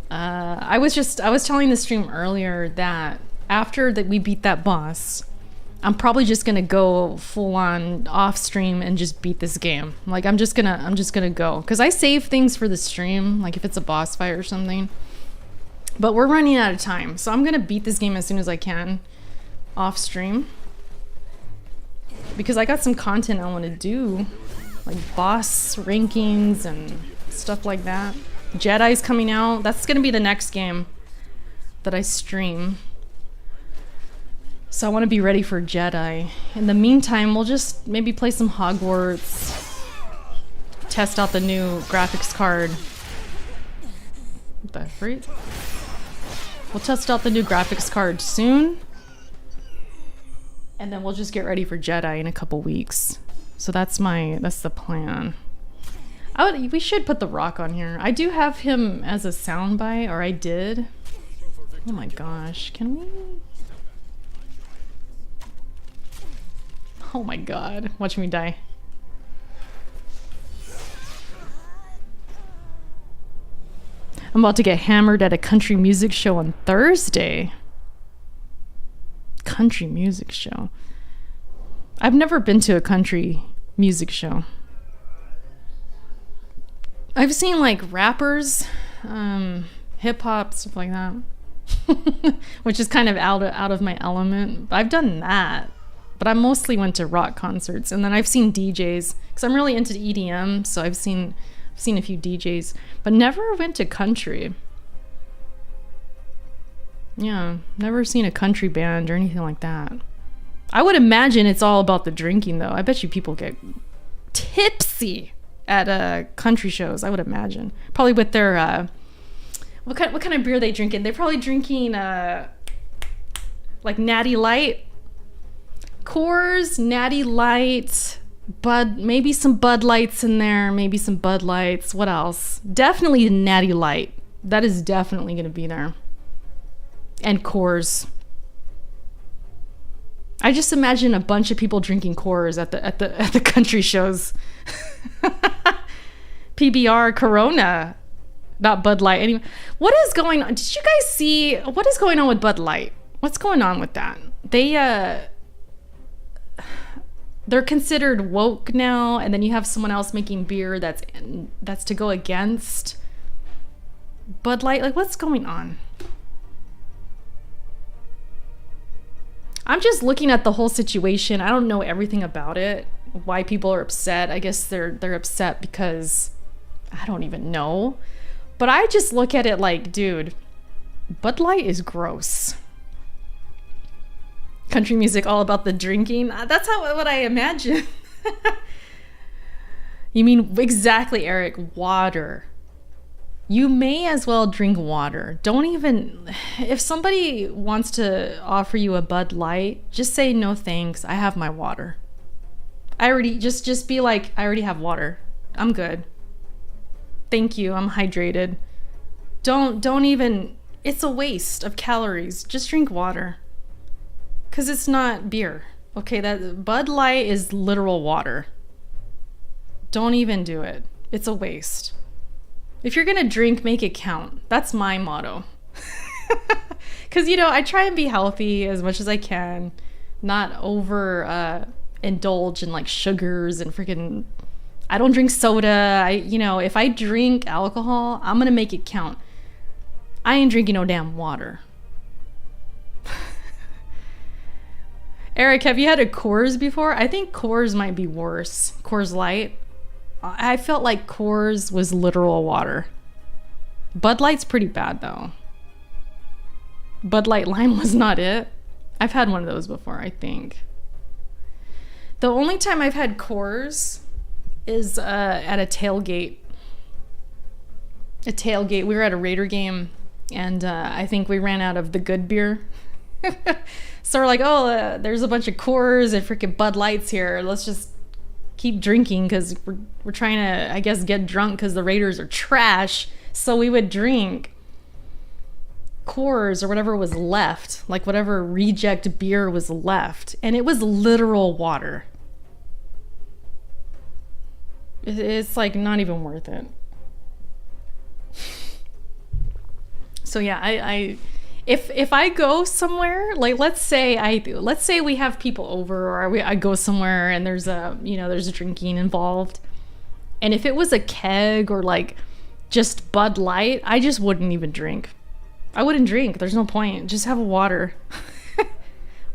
I was telling the stream earlier that after that we beat that boss, I'm probably just gonna go full on off stream and just beat this game. Like I'm just gonna go because I save things for the stream, like if it's a boss fight or something. But we're running out of time, so I'm gonna beat this game as soon as I can off stream because I got some content I want to do, like boss rankings and stuff like that. Jedi's coming out. That's gonna be the next game that I stream. So I want to be ready for Jedi. In the meantime, we'll just maybe play some Hogwarts. Test out the new graphics card. What the freak? We'll test out the new graphics card soon. And then we'll just get ready for Jedi in a couple weeks. So that's the plan. We should put The Rock on here. I do have him as a soundbite, or I did. Oh my gosh, can we? Oh my god, watch me die. I'm about to get hammered at a country music show on Thursday. Country music show. I've never been to a country music show. I've seen like rappers, hip hop, stuff like that. Which is kind of out of my element. I've done that. But I mostly went to rock concerts, and then I've seen DJs because I'm really into EDM, so I've seen a few DJs, but never went to country. Yeah, never seen a country band or anything like that. I would imagine it's all about the drinking, though. I bet you people get tipsy at country shows. I would imagine, probably with their what kind of beer are they drinking? They're probably drinking like Natty Light. Coors, Natty Light, Bud, maybe some Bud Lights in there, maybe some Bud Lights. What else? Definitely Natty Light. That is definitely going to be there. And Coors. I just imagine a bunch of people drinking Coors at the country shows. PBR, Corona, not Bud Light. Anyway, what is going on? Did you guys see what is going on with Bud Light? What's going on with that? They're considered woke now, and then you have someone else making beer that's to go against Bud Light. Like, what's going on? I'm just looking at the whole situation. I don't know everything about it, why people are upset. I guess they're upset because I don't even know. But I just look at it like, dude, Bud Light is gross. Country music all about the drinking. That's what I imagine. You mean exactly, Eric. Water. You may as well drink water. Don't even, if somebody wants to offer you a Bud Light, just say no thanks. I have my water. I already, just be like, I already have water. I'm good. Thank you. I'm hydrated. Don't even, it's a waste of calories. Just drink water. Because it's not beer. Okay, that Bud Light is literal water. Don't even do it. It's a waste. If you're gonna drink, make it count. That's my motto. Because, I try and be healthy as much as I can. Not over indulge in like sugars and freaking... I don't drink soda. If I drink alcohol, I'm gonna make it count. I ain't drinking no damn water. Eric, have you had a Coors before? I think Coors might be worse. Coors Light. I felt like Coors was literal water. Bud Light's pretty bad though. Bud Light Lime was not it. I've had one of those before, I think. The only time I've had Coors is at a tailgate. We were at a Raider game, and I think we ran out of the good beer. So we're like, there's a bunch of Coors and freaking Bud Lights here. Let's just keep drinking because we're trying to, I guess, get drunk because the Raiders are trash. So we would drink Coors or whatever was left, like whatever reject beer was left. And it was literal water. It's like not even worth it. So yeah, if I go somewhere, like let's say we have people over, or I go somewhere and there's a drinking involved, and if it was a keg or like just Bud Light, I just wouldn't even drink. I wouldn't drink. There's no point. Just have a water.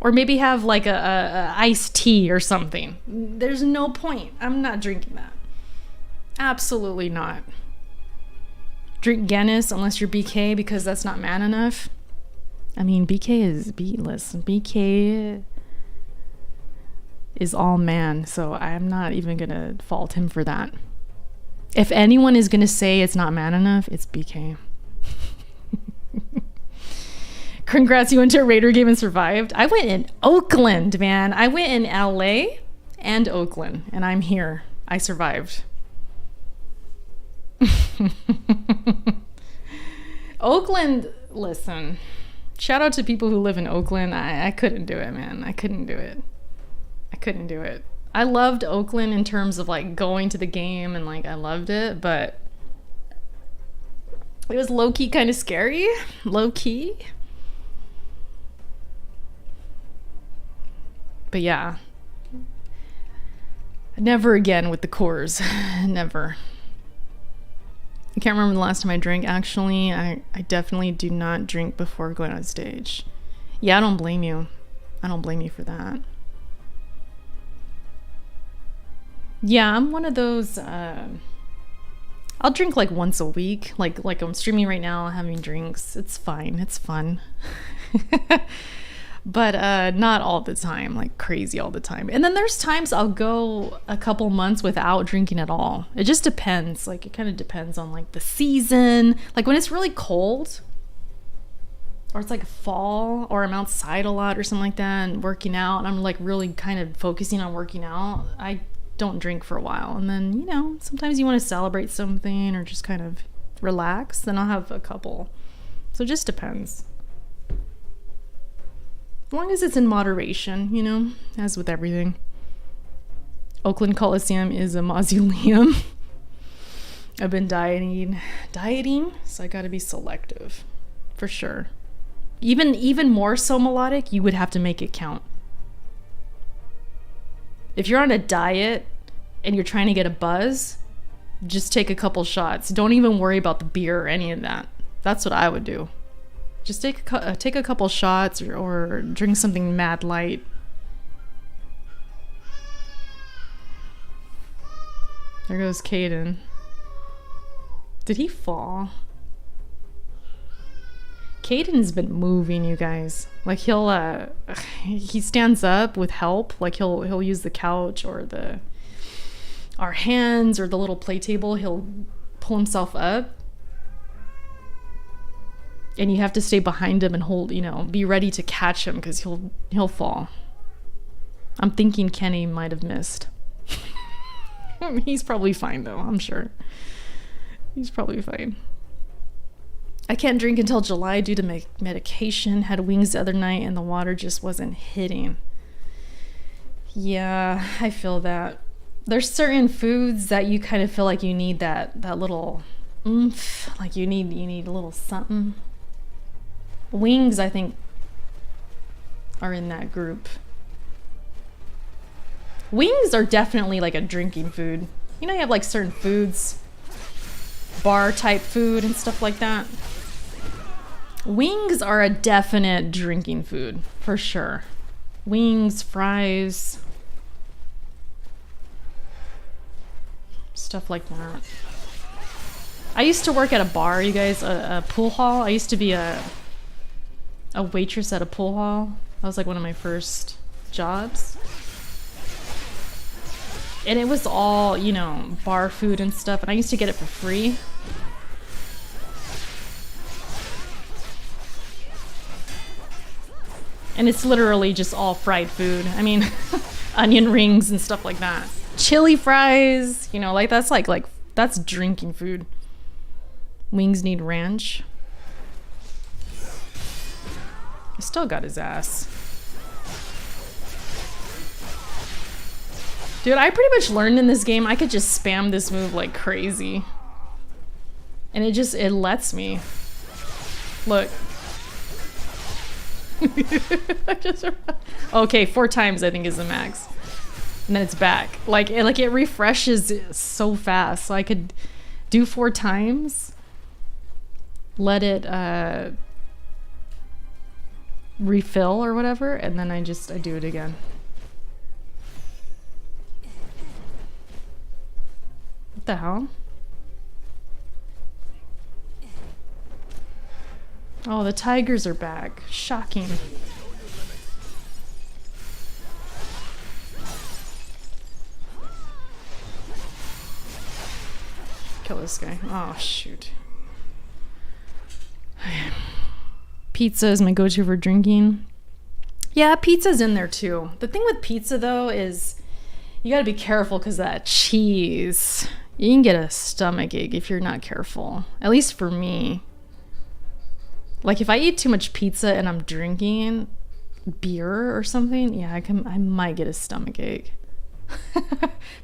Or maybe have like a iced tea or something. There's no point. I'm not drinking that. Absolutely not. Drink Guinness unless you're BK, because that's not man enough. I mean, BK is beatless. BK is all man, so I'm not even gonna fault him for that. If anyone is gonna say it's not man enough, it's BK. Congrats, you went to a Raider game and survived. I went in Oakland, man. I went in LA and Oakland, and I'm here. I survived. Oakland, listen. Shout out to people who live in Oakland. I couldn't do it, man. I couldn't do it. I loved Oakland in terms of like going to the game and like I loved it, but it was low-key kind of scary. Low-key. But yeah. Never again with the Coors. Never. I can't remember the last time I drank. Actually, I definitely do not drink before going on stage. Yeah, I don't blame you. I don't blame you for that. Yeah, I'm one of those, I'll drink like once a week. Like I'm streaming right now, having drinks. It's fine. It's fun. But not all the time, like crazy all the time. And then there's times I'll go a couple months without drinking at all. It just depends. Like it kind of depends on like the season. Like when it's really cold, or it's like fall, or I'm outside a lot or something like that and working out, and I'm like really kind of focusing on working out, I don't drink for a while. And then, you know, sometimes you want to celebrate something or just kind of relax, then I'll have a couple. So it just depends. As long as it's in moderation, you know, as with everything. Oakland Coliseum is a mausoleum. I've been dieting, so I gotta be selective, for sure. Even more so melodic, you would have to make it count. If you're on a diet and you're trying to get a buzz, just take a couple shots. Don't even worry about the beer or any of that. That's what I would do. Just take a couple shots or drink something mad light. There goes Caden. Did he fall? Caden's been moving, you guys. Like he stands up with help. Like he'll use the couch or our hands or the little play table. He'll pull himself up. And you have to stay behind him and hold, you know, be ready to catch him because he'll fall. I'm thinking Kenny might have missed. He's probably fine though, I'm sure. He's probably fine. I can't drink until July due to medication. Had wings the other night and the water just wasn't hitting. Yeah, I feel that. There's certain foods that you kind of feel like you need that little oomph, like you need a little something. Wings, I think, are in that group. Wings are definitely like a drinking food. You know, you have like certain foods, bar type food and stuff like that. Wings are a definite drinking food, for sure. Wings, fries, stuff like that. I used to work at a bar, you guys, a pool hall. I used to be a waitress at a pool hall. That was like one of my first jobs. And it was all, you know, bar food and stuff. And I used to get it for free. And it's literally just all fried food. I mean, onion rings and stuff like that. Chili fries, you know, like that's like that's drinking food. Wings need ranch. I still got his ass. Dude, I pretty much learned in this game I could just spam this move like crazy. And it lets me. Look. Okay, 4 times I think is the max. And then it's back. Like it refreshes so fast. So I could do 4 times. Let it refill or whatever, and then I do it again. What the hell? Oh, the tigers are back. Shocking. Kill this guy. Oh, shoot. Pizza is my go-to for drinking. Yeah, pizza's in there too. The thing with pizza though is you gotta be careful because that cheese, you can get a stomach ache if you're not careful. At least for me. Like if I eat too much pizza and I'm drinking beer or something, yeah, I might get a stomach ache.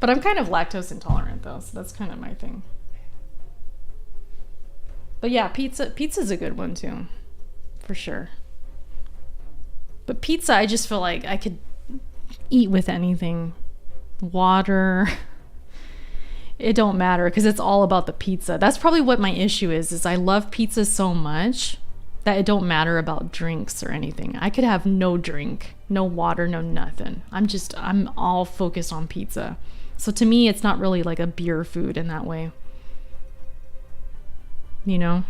But I'm kind of lactose intolerant though, so that's kind of my thing. But yeah, pizza's a good one too, for sure. But pizza, I just feel like I could eat with anything. Water, it don't matter because it's all about the pizza. That's probably what my issue is I love pizza so much that it don't matter about drinks or anything. I could have no drink, no water, no nothing. I'm all focused on pizza. So to me, it's not really like a beer food in that way. You know?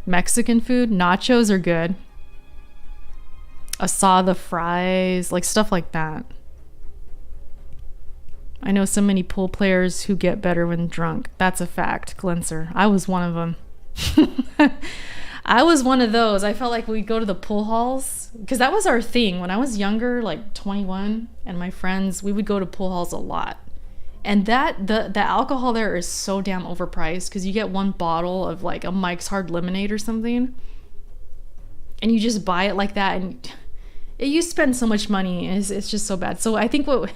Mexican food, nachos are good. Asada fries, like stuff like that. I know so many pool players who get better when drunk. That's a fact, Glenser. I was one of them. I was one of those. I felt like we'd go to the pool halls because that was our thing. When I was younger, like 21, and my friends, we would go to pool halls a lot. And the alcohol there is so damn overpriced because you get one bottle of like a Mike's Hard Lemonade or something. And you just buy it like that, and you spend so much money. It's just so bad. So I think what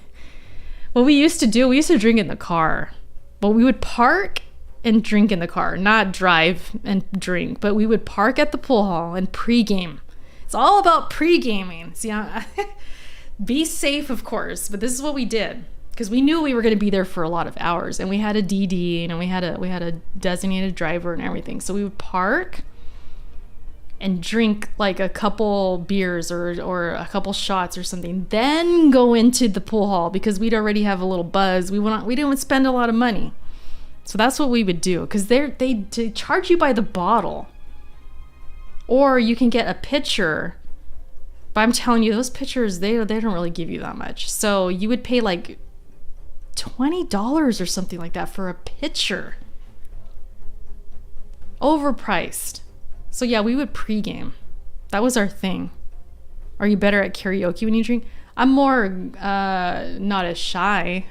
we used to do, we used to drink in the car. But we would park and drink in the car, not drive and drink, but we would park at the pool hall and pregame. It's all about pre-gaming. See, be safe, of course, but this is what we did because we knew we were going to be there for a lot of hours, and we had a DD, and we had a designated driver and everything. So we would park and drink like a couple beers or a couple shots or something, then go into the pool hall because we'd already have a little buzz. We didn't spend a lot of money. So that's what we would do because they charge you by the bottle, or you can get a pitcher. But I'm telling you, those pitchers they don't really give you that much. So you would pay like $20 or something like that for a pitcher. Overpriced. So yeah, we would pregame. That was our thing. Are you better at karaoke when you drink? I'm more not as shy.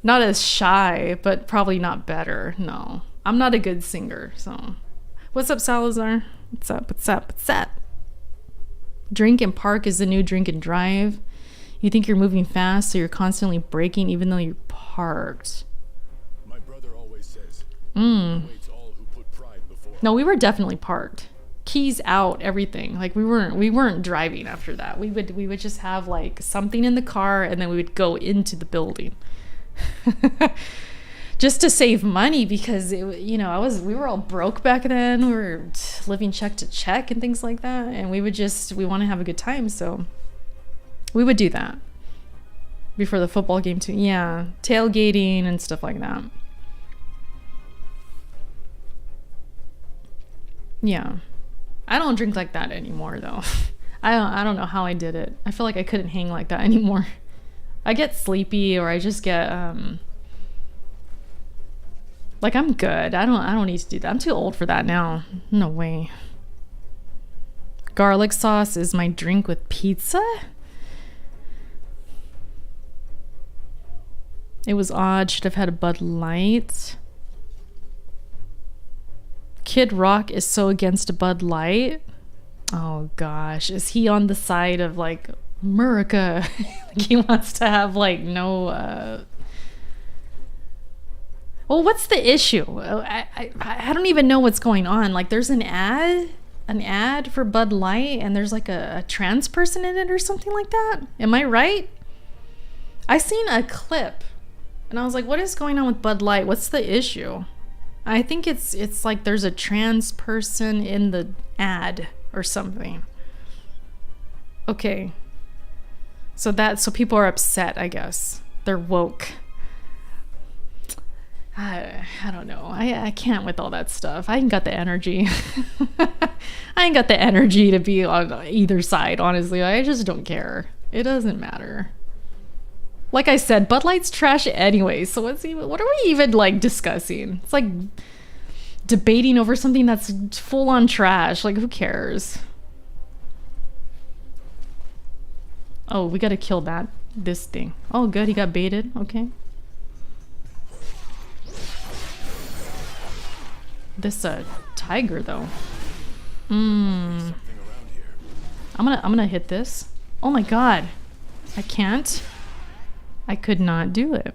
Not as shy, but probably not better. No, I'm not a good singer. So, what's up, Salazar? What's up? What's up? What's up? Drink and park is the new drink and drive. You think you're moving fast, so you're constantly braking even though you're parked. My brother always says, waits all who put pride before. No, we were definitely parked. Keys out, everything. Like we weren't driving after that. We would just have like something in the car, and then we would go into the building. Just to save money because we were all broke back then. We were living check to check and things like that, and we want to have a good time, so we would do that before the football game too. Yeah, tailgating and stuff like that. Yeah, I don't drink like that anymore though. I don't know how I did it. I feel like I couldn't hang like that anymore. I get sleepy, or I just get like I'm good. I don't need to do that. I'm too old for that now. No way. Garlic sauce is my drink with pizza? It was odd. Should have had a Bud Light. Kid Rock is so against a Bud Light. Oh gosh, is he on the side of like America? Like he wants to have like no well, what's the issue? I don't even know what's going on. Like there's an ad for Bud Light, and there's like a trans person in it or something like that. Am I right? I seen a clip and I was like, what is going on with Bud Light? What's the issue? I think it's like there's a trans person in the ad or something. Okay. So people are upset, I guess. They're woke. I don't know. I can't with all that stuff. I ain't got the energy. I ain't got the energy to be on either side, honestly. I just don't care. It doesn't matter. Like I said, Bud Light's trash anyway, so what are we even like discussing? It's like debating over something that's full on trash. Like who cares? Oh, we gotta kill this thing. Oh good, he got baited. Okay. This tiger though. I'm gonna hit this. Oh my god. I can't. I could not do it.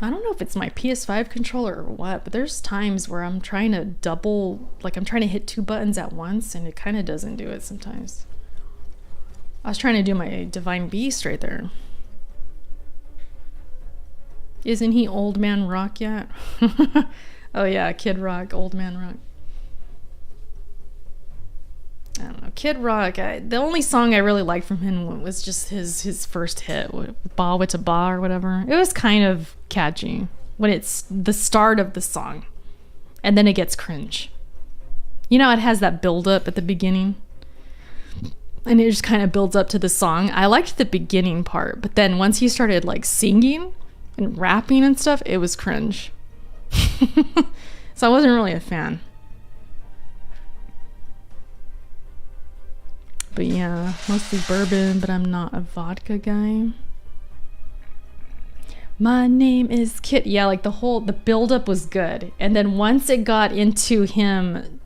I don't know if it's my PS5 controller or what, but there's times where I'm trying to I'm trying to hit two buttons at once, and it kind of doesn't do it sometimes. I was trying to do my Divine Beast right there. Isn't he Old Man Rock yet? Oh yeah, Kid Rock, Old Man Rock. I don't know. Kid Rock, the only song I really liked from him was just his first hit, Ba Wita Ba or whatever. It was kind of catchy when it's the start of the song, and then it gets cringe. You know, it has that build up at the beginning, and it just kind of builds up to the song. I liked the beginning part, but then once he started like singing and rapping and stuff, it was cringe. So I wasn't really a fan. But yeah, mostly bourbon, but I'm not a vodka guy. My name is Kit. Yeah, like the build-up was good. And then once it got into him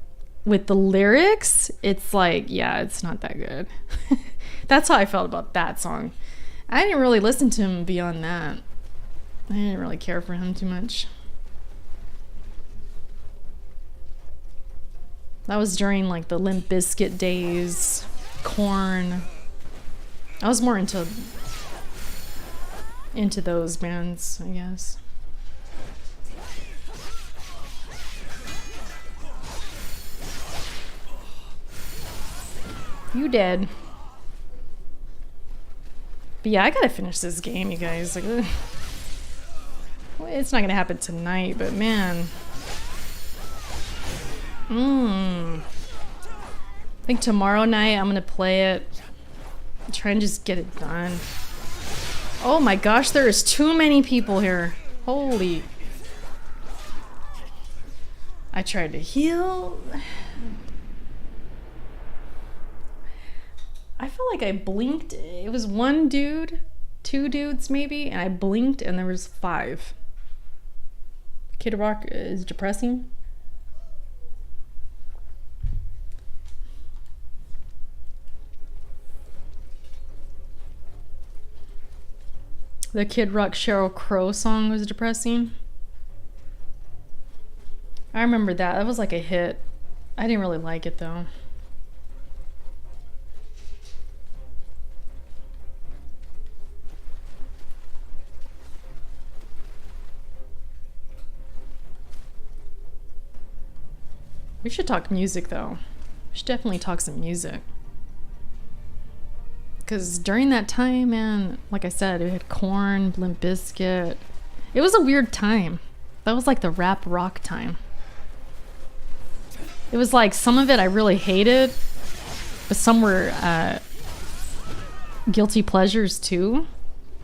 with the lyrics, it's like, yeah, it's not that good. That's how I felt about that song. I didn't really listen to him beyond that. I didn't really care for him too much. That was during like the Limp Bizkit days, Korn. I was more into those bands, I guess. You dead. But yeah, I gotta finish this game, you guys. Like, well, it's not gonna happen tonight, but man. I think tomorrow night I'm gonna play it. Try and just get it done. Oh my gosh, there is too many people here. Holy. I tried to heal. I feel like I blinked. It was one dude, two dudes maybe, and I blinked and there was 5. Kid Rock is depressing. The Kid Rock Sheryl Crow song was depressing. I remember that. That was like a hit. I didn't really like it though. We should talk music though. We should definitely talk some music. Because during that time, man, like I said, it had Korn, Limp Bizkit. It was a weird time. That was like the rap rock time. It was like some of it I really hated, but some were guilty pleasures too.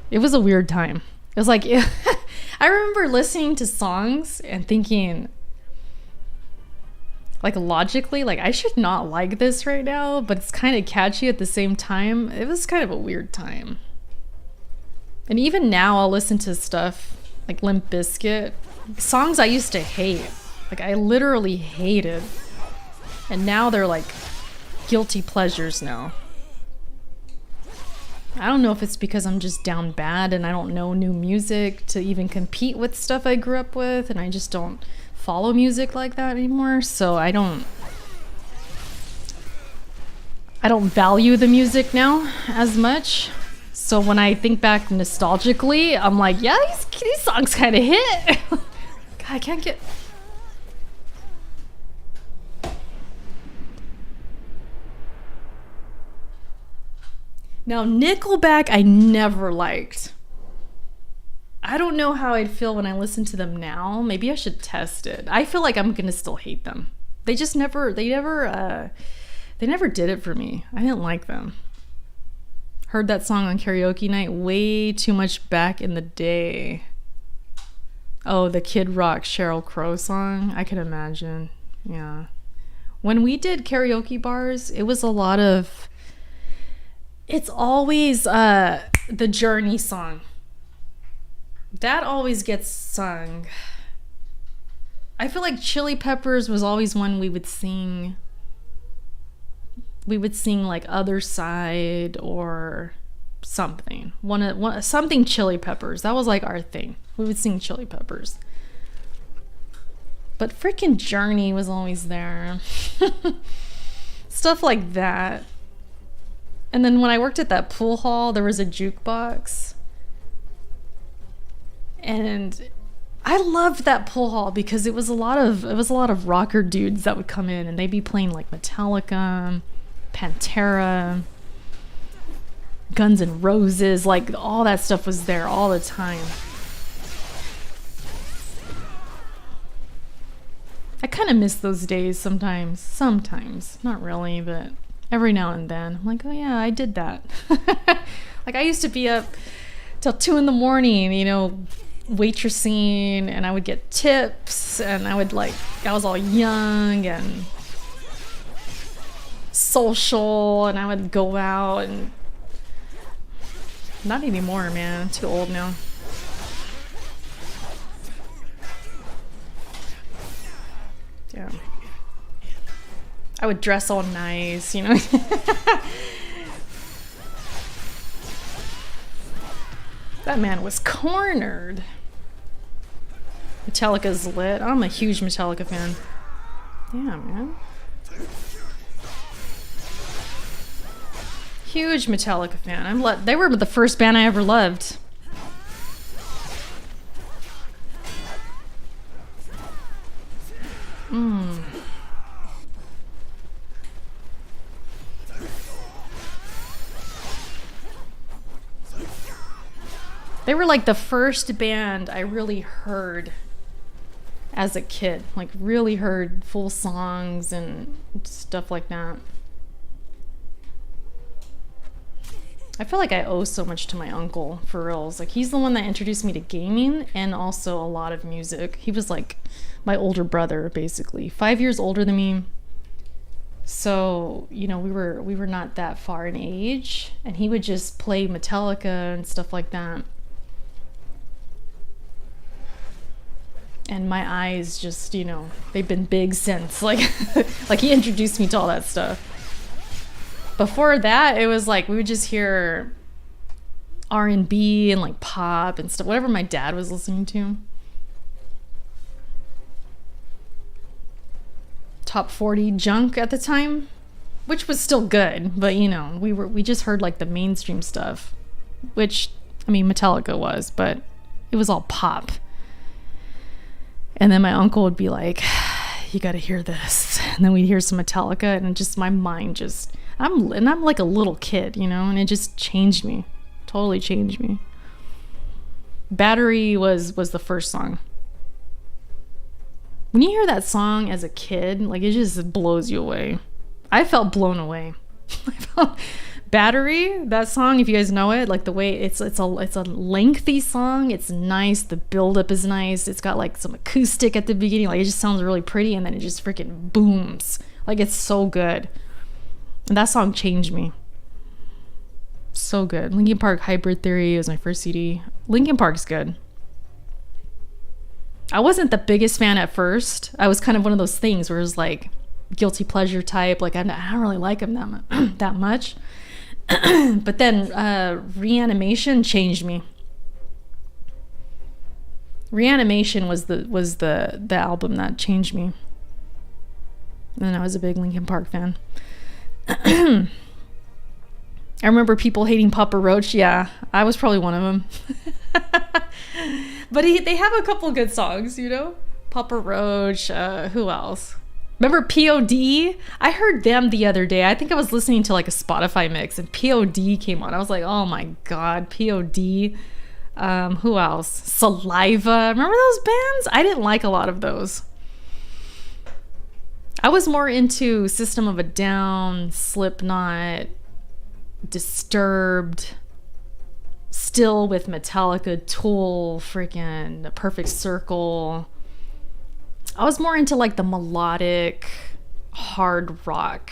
It was a weird time. It was like, I remember listening to songs and thinking, like logically, like I should not like this right now, but it's kind of catchy at the same time. It was kind of a weird time. And even now I'll listen to stuff like Limp Bizkit, songs I used to hate. Like I literally hated. And now they're like guilty pleasures now. I don't know if it's because I'm just down bad and I don't know new music to even compete with stuff I grew up with, and I just don't follow music like that anymore, so I don't value the music now as much. So when I think back nostalgically, I'm like, yeah, these songs kind of hit. God, I can't get... Now, Nickelback I never liked. I don't know how I'd feel when I listen to them now. Maybe I should test it. I feel like I'm gonna still hate them. They never did it for me. I didn't like them. Heard that song on karaoke night way too much back in the day. Oh, the Kid Rock Sheryl Crow song. I can imagine. Yeah. When we did karaoke bars, it was a lot of... It's always the Journey song. That always gets sung. I feel like Chili Peppers was always one we would sing. We would sing like Other Side or something. Something Chili Peppers. That was like our thing. We would sing Chili Peppers. But freaking Journey was always there. Stuff like that. And then when I worked at that pool hall, there was a jukebox. And I loved that pool hall because it was a lot of rocker dudes that would come in and they'd be playing like Metallica, Pantera, Guns N' Roses, like all that stuff was there all the time. I kind of miss those days sometimes, not really, but every now and then. I'm like, oh yeah, I did that. Like I used to be up till 2 a.m, you know, waitressing, and I would get tips, and I was all young and social, and I would go out, and not anymore, man. I'm too old now. Yeah. I would dress all nice, you know. That man was cornered. Metallica's lit. I'm a huge Metallica fan. Yeah, man. Huge Metallica fan. They were the first band I ever loved. They were like the first band I really heard as a kid. Like really heard full songs and stuff like that. I feel like I owe so much to my uncle, for reals. Like he's the one that introduced me to gaming and also a lot of music. He was like my older brother, basically. 5 years older than me. So, you know, we were not that far in age, and he would just play Metallica and stuff like that. And my eyes just, you know, they've been big since. Like he introduced me to all that stuff. Before that, it was like we would just hear R&B and like pop and stuff, whatever my dad was listening to. Top 40 junk at the time, which was still good, but you know, we just heard like the mainstream stuff, which, I mean, Metallica was, but it was all pop. And then my uncle would be like, you gotta hear this. And then we'd hear some Metallica, and just my mind just, I'm like a little kid, you know, and it just changed me. Totally changed me. Battery was the first song. When you hear that song as a kid, like it just blows you away. I felt blown away. Battery, that song, if you guys know it, like the way it's a lengthy song. It's nice. The buildup is nice. It's got like some acoustic at the beginning. Like it just sounds really pretty, and then it just freaking booms. Like it's so good. And that song changed me. So good. Linkin Park Hybrid Theory was my first CD. Linkin Park's good. I wasn't the biggest fan at first. I was kind of one of those things where it was like guilty pleasure type. Like I don't really like them that much. But then Reanimation changed me. Reanimation was the album that changed me. And I was a big Linkin Park fan. I remember people hating Papa Roach. Yeah, I was probably one of them. But they have a couple good songs, you know? Papa Roach, who else? Remember POD? I heard them the other day. I think I was listening to like a Spotify mix, and POD came on. I was like, oh my god, POD. Who else? Saliva. Remember those bands? I didn't like a lot of those. I was more into System of a Down, Slipknot, Disturbed, still with Metallica, Tool, freaking The Perfect Circle. I was more into like the melodic hard rock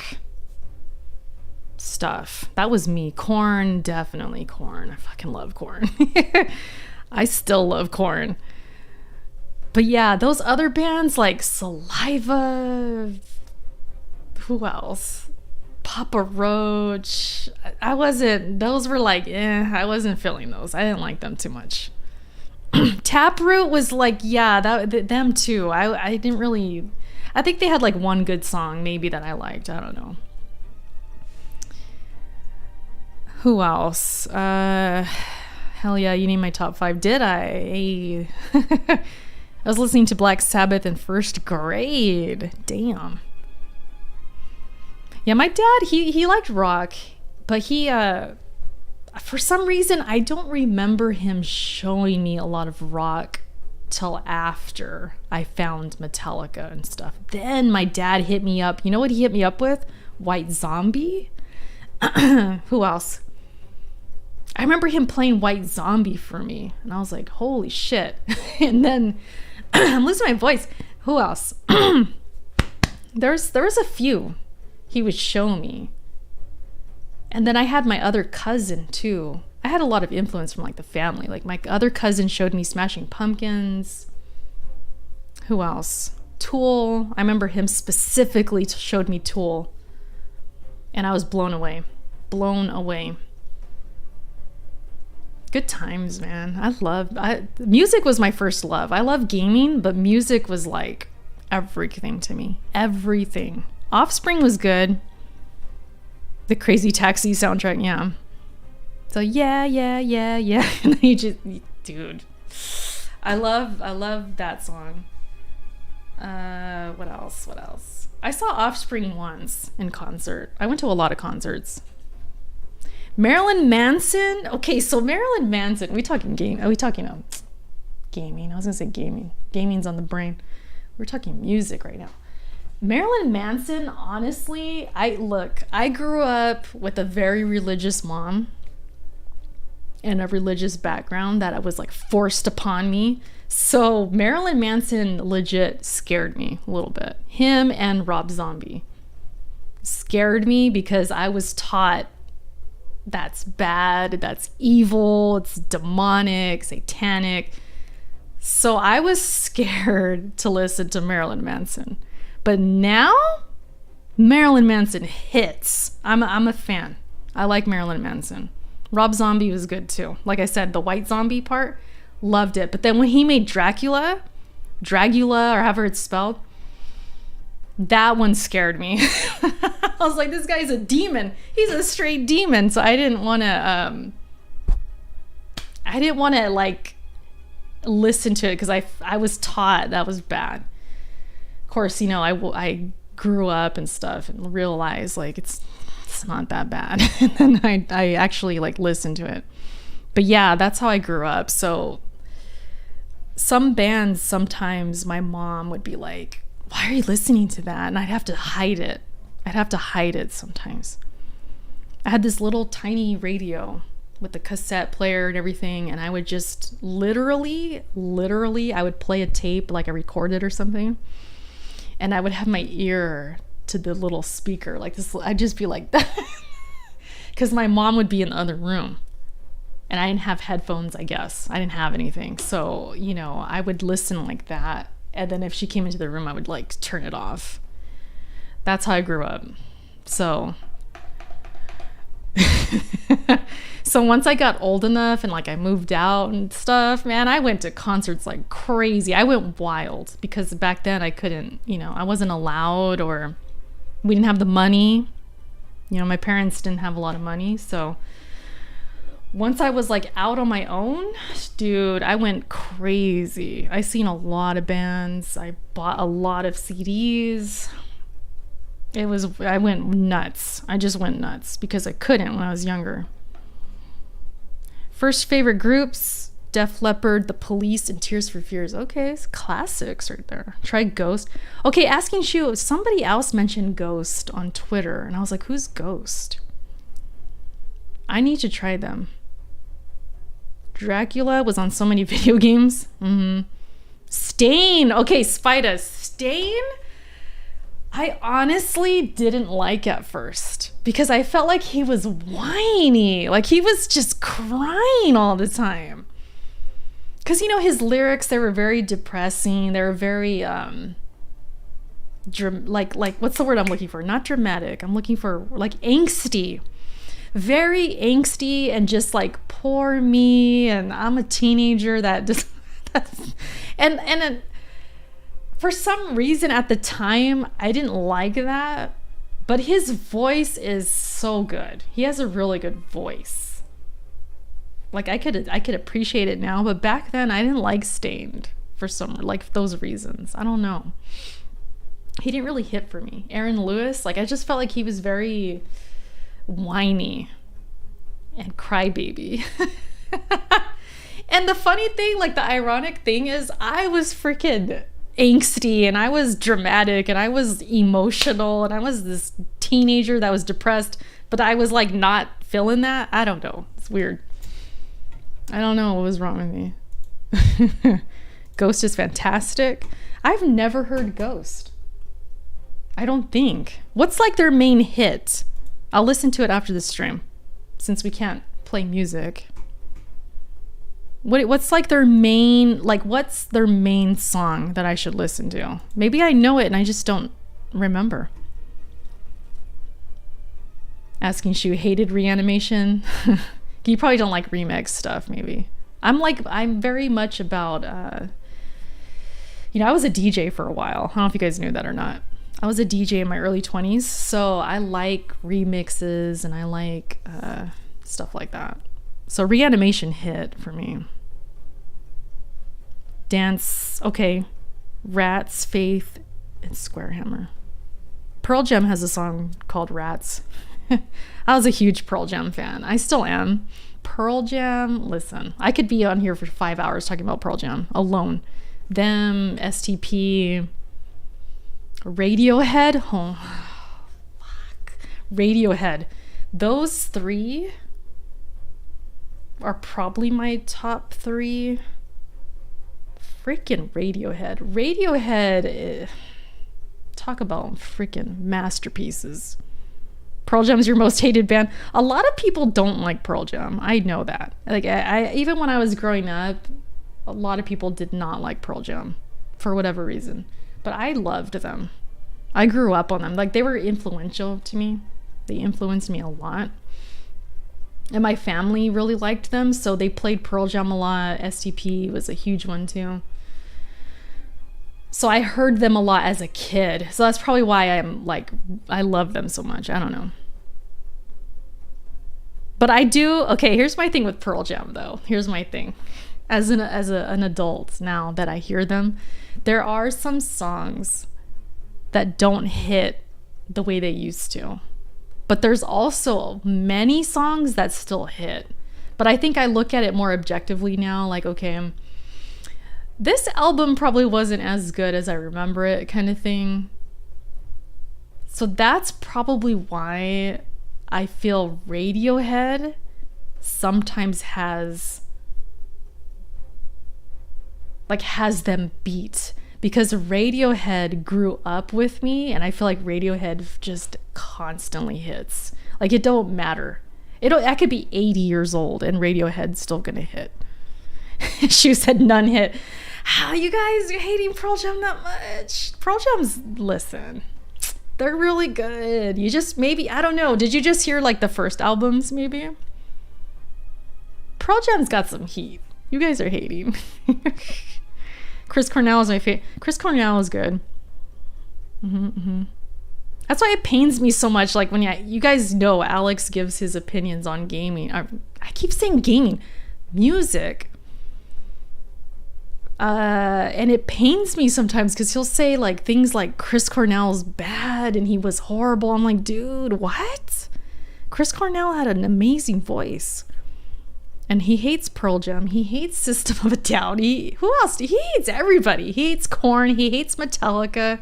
stuff. That was me. Korn, definitely Korn. I fucking love Korn. I still love Korn. But yeah, those other bands like Saliva, who else? Papa Roach. Those were like, I wasn't feeling those. I didn't like them too much. THRU was like, yeah, them too. I didn't really, I think they had like one good song maybe that I liked. I don't know. Who else? Hell yeah, you named my top 5. Did I? I was listening to Black Sabbath in first grade. Damn. Yeah, my dad, he liked rock, but he, for some reason, I don't remember him showing me a lot of rock till after I found Metallica and stuff. Then my dad hit me up. You know what he hit me up with? White Zombie? Who else? I remember him playing White Zombie for me, and I was like, holy shit. And then I'm losing my voice. Who else? There was a few he would show me. And then I had my other cousin too. I had a lot of influence from like the family. Like my other cousin showed me Smashing Pumpkins. Who else? Tool. I remember him specifically showed me Tool. And I was blown away. Blown away. Good times, man. Music was my first love. I love gaming, but music was like everything to me. Everything. Offspring was good. The Crazy Taxi soundtrack, yeah. So yeah. And then dude. I love that song. What else? I saw Offspring once in concert. I went to a lot of concerts. Marilyn Manson. Okay, so Marilyn Manson. Are we talking gaming? I was gonna say gaming. Gaming's on the brain. We're talking music right now. Marilyn Manson, honestly, I grew up with a very religious mom and a religious background that was like forced upon me. So Marilyn Manson legit scared me a little bit. Him and Rob Zombie scared me because I was taught that's bad, that's evil, it's demonic, satanic. So I was scared to listen to Marilyn Manson. But now, Marilyn Manson hits. I'm a fan. I like Marilyn Manson. Rob Zombie was good too. Like I said, the White Zombie part, loved it. But then when he made Dracula, or however it's spelled, that one scared me. I was like, this guy's a demon. He's a straight demon. So I didn't want to like listen to it because I was taught that was bad. Of course, I grew up and stuff and realized like it's not that bad. And then I actually like listened to it. But yeah, that's how I grew up. So some bands, sometimes my mom would be like, why are you listening to that? And I'd have to hide it sometimes. I had this little tiny radio with the cassette player and everything, and I would just literally, I would play a tape like I recorded or something, and I would have my ear to the little speaker like this. I'd just be like that because my mom would be in the other room and I didn't have headphones. I guess I didn't have anything, so I would listen like that, and then if she came into the room I would like turn it off. That's how I grew up. So so once I got old enough and like I moved out and stuff, man, I went to concerts like crazy. I went wild because back then I couldn't, I wasn't allowed, or we didn't have the money. My parents didn't have a lot of money. So once I was like out on my own, dude, I went crazy. I seen a lot of bands. I bought a lot of CDs. I went nuts. I just went nuts because I couldn't when I was younger. First favorite groups, Def Leppard, The Police, and Tears for Fears. Okay, it's classics right there. Try Ghost. Okay, Asking Shu, somebody else mentioned Ghost on Twitter, and I was like, who's Ghost? I need to try them. Dracula was on so many video games. Stain. Okay, Spida. Stain? I honestly didn't like at first because I felt like he was whiny. Like he was just crying all the time. Because, his lyrics, they were very depressing. They were very, like what's the word I'm looking for? Not dramatic. I'm looking for like angsty. Very angsty and just like poor me. And I'm a teenager that just, and for some reason at the time, I didn't like that, but his voice is so good. He has a really good voice. Like I could appreciate it now, but back then I didn't like Stained for those reasons. I don't know. He didn't really hit for me. Aaron Lewis, I just felt like he was very whiny and crybaby. And the funny thing, the ironic thing is I was freaking angsty and I was dramatic and I was emotional and I was this teenager that was depressed, but I was not feeling that. I don't know, it's weird. I don't know what was wrong with me. Ghost is fantastic. I've never heard Ghost. I don't think. What's like their main hit? I'll listen to it after the stream, since we can't play music. What's like their main, like what's their main song that I should listen to? Maybe I know it and I just don't remember. Asking Shu hated Reanimation. You probably don't like remix stuff, maybe. I'm very much about, I was a DJ for a while. I don't know if you guys knew that or not. I was a DJ in my early 20s, so I like remixes and I like stuff like that. So Reanimation hit for me. Dance, okay. Rats, Faith, and Squarehammer. Pearl Jam has a song called Rats. I was a huge Pearl Jam fan. I still am. Pearl Jam, listen, I could be on here for 5 hours talking about Pearl Jam alone. Them, STP, Radiohead. Oh, fuck. Radiohead. Those three are probably my top three. Freaking Radiohead. Radiohead, talk about freaking masterpieces. Pearl Jam's your most hated band. A lot of people don't like Pearl Jam. I know that. Like, I even when I was growing up, a lot of people did not like Pearl Jam for whatever reason. But I loved them. I grew up on them. Like, they were influential to me. They influenced me a lot. And my family really liked them, so they played Pearl Jam a lot. STP was a huge one too. So I heard them a lot as a kid. So that's probably why I love them so much. I don't know. But I do, okay, here's my thing with Pearl Jam though. Here's my thing. As an adult now that I hear them, there are some songs that don't hit the way they used to. But there's also many songs that still hit. But I think I look at it more objectively now, like, okay, this album probably wasn't as good as I remember it, kind of thing. So that's probably why I feel Radiohead sometimes has them beat. Because Radiohead grew up with me, and I feel like Radiohead just constantly hits. Like, it don't matter. I could be 80 years old and Radiohead's still gonna hit. She said none hit. How you guys are hating Pearl Jam that much? Pearl Jam's, listen, they're really good. You just, maybe, I don't know. Did you just hear like the first albums maybe? Pearl Jam's got some heat. You guys are hating. Chris Cornell is my favorite. Chris Cornell is good. That's why it pains me so much. Like when you guys know Alex gives his opinions on gaming. I keep saying gaming, music. And it pains me sometimes because he'll say like things like Chris Cornell's bad and he was horrible. I'm like, dude, what? Chris Cornell had an amazing voice. And he hates Pearl Jam. He hates System of a Down. Who else? He hates everybody. He hates Korn. He hates Metallica.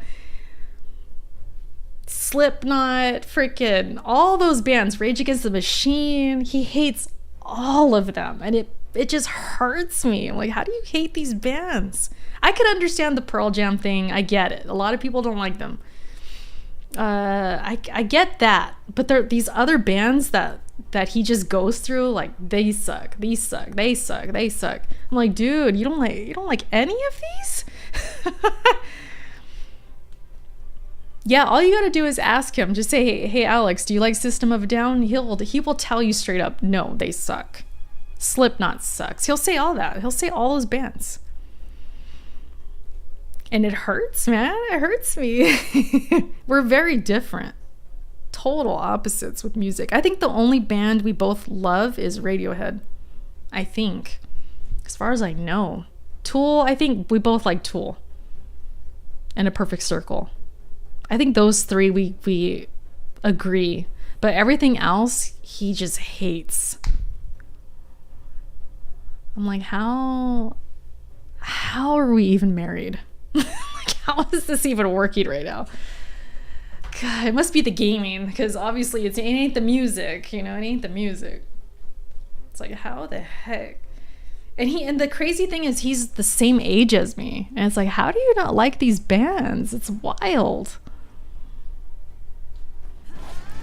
Slipknot. Freaking all those bands. Rage Against the Machine. He hates all of them. And it just hurts me. I'm like, how do you hate these bands? I could understand the Pearl Jam thing. I get it. A lot of people don't like them. I get that. But there are these other bands that he just goes through, like, they suck, these suck, they suck, they suck. I'm like, dude, you don't like any of these? Yeah, all you gotta do is ask him. Just say, hey Alex, do you like System of a Down? He will tell you straight up, no, they suck. Slipknot sucks. He'll say all that. He'll say all those bands. And it hurts, man. It hurts me. We're very different. Total opposites with music. I think the only band we both love is Radiohead. I think. As far as I know. Tool, I think we both like Tool. And A Perfect Circle. I think those three we agree. But everything else, he just hates. I'm like, how are we even married? Like, how is this even working right now? God, it must be the gaming, because obviously it ain't the music, it ain't the music. It's like, how the heck? And the crazy thing is he's the same age as me. And it's like, how do you not like these bands? It's wild.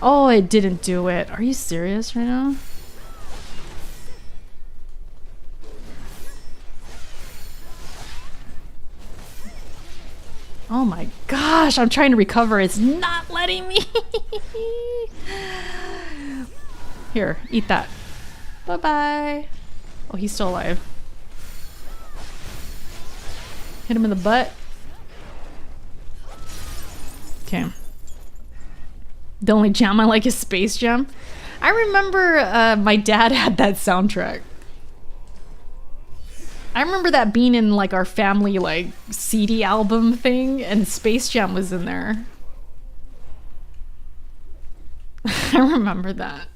Oh, it didn't do it. Are you serious right now? Oh my gosh, I'm trying to recover. It's not letting me. Here, eat that. Bye-bye. Oh, he's still alive. Hit him in the butt. Okay. The only jam I like is Space Jam. I remember my dad had that soundtrack. I remember that being in like our family like CD album thing, and Space Jam was in there. I remember that.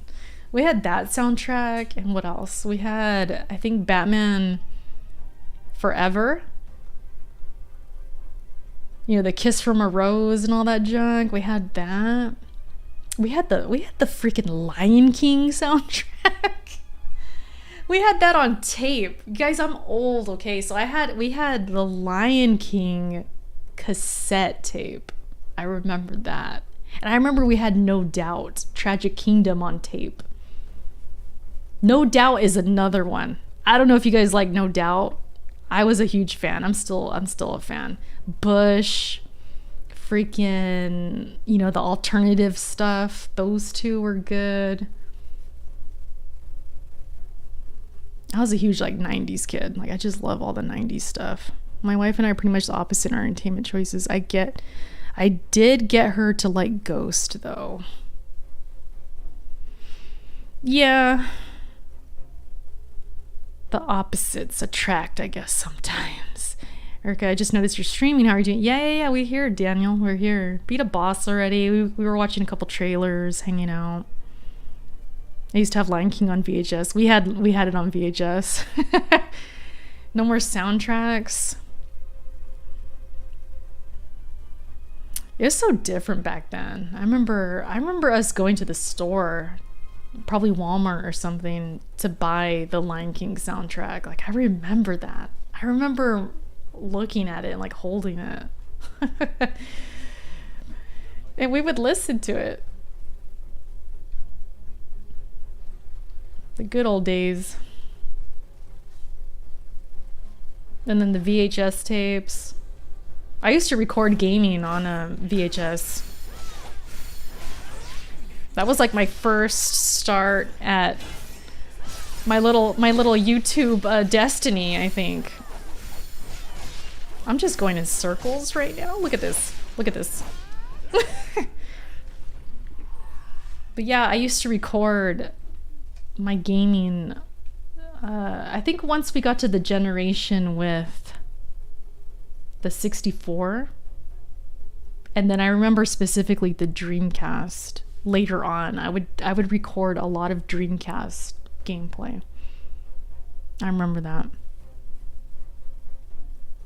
We had that soundtrack, and what else? We had, I think, Batman Forever. You know, the Kiss from a Rose and all that junk. We had that. We had the freaking Lion King soundtrack. We had that on tape. Guys, I'm old, okay? So we had the Lion King cassette tape. I remember that. And I remember we had No Doubt, Tragic Kingdom on tape. No Doubt is another one. I don't know if you guys like No Doubt. I was a huge fan. I'm still a fan. Bush, freaking, you know, the alternative stuff. Those two were good. I was a huge like 90s kid. Like I just love all the 90s stuff. My wife and I are pretty much the opposite in our entertainment choices. I did get her to like Ghost though. Yeah. The opposites attract, I guess, sometimes. Erica, I just noticed you're streaming. How are you doing? Yeah, we're here, Daniel. We're here. Beat a boss already. We were watching a couple trailers, hanging out. I used to have Lion King on VHS. We had it on VHS. No more soundtracks. It was so different back then. I remember us going to the store, probably Walmart or something, to buy the Lion King soundtrack. Like I remember that. I remember looking at it and like holding it. And we would listen to it. The good old days. And then the VHS tapes. I used to record gaming on a VHS. That was like my first start at my little YouTube destiny, I think. I'm just going in circles right now. Look at this. Look at this. But yeah, I used to record my gaming. I think once we got to the generation with the 64, and then I remember specifically the Dreamcast. Later on, I would record a lot of Dreamcast gameplay. I remember that.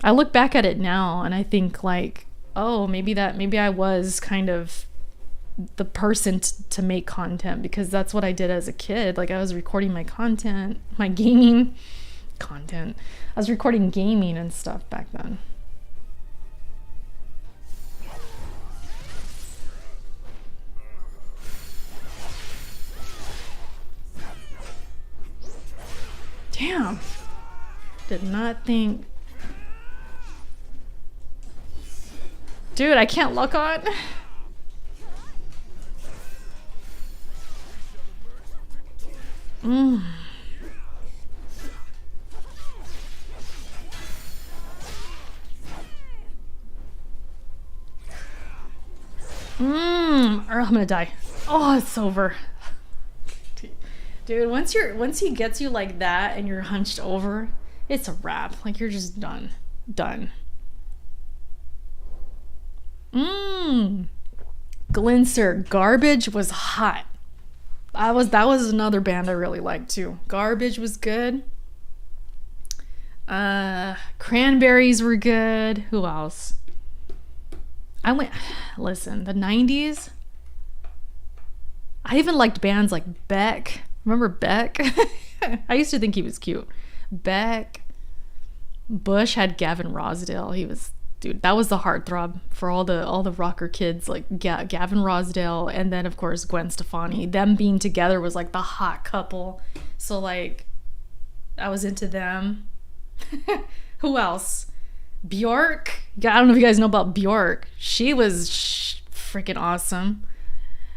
I look back at it now and I think like, oh, maybe I was kind of the person to make content, because that's what I did as a kid. Like I was recording my content, my gaming content. I was recording gaming and stuff back then. Damn. Did not think. Dude, I can't lock on. Or I'm gonna die. Oh, it's over. Dude, once he gets you like that and you're hunched over, it's a wrap. Like you're just done. Done. Glinster. Garbage was hot. That was another band I really liked too. Garbage was good. Cranberries were good. Who else? Listen, the 90s. I even liked bands like Beck. Remember Beck? I used to think he was cute. Beck. Bush had Gavin Rossdale. He was, dude, that was the heartthrob for all the rocker kids, like Gavin Rossdale, and then of course Gwen Stefani. Them being together was like the hot couple. So like I was into them. Who else? Bjork. I don't know if you guys know about Bjork. She was freaking awesome.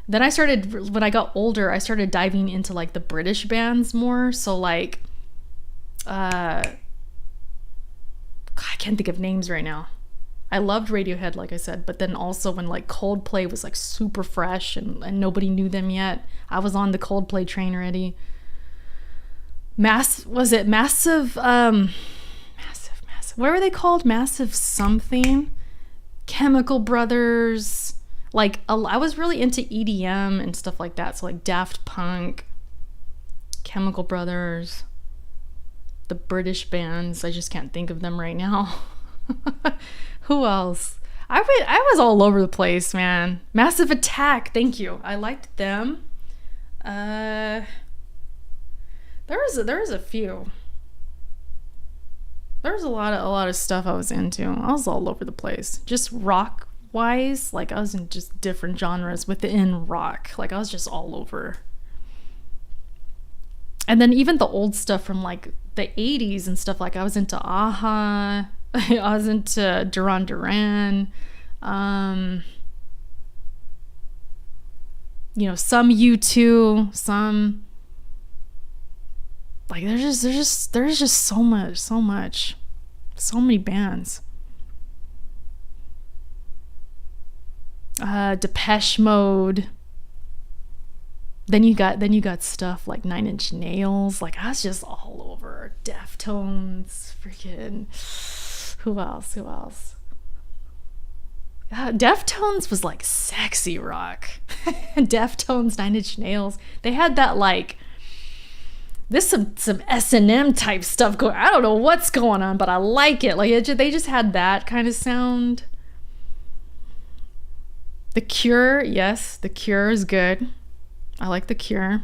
Then I started, when I got older, I started diving into like the British bands more. So like I can't think of names right now. I loved Radiohead, like I said, but then also when like Coldplay was like super fresh and nobody knew them yet, I was on the Coldplay train already. Massive, what were they called? Massive something? Chemical Brothers. Like, I was really into EDM and stuff like that. So like Daft Punk, Chemical Brothers, the British bands. I just can't think of them right now. Who else? I was all over the place, man. Massive Attack, thank you. I liked them. There was a few. There was a lot of stuff I was into. I was all over the place. Just rock wise, like I was in just different genres within rock. Like I was just all over. And then even the old stuff from like the 80s and stuff, like I was into Aha. I was into Duran Duran. You know, some U2, some like there's just so much, so many bands. Depeche Mode. Then you got stuff like 9 Inch Nails. Like I was just all over. Deftones, freaking. Who else? Deftones was like sexy rock. Deftones, 9 Inch Nails. They had that like. There's some S&M type stuff going. I don't know what's going on, but I like it. Like they just had that kind of sound. The Cure, yes, The Cure is good. I like The Cure.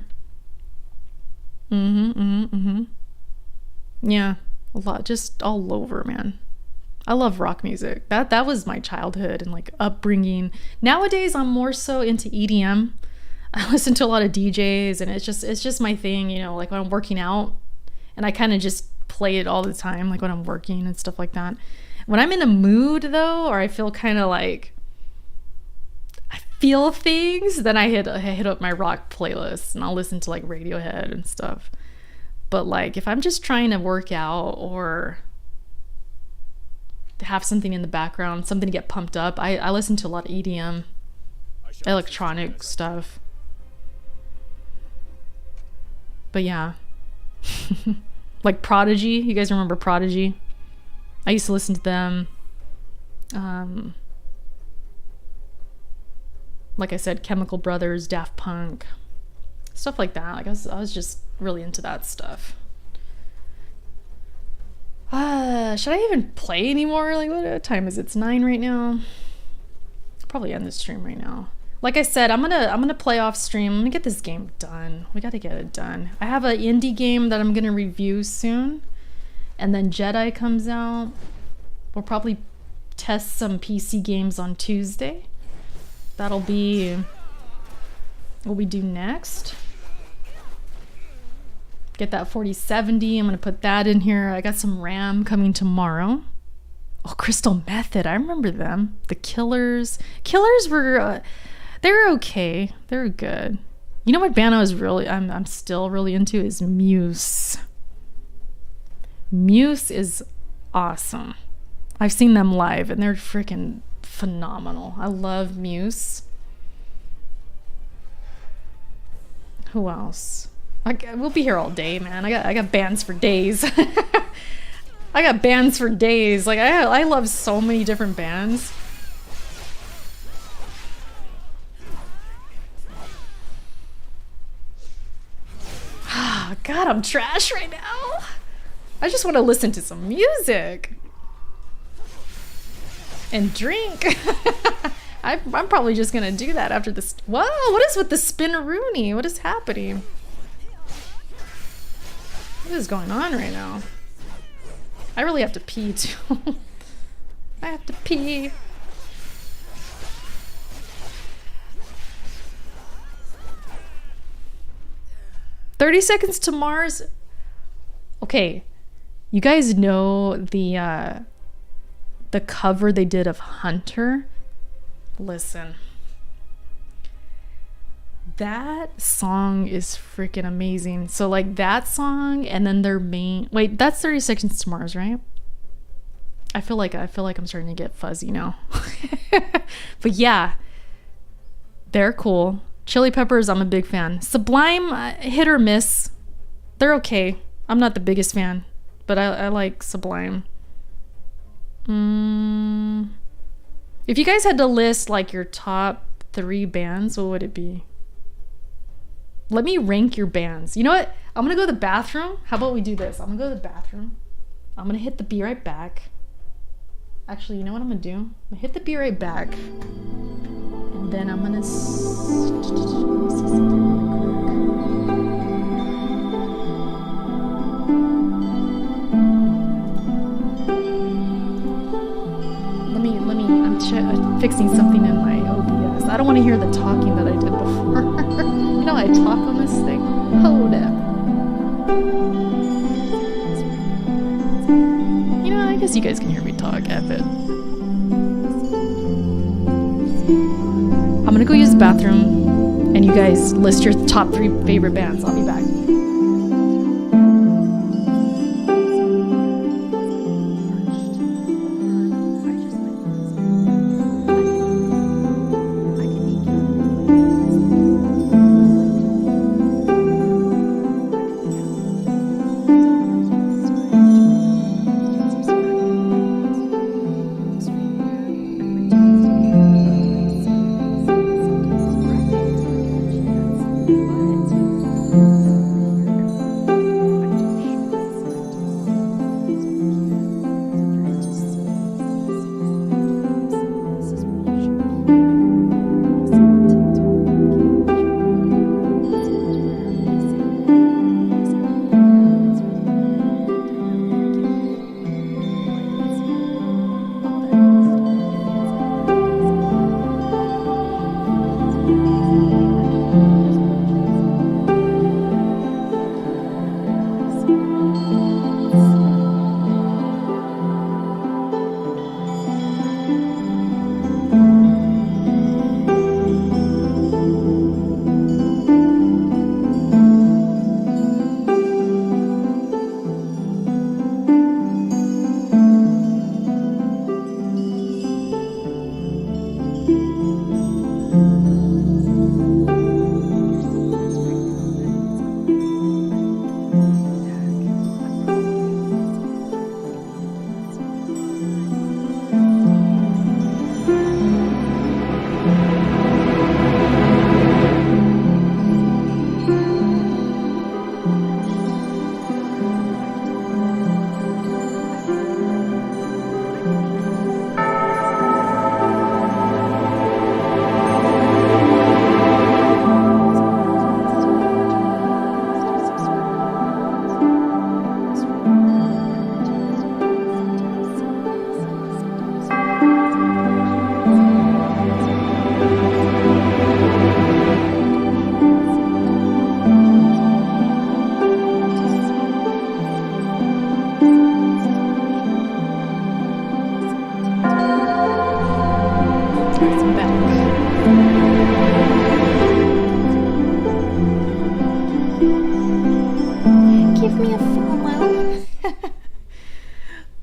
Yeah, a lot, just all over, man. I love rock music. That was my childhood and like upbringing. Nowadays, I'm more so into EDM. I listen to a lot of DJs, and it's just my thing, you know, like when I'm working out, and I kind of just play it all the time, like when I'm working and stuff like that. When I'm in a mood though, or I feel kind of like I feel things, then I hit up my rock playlist and I'll listen to like Radiohead and stuff. But like if I'm just trying to work out or to have something in the background, something to get pumped up, I listen to a lot of EDM, electronic stuff. But yeah. Like Prodigy, you guys remember Prodigy? I used to listen to them. Like I said, Chemical Brothers, Daft Punk, stuff like that. Like I was just really into that stuff. Should I even play anymore? Like what time is it? It's 9 right now. I'll probably end the stream right now. Like I said, I'm gonna play off stream. I'm gonna get this game done. We gotta get it done. I have an indie game that I'm gonna review soon, and then Jedi comes out. We'll probably test some PC games on Tuesday. That'll be what we do next. Get that 4070. I'm gonna put that in here. I got some RAM coming tomorrow. Oh, Crystal Method. I remember them. The Killers. Killers were. They were okay. They were good. You know what band I'm still really into is Muse. Muse is awesome. I've seen them live and they're freaking phenomenal. I love Muse. Who else? We'll be here all day, man. I got bands for days. I got bands for days. Like I love so many different bands. God, I'm trash right now. I just want to listen to some music and drink. I'm probably just gonna do that after this. Whoa, what is with the spinneroonie? What is happening? What is going on right now? I really have to pee too. I have to pee. "30 Seconds to Mars." Okay, you guys know the cover they did of Hunter? Listen. That song is freaking amazing. So like that song and then their main, wait, that's 30 Seconds to Mars, right? I feel like I'm starting to get fuzzy now. But yeah, they're cool. Chili Peppers, I'm a big fan. Sublime, hit or miss. They're okay. I'm not the biggest fan, but I like Sublime. If you guys had to list like your top 3 bands, what would it be? Let me rank your bands. You know what? I'm gonna go to the bathroom. How about we do this? I'm gonna go to the bathroom. I'm gonna hit the be right back. Actually, you know what I'm gonna do? I'm gonna hit the be right back. And then I'm gonna see something really quick. I'm fixing something in my OBS. I don't want to hear the talking that I did before. You know I talk on this thing? Hold up. You know, I guess you guys can hear me talk. F it. I'm gonna go use the bathroom, and you guys list your top 3 favorite bands. I'll be back.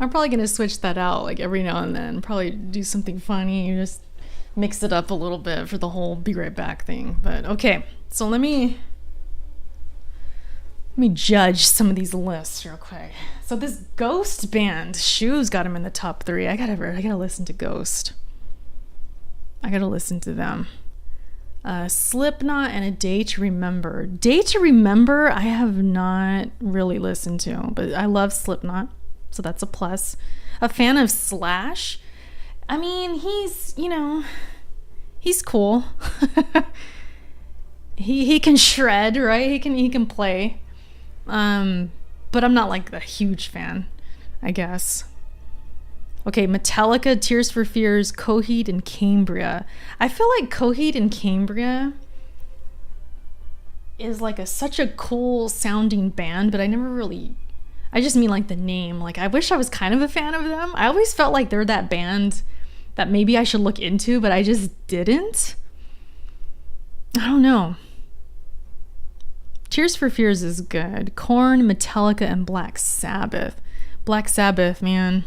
I'm probably gonna switch that out like every now and then. Probably do something funny, just mix it up a little bit for the whole be right back thing. But okay, so let me judge some of these lists real quick. So this Ghost band, Shoes got him in the top 3. I gotta listen to Ghost. I gotta listen to them. Slipknot and A Day to Remember. Day to Remember I have not really listened to, but I love Slipknot, so that's a plus. A fan of Slash. I mean, he's cool. he can shred, right? He can play. but I'm not like a huge fan, I guess. Okay, Metallica, Tears for Fears, Coheed, and Cambria. I feel like Coheed and Cambria is like such a cool sounding band, but I never really, I just mean like the name. Like I wish I was kind of a fan of them. I always felt like they're that band that maybe I should look into, but I just didn't. I don't know. Tears for Fears is good. Korn, Metallica, and Black Sabbath. Black Sabbath, man.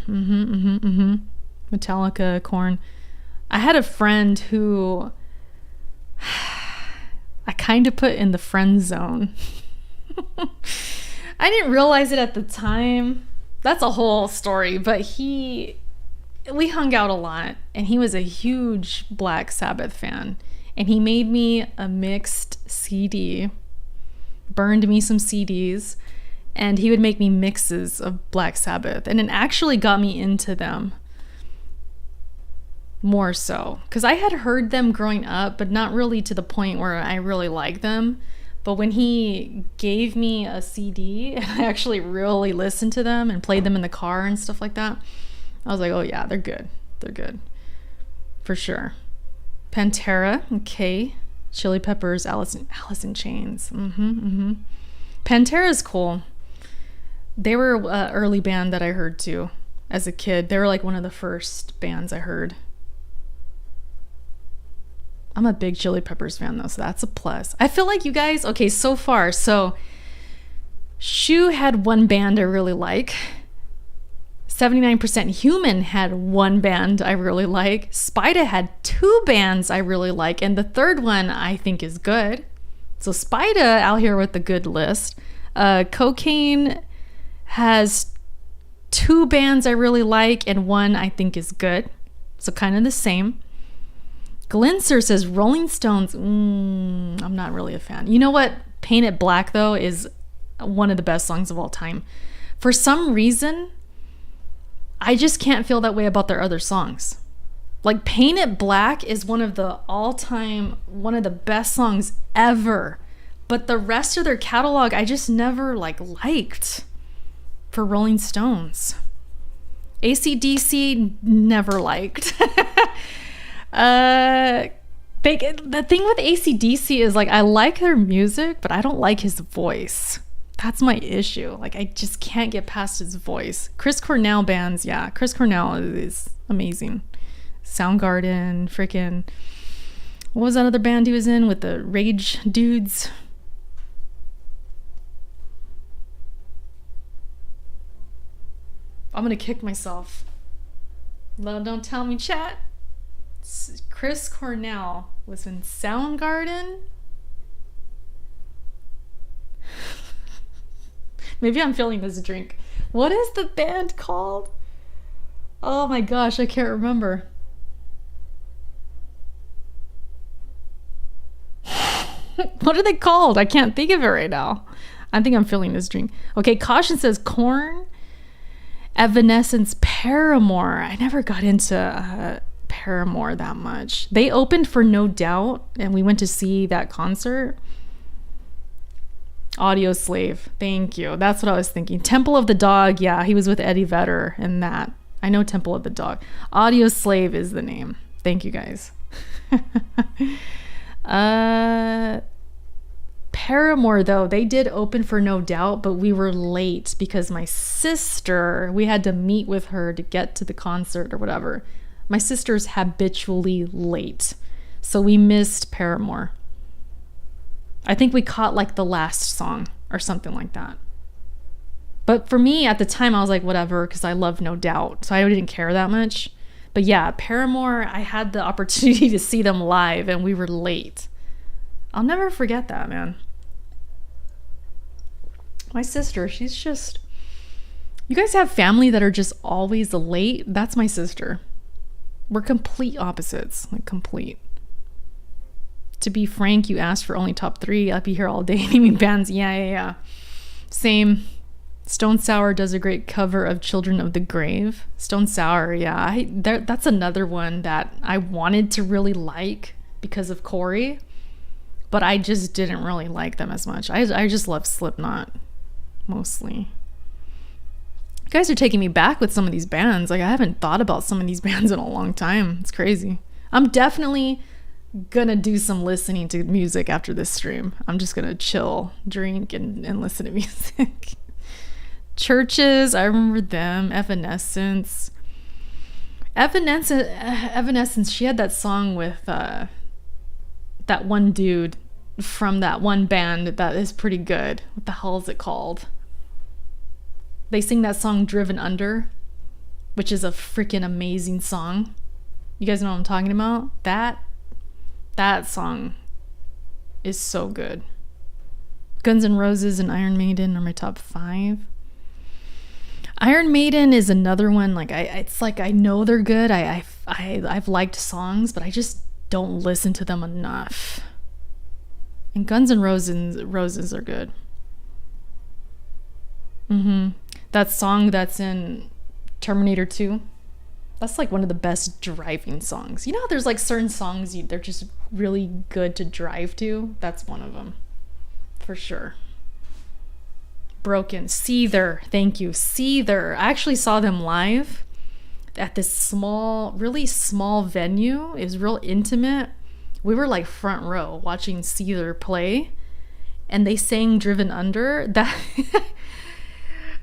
Metallica, Korn. I had a friend who I kind of put in the friend zone. I didn't realize it at the time. That's a whole story, but we hung out a lot, and he was a huge Black Sabbath fan, and he made me a mixed CD, burned me some CDs, and he would make me mixes of Black Sabbath, and it actually got me into them more so, because I had heard them growing up, but not really to the point where I really liked them. But when he gave me a CD and I actually really listened to them and played them in the car and stuff like that, I was like, oh yeah, they're good. They're good. For sure. Pantera, okay. Chili Peppers, Alice in Chains. Pantera is cool. They were an early band that I heard too as a kid. They were like one of the first bands I heard. I'm a big Chili Peppers fan though, so that's a plus. I feel like you guys, okay, so far, so Shu had one band I really like. 79% Human had one band I really like. Spida had two bands I really like, and the third one I think is good. So Spida out here with the good list. Cocaine has two bands I really like, and one I think is good. So kind of the same. Glinser says Rolling Stones. I'm not really a fan. You know what? Paint It Black, though, is one of the best songs of all time. For some reason, I just can't feel that way about their other songs. Like, Paint It Black is one of the all-time, one of the best songs ever. But the rest of their catalog, I just never, liked for Rolling Stones. AC/DC, never liked. The thing with AC/DC is, I like their music, but I don't like his voice. That's my issue. I just can't get past his voice. Chris Cornell bands, yeah. Chris Cornell is amazing. Soundgarden, freaking... What was that other band he was in with the Rage dudes? I'm gonna kick myself. No, don't tell me, chat. Chris Cornell was in Soundgarden. Maybe I'm feeling this drink. What is the band called? Oh my gosh, I can't remember. What are they called? I can't think of it right now. I think I'm feeling this drink. Okay, Caution says Korn, Evanescence, Paramore. I never got into Paramore that much. They opened for No Doubt, and we went to see that concert. Audio Slave, thank you. That's what I was thinking. Temple of the Dog, yeah, he was with Eddie Vedder in that. I know Temple of the Dog. Audio Slave is the name. Thank you guys. Paramore, though, they did open for No Doubt, but we were late because my sister, we had to meet with her to get to the concert or whatever. My sister's habitually late, so we missed Paramore. I think we caught the last song or something like that. But for me at the time, I was like, whatever, because I love No Doubt, so I didn't care that much. But yeah, Paramore, I had the opportunity to see them live, and we were late. I'll never forget that, man. My sister, she's just... You guys have family that are just always late? That's my sister. We're complete opposites. Complete. To be frank, you asked for only top 3. I'd be here all day naming bands. Yeah. Same. Stone Sour does a great cover of Children of the Grave. Stone Sour, yeah. That's another one that I wanted to really like because of Corey, but I just didn't really like them as much. I just love Slipknot, mostly. guys are taking me back with some of these bands. Like, I haven't thought about some of these bands in a long time. It's crazy. I'm definitely gonna do some listening to music after this stream. I'm just gonna chill, drink, and listen to music. Churches, I remember them. Evanescence, she had that song with that one dude from that one band that is pretty good. What the hell is it called? They sing that song Driven Under, which is a freaking amazing song. You guys know what I'm talking about? That song is so good. Guns N' Roses and Iron Maiden are my top 5. Iron Maiden is another one. Like, it's like I know they're good. I've liked songs, but I just don't listen to them enough. And Guns N' Roses are good. That song that's in Terminator 2, that's like one of the best driving songs. You know how there's like certain songs they're just really good to drive to? That's one of them, for sure. Broken. Seether. Thank you. Seether. I actually saw them live at this really small venue. It was real intimate. We were like front row watching Seether play, and they sang Driven Under. That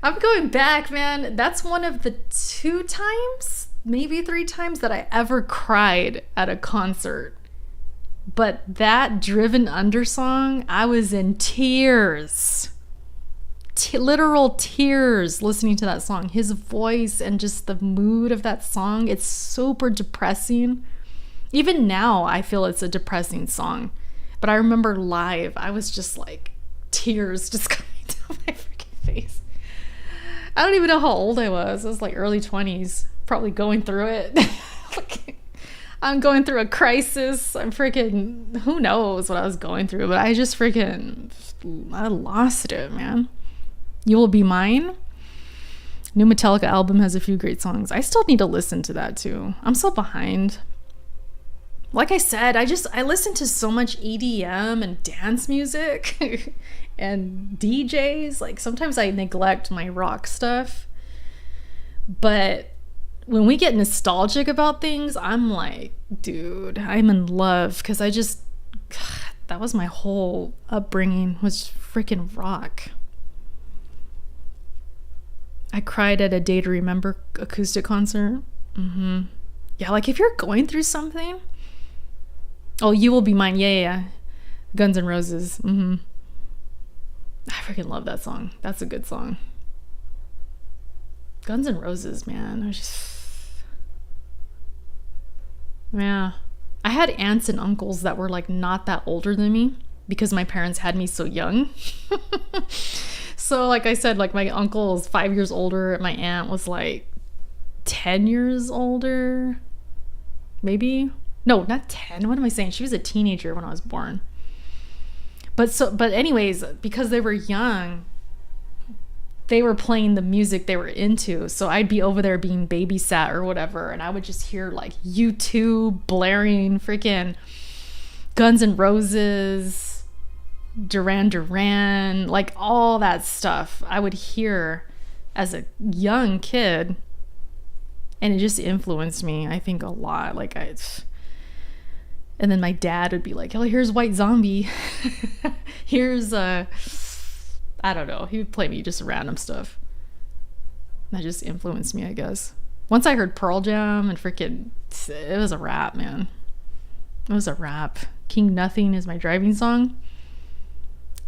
I'm going back, man. That's one of the 2 times, maybe 3 times that I ever cried at a concert. But that Driven Under song, I was in tears. Literal tears listening to that song. His voice and just the mood of that song, it's super depressing. Even now I feel it's a depressing song, but I remember live I was just like tears just coming down my freaking face. I don't even know how old I was. I was like early 20s, probably going through it. I'm going through a crisis. I'm freaking, who knows what I was going through, but I just I lost it, man. You Will Be Mine. New Metallica album has a few great songs. I still need to listen to that too. I'm so behind. Like I said, I listen to so much EDM and dance music and DJs. Like, sometimes I neglect my rock stuff. But when we get nostalgic about things, I'm like, dude, I'm in love, because that was my whole upbringing, was freaking rock. I cried at a Day to Remember acoustic concert. Yeah, like if you're going through something. Oh, You Will Be Mine. Yeah. Guns N' Roses. I freaking love that song. That's a good song. Guns N' Roses, man. Yeah. I had aunts and uncles that were like not that older than me, because my parents had me so young. So like I said, like my uncle was 5 years older. My aunt was like 10 years older. Maybe. No, not 10. What am I saying? She was a teenager when I was born. But anyways, because they were young, they were playing the music they were into. So I'd be over there being babysat or whatever, and I would just hear like U2 blaring, freaking Guns N' Roses, Duran, like all that stuff I would hear as a young kid, and it just influenced me, I think, a lot. Like and then my dad would be like, oh, here's White Zombie. Here's I don't know, he would play me just random stuff. That just influenced me, I guess. Once I heard Pearl Jam and freaking, it was a wrap, man. It was a wrap. King Nothing is my driving song.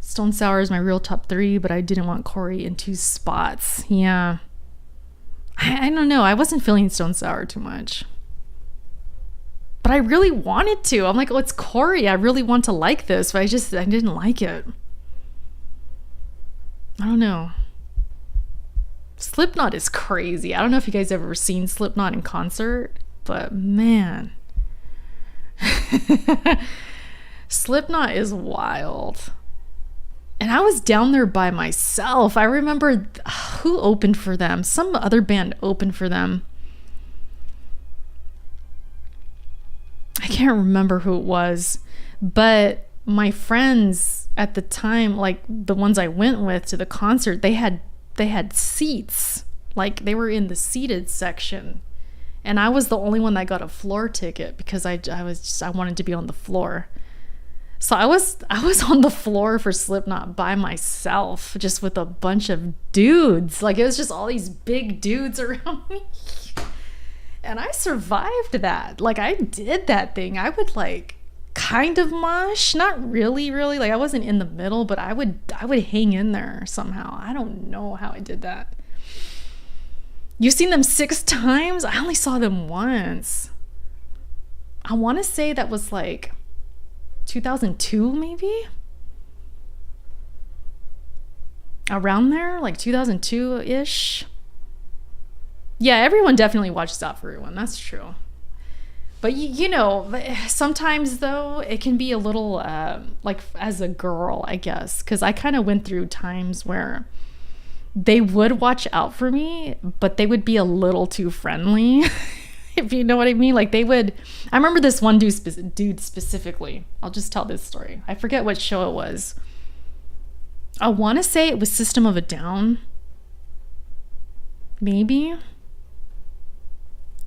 Stone Sour is my real top 3, but I didn't want Corey in 2 spots. Yeah. I don't know. I wasn't feeling Stone Sour too much. But I really wanted to. I'm like, oh, it's Corey. I really want to like this, but I didn't like it. I don't know. Slipknot is crazy. I don't know if you guys ever seen Slipknot in concert, but man. Slipknot is wild. And I was down there by myself. I remember who opened for them. Some other band opened for them. I can't remember who it was. But my friends at the time, like the ones I went with to the concert, they had seats Like they were in the seated section, and I was the only one that got a floor ticket because I wanted to be on the floor. So I was on the floor for Slipknot by myself, just with a bunch of dudes. Like it was just all these big dudes around me. And I survived that. Like I did that thing. I would like kind of mosh, not really, like I wasn't in the middle, but I would hang in there somehow. I don't know how I did that. You've seen them 6 times? I only saw them once. I want to say that was like 2002 maybe? Around there, like 2002-ish. Yeah, everyone definitely watches out for everyone. That's true. But you know, sometimes though, it can be a little like as a girl, I guess, because I kind of went through times where they would watch out for me, but they would be a little too friendly, if you know what I mean. Like they would. I remember this one dude specifically. I'll just tell this story. I forget what show it was. I want to say it was System of a Down. Maybe.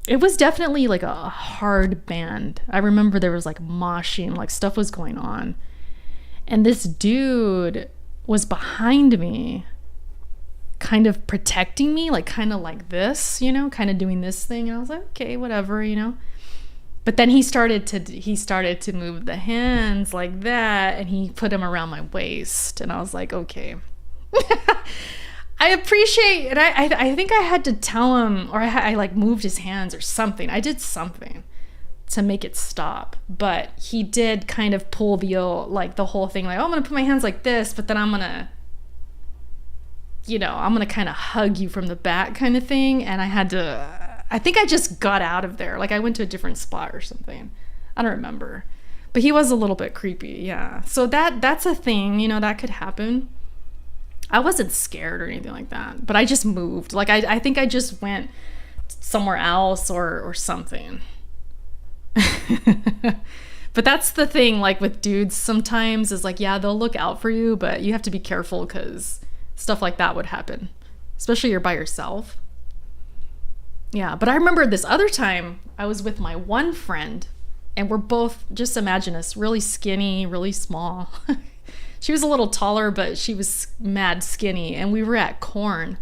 It was definitely like a hard band. I remember there was like moshing, like stuff was going on. And this dude was behind me, kind of protecting me, like kind of like this, you know, kind of doing this thing. And I was like, okay, whatever, you know. But then he started to move the hands like that, and he put them around my waist. And I was like, okay. I appreciate, and I think I had to tell him, or I like moved his hands or something. I did something to make it stop, but he did kind of pull the whole thing, like, oh, I'm gonna put my hands like this, but then I'm gonna kind of hug you from the back kind of thing. And I think I just got out of there. Like I went to a different spot or something. I don't remember, but he was a little bit creepy. Yeah. So that's a thing, you know, that could happen. I wasn't scared or anything like that, but I just moved. Like I think I just went somewhere else or something. But that's the thing, like with dudes sometimes is like, yeah, they'll look out for you, but you have to be careful because stuff like that would happen, especially you're by yourself. Yeah, but I remember this other time I was with my one friend, and we're both, just imagine us, really skinny, really small. She was a little taller, but she was mad skinny, and we were at Korn.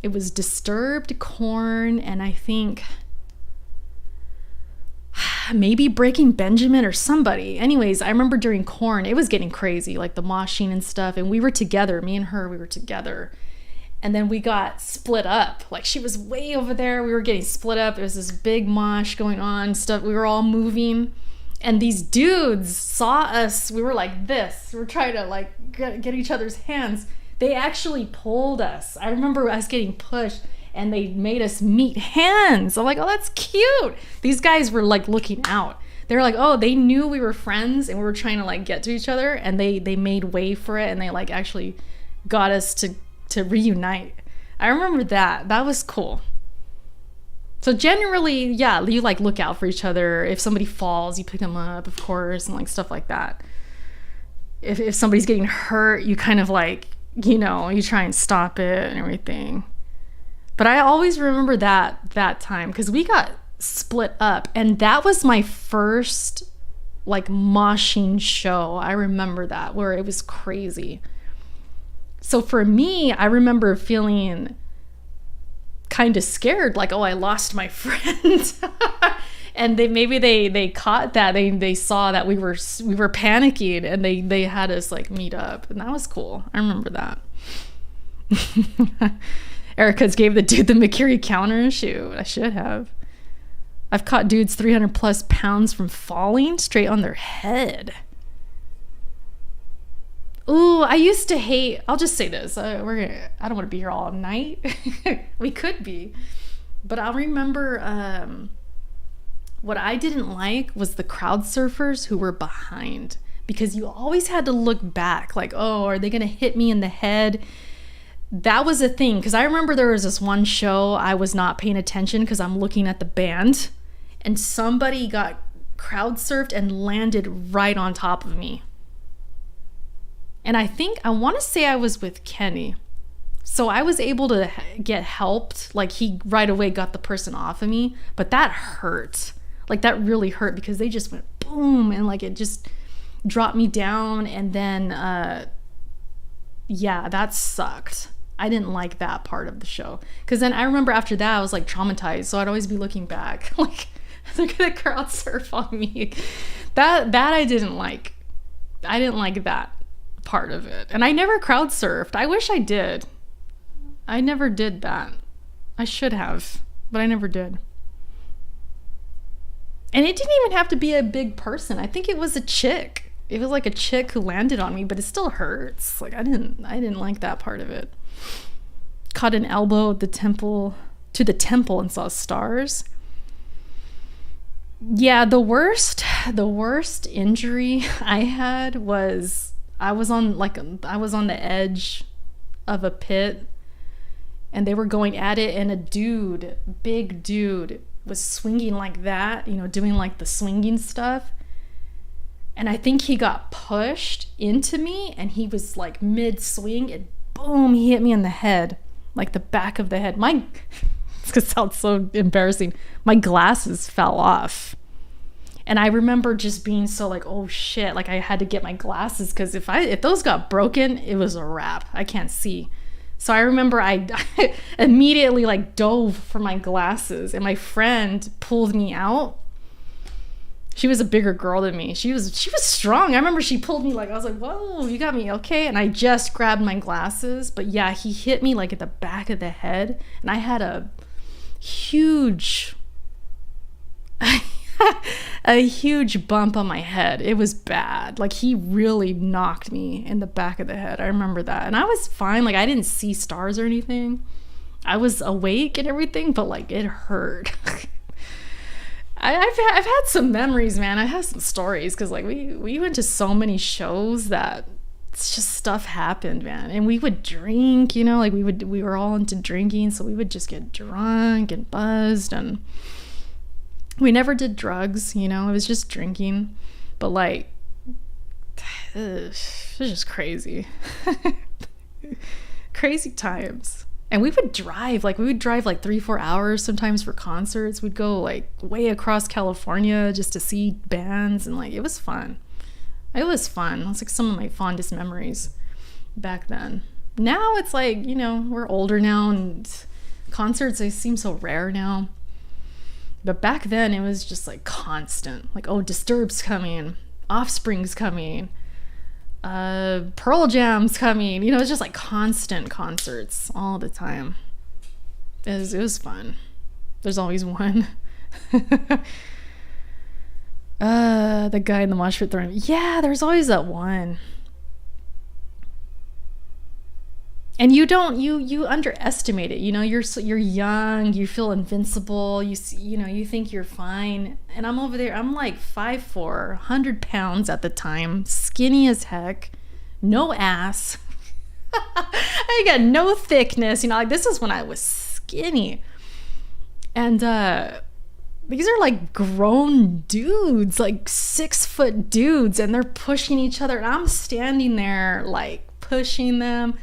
It was Disturbed, Korn, and I think maybe Breaking Benjamin or somebody. Anyways, I remember during Korn, it was getting crazy, like the moshing and stuff, and we were together, me and her, we were together. And then we got split up. Like she was way over there, we were getting split up. It was this big mosh going on, stuff, we were all moving. And these dudes saw us, we were like this. We were trying to like get each other's hands. They actually pulled us. I remember us getting pushed and they made us meet hands. I'm like, oh, that's cute. These guys were like looking out. They were like, oh, they knew we were friends and we were trying to like get to each other, and they made way for it, and they like actually got us to reunite. I remember that. That was cool. So generally, yeah, you like look out for each other. If somebody falls, you pick them up, of course, and like stuff like that. If somebody's getting hurt, you kind of like, you know, you try and stop it and everything. But I always remember that time because we got split up, and that was my first like moshing show. I remember that, where it was crazy. So for me, I remember feeling kind of scared, like, oh, I lost my friend. And they caught that, they saw that we were panicking, and they had us like meet up, and that was cool. I remember that. Erica's gave the dude the McCurry counter. Shoot, I should have. I've caught dudes 300 plus pounds from falling straight on their head. Ooh, I used to hate, I'll just say this, I don't want to be here all night. We could be. But I'll remember what I didn't like was the crowd surfers who were behind, because you always had to look back like, oh, are they going to hit me in the head? That was a thing, because I remember there was this one show I was not paying attention because I'm looking at the band, and somebody got crowd surfed and landed right on top of me. And I want to say I was with Kenny. So I was able to get helped. Like, he right away got the person off of me, but that hurt. Like, that really hurt because they just went boom, and like it just dropped me down. And then yeah, that sucked. I didn't like that part of the show, because then I remember after that I was like traumatized, so I'd always be looking back like they're gonna crowd surf on me. That I didn't like. I didn't like that part of it. And I never crowd surfed. I wish I did. I never did that. I should have, but I never did. And it didn't even have to be a big person. I think it was a chick. It was like a chick who landed on me, but it still hurts. Like, I didn't like that part of it. Caught an elbow at the temple and saw stars. Yeah, the worst injury I had was I was on the edge of a pit, and they were going at it, and a big dude was swinging like that, doing like the swinging stuff. And I think he got pushed into me, and he was like mid-swing, and boom, he hit me in the head, like the back of the head. It's gonna sound so embarrassing. My glasses fell off. And I remember just being so like, oh shit, like I had to get my glasses, because if those got broken, it was a wrap. I can't see. So I remember I immediately like dove for my glasses, and my friend pulled me out. She was a bigger girl than me. She was strong. I remember she pulled me, like, I was like, whoa, you got me okay? And I just grabbed my glasses. But yeah, he hit me like at the back of the head, and I had a huge bump on my head. It was bad. Like, he really knocked me in the back of the head. I remember that. And I was fine. Like, I didn't see stars or anything. I was awake and everything, but like, it hurt. I've had some memories, man. I have some stories, because like we went to so many shows that it's just stuff happened, man. And we would drink, like we were all into drinking, so we would just get drunk and buzzed, and we never did drugs, it was just drinking. But like, it was just crazy. Crazy times. And we would drive like 3-4 hours sometimes for concerts. We'd go like way across California just to see bands, and like, it was fun. It was like some of my fondest memories back then. Now it's like, we're older now, and concerts, they seem so rare now. But back then it was just like constant. Like, oh, Disturbed's coming, Offspring's coming, Pearl Jam's coming. It's just like constant concerts all the time. It was fun. There's always one. The guy in the mosh pit throwing. Yeah, there's always that one. And you underestimate it. You're young, you feel invincible, you think you're fine. And I'm over there, I'm like 5'4", 100 pounds at the time, skinny as heck, no ass. I got no thickness, like, this is when I was skinny. And these are like grown dudes, like 6-foot dudes, and they're pushing each other, and I'm standing there like pushing them.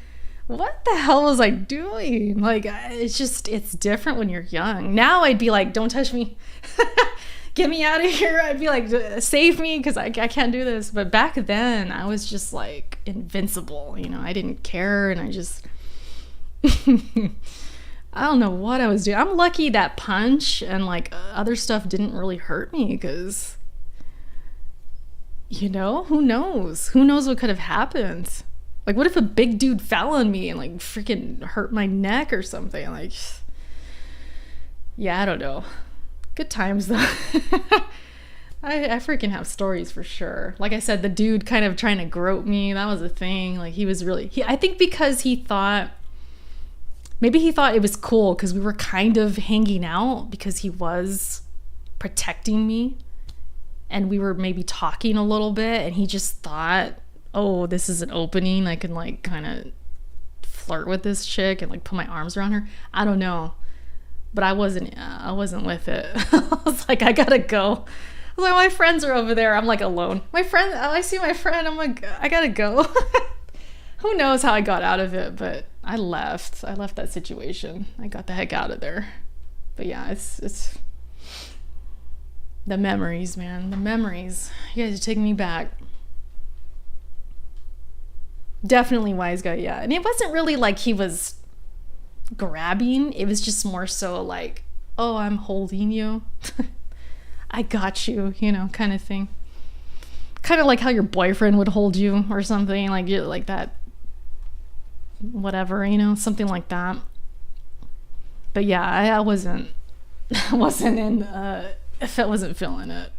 What the hell was I doing? Like, it's different when you're young. Now I'd be like, don't touch me. Get me out of here. I'd be like, save me, because I can't do this. But back then, I was just like invincible. I didn't care, and I just... I don't know what I was doing. I'm lucky that punch and like other stuff didn't really hurt me, because, who knows? Who knows what could have happened? Like, what if a big dude fell on me and like freaking hurt my neck or something? Like, yeah, I don't know. Good times though. I freaking have stories for sure. Like I said, the dude kind of trying to grope me, that was a thing. Like, he was really, I think because maybe he thought it was cool because we were kind of hanging out, because he was protecting me and we were maybe talking a little bit, and he just thought, oh, this is an opening, I can like kind of flirt with this chick and like put my arms around her. I don't know, but I wasn't with it. I was like, I gotta go. I was like, my friends are over there, I'm like alone. I see my friend, I'm like, I gotta go. Who knows how I got out of it, but I left that situation. I got the heck out of there. But yeah, it's the memories, man. The memories. You guys are taking me back. Definitely wise guy, yeah. And it wasn't really like he was grabbing. It was just more so like, oh, I'm holding you. I got you, you know, kind of thing. Kind of like how your boyfriend would hold you or something, like you like that. Whatever, you know, something like that. But yeah, I wasn't in if I wasn't feeling it.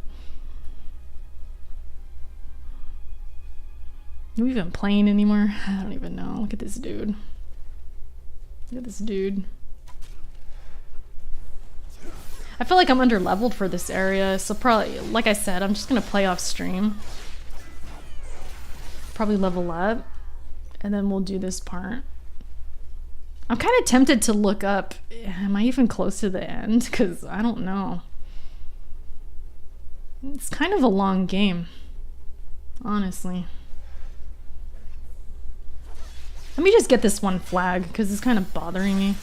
Are we even playing anymore? I don't even know. Look at this dude. Look at this dude. I feel like I'm under leveled for this area, so probably, like I said, I'm just gonna play off stream. Probably level up, and then we'll do this part. I'm kind of tempted to look up. Am I even close to the end? Because I don't know. It's kind of a long game, honestly. Let me just get this one flag, because it's kind of bothering me.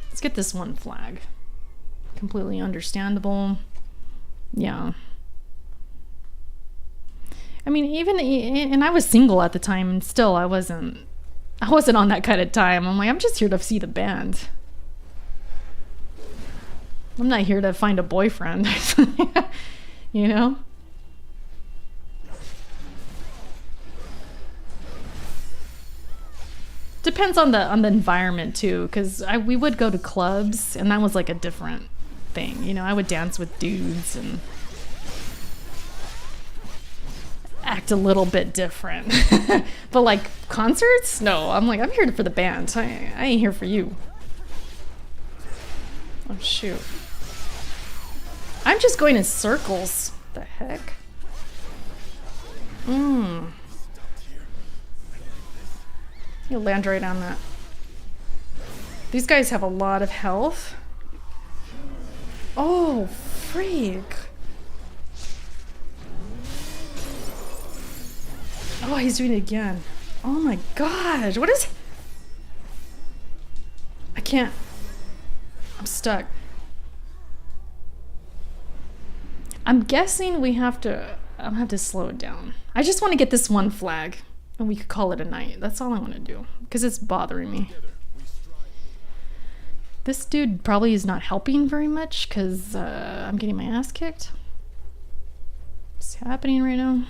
Let's get this one flag. Completely understandable. Yeah. I mean, even, and I was single at the time, and still I wasn't on that kind of time. I'm like, I'm just here to see the band. I'm not here to find a boyfriend. You know? Depends on the environment too, because we would go to clubs, and that was like a different thing. You know, I would dance with dudes and act a little bit different. But like concerts, no. I'm like, I'm here for the band. I ain't here for you. Oh shoot. I'm just going in circles. The heck? You'll land right on that. These guys have a lot of health. Oh, freak. Oh, he's doing it again. Oh my gosh. What is... I can't... I'm stuck. I'm guessing I'm gonna have to slow it down. I just want to get this one flag, and we could call it a night. That's all I want to do, because it's bothering me. This dude probably is not helping very much, because I'm getting my ass kicked. What's happening right now?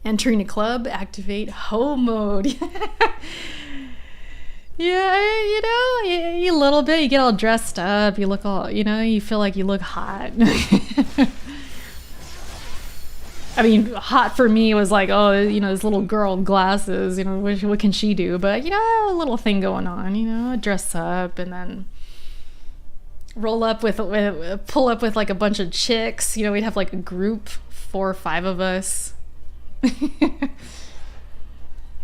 Entering a club, activate hoe mode. Yeah, you know, you a little bit, you get all dressed up, you look all, you know, you feel like you look hot. I mean, hot for me was like, oh, you know, this little girl with glasses, you know, what can she do? But, you know, a little thing going on, you know, dress up and then pull up with like a bunch of chicks. You know, we'd have like a group, 4 or 5 of us.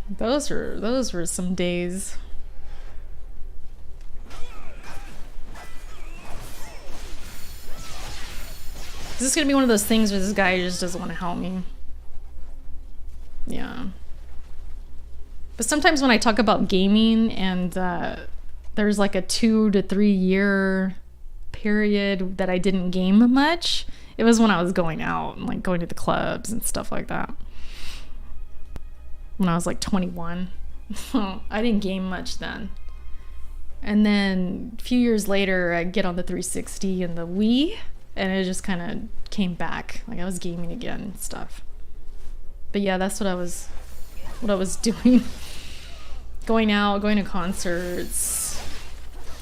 Those were some days. This is gonna be one of those things where this guy just doesn't want to help me. Yeah. But sometimes when I talk about gaming and there's like a 2 to 3 year period that I didn't game much, it was when I was going out and like going to the clubs and stuff like that. When I was like 21. I didn't game much then. And then a few years later, I get on the 360 and the Wii, and it just kind of came back. Like I was gaming again and stuff. But yeah, that's what I was doing. Going out, going to concerts,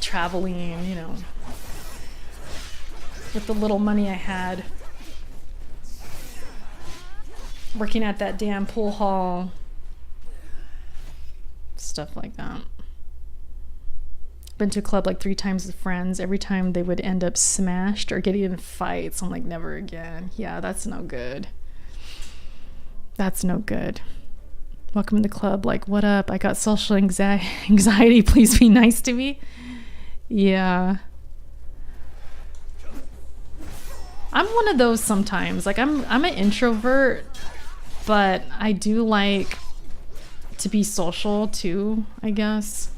traveling, you know, with the little money I had. Working at that damn pool hall. Stuff like that. Been to a club like 3 times with friends. Every time they would end up smashed or getting in fights. I'm like, never again. Yeah, that's no good. That's no good. Welcome to the club. Like, what up? I got social anxiety. Please be nice to me. Yeah. I'm one of those sometimes. Like, I'm an introvert, but I do like to be social too, I guess.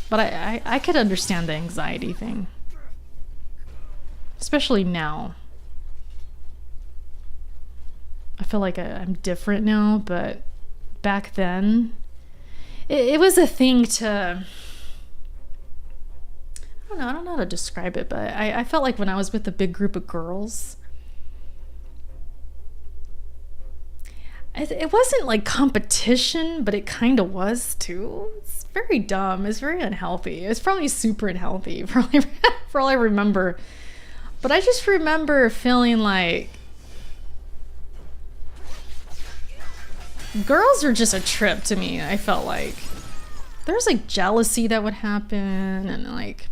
But I could understand the anxiety thing. Especially now. I feel like I'm different now, but back then, it was a thing to... I don't know how to describe it, but I felt like when I was with a big group of girls, it wasn't like competition, but it kind of was too. It's very dumb. It's very unhealthy. It's probably super unhealthy for all I remember. But I just remember feeling like girls are just a trip to me. I felt like there's like jealousy that would happen and like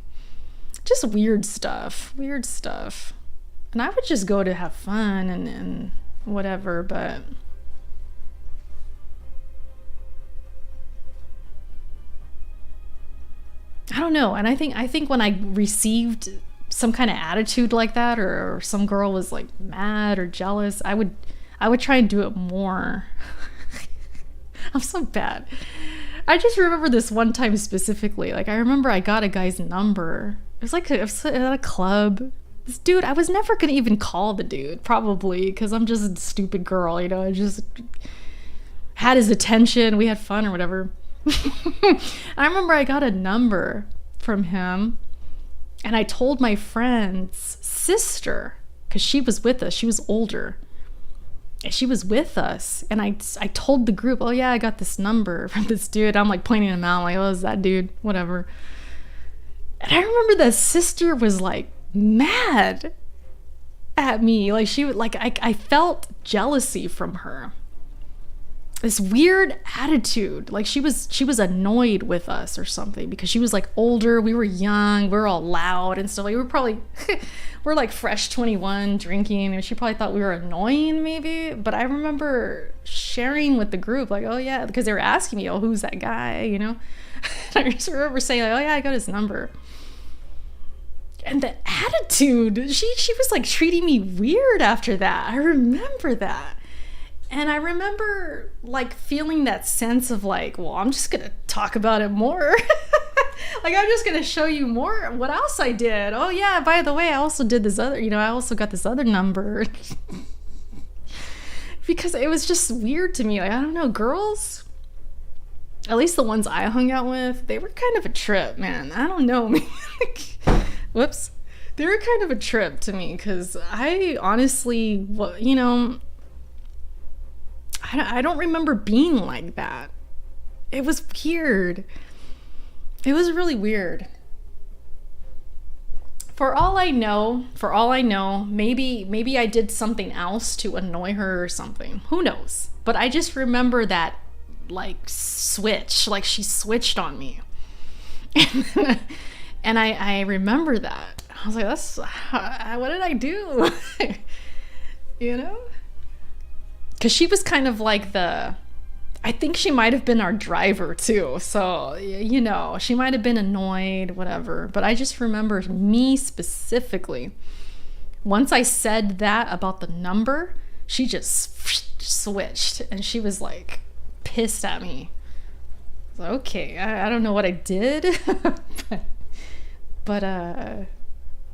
just weird stuff. And I would just go to have fun and whatever, but I don't know. And I think when I received some kind of attitude like that, or some girl was like mad or jealous, I would try and do it more. I'm so bad. I just remember this one time specifically. Like I remember I got a guy's number. It was at a club. This dude, I was never gonna even call the dude, probably, because I'm just a stupid girl, you know. I just had his attention. We had fun or whatever. I remember I got a number from him, and I told my friend's sister, because she was with us. She was older. And she was with us, and I told the group, oh yeah, I got this number from this dude. I'm like pointing him out, like, oh, is that dude? Whatever. And I remember the sister was like mad at me. Like she would, like, I felt jealousy from her. This weird attitude. Like she was annoyed with us or something, because she was like older, we were young, we were all loud and stuff. Like we were probably we're like fresh 21 drinking, and she probably thought we were annoying maybe. But I remember sharing with the group, like, oh yeah, because they were asking me, oh, who's that guy, you know. And I just remember saying, like, oh yeah, I got his number. And the attitude, she was like treating me weird after that. I remember that. And I remember like feeling that sense of like, well, I'm just gonna talk about it more. Like I'm just gonna show you more what else I did. Oh yeah, by the way, I also did this other, you know, I also got this other number. Because it was just weird to me. Like, I don't know, girls, at least the ones I hung out with, they were kind of a trip, man. I don't know. Whoops. They were kind of a trip to me, because I honestly, you know, I don't remember being like that. It was weird. It was really weird. For all I know, maybe I did something else to annoy her or something. Who knows? But I just remember that, like, switch. Like, she switched on me. And I remember that. I was like, what did I do? You know? Because she was kind of like I think she might have been our driver too. So, you know, she might have been annoyed, whatever. But I just remember me specifically. Once I said that about the number, she just switched. And she was like pissed at me. I was like, okay, I don't know what I did. but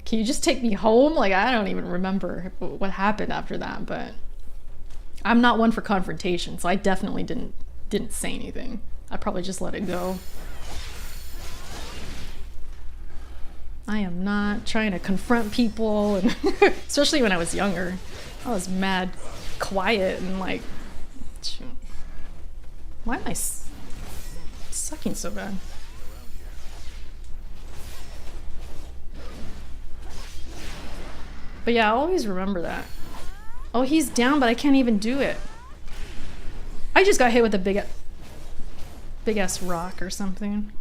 can you just take me home? Like, I don't even remember what happened after that. But I'm not one for confrontation, so I definitely didn't say anything. I probably just let it go. I am not trying to confront people, and especially when I was younger. I was mad quiet and like, why am I sucking so bad? But yeah, I'll always remember that. Oh, he's down, but I can't even do it. I just got hit with a big ass rock or something.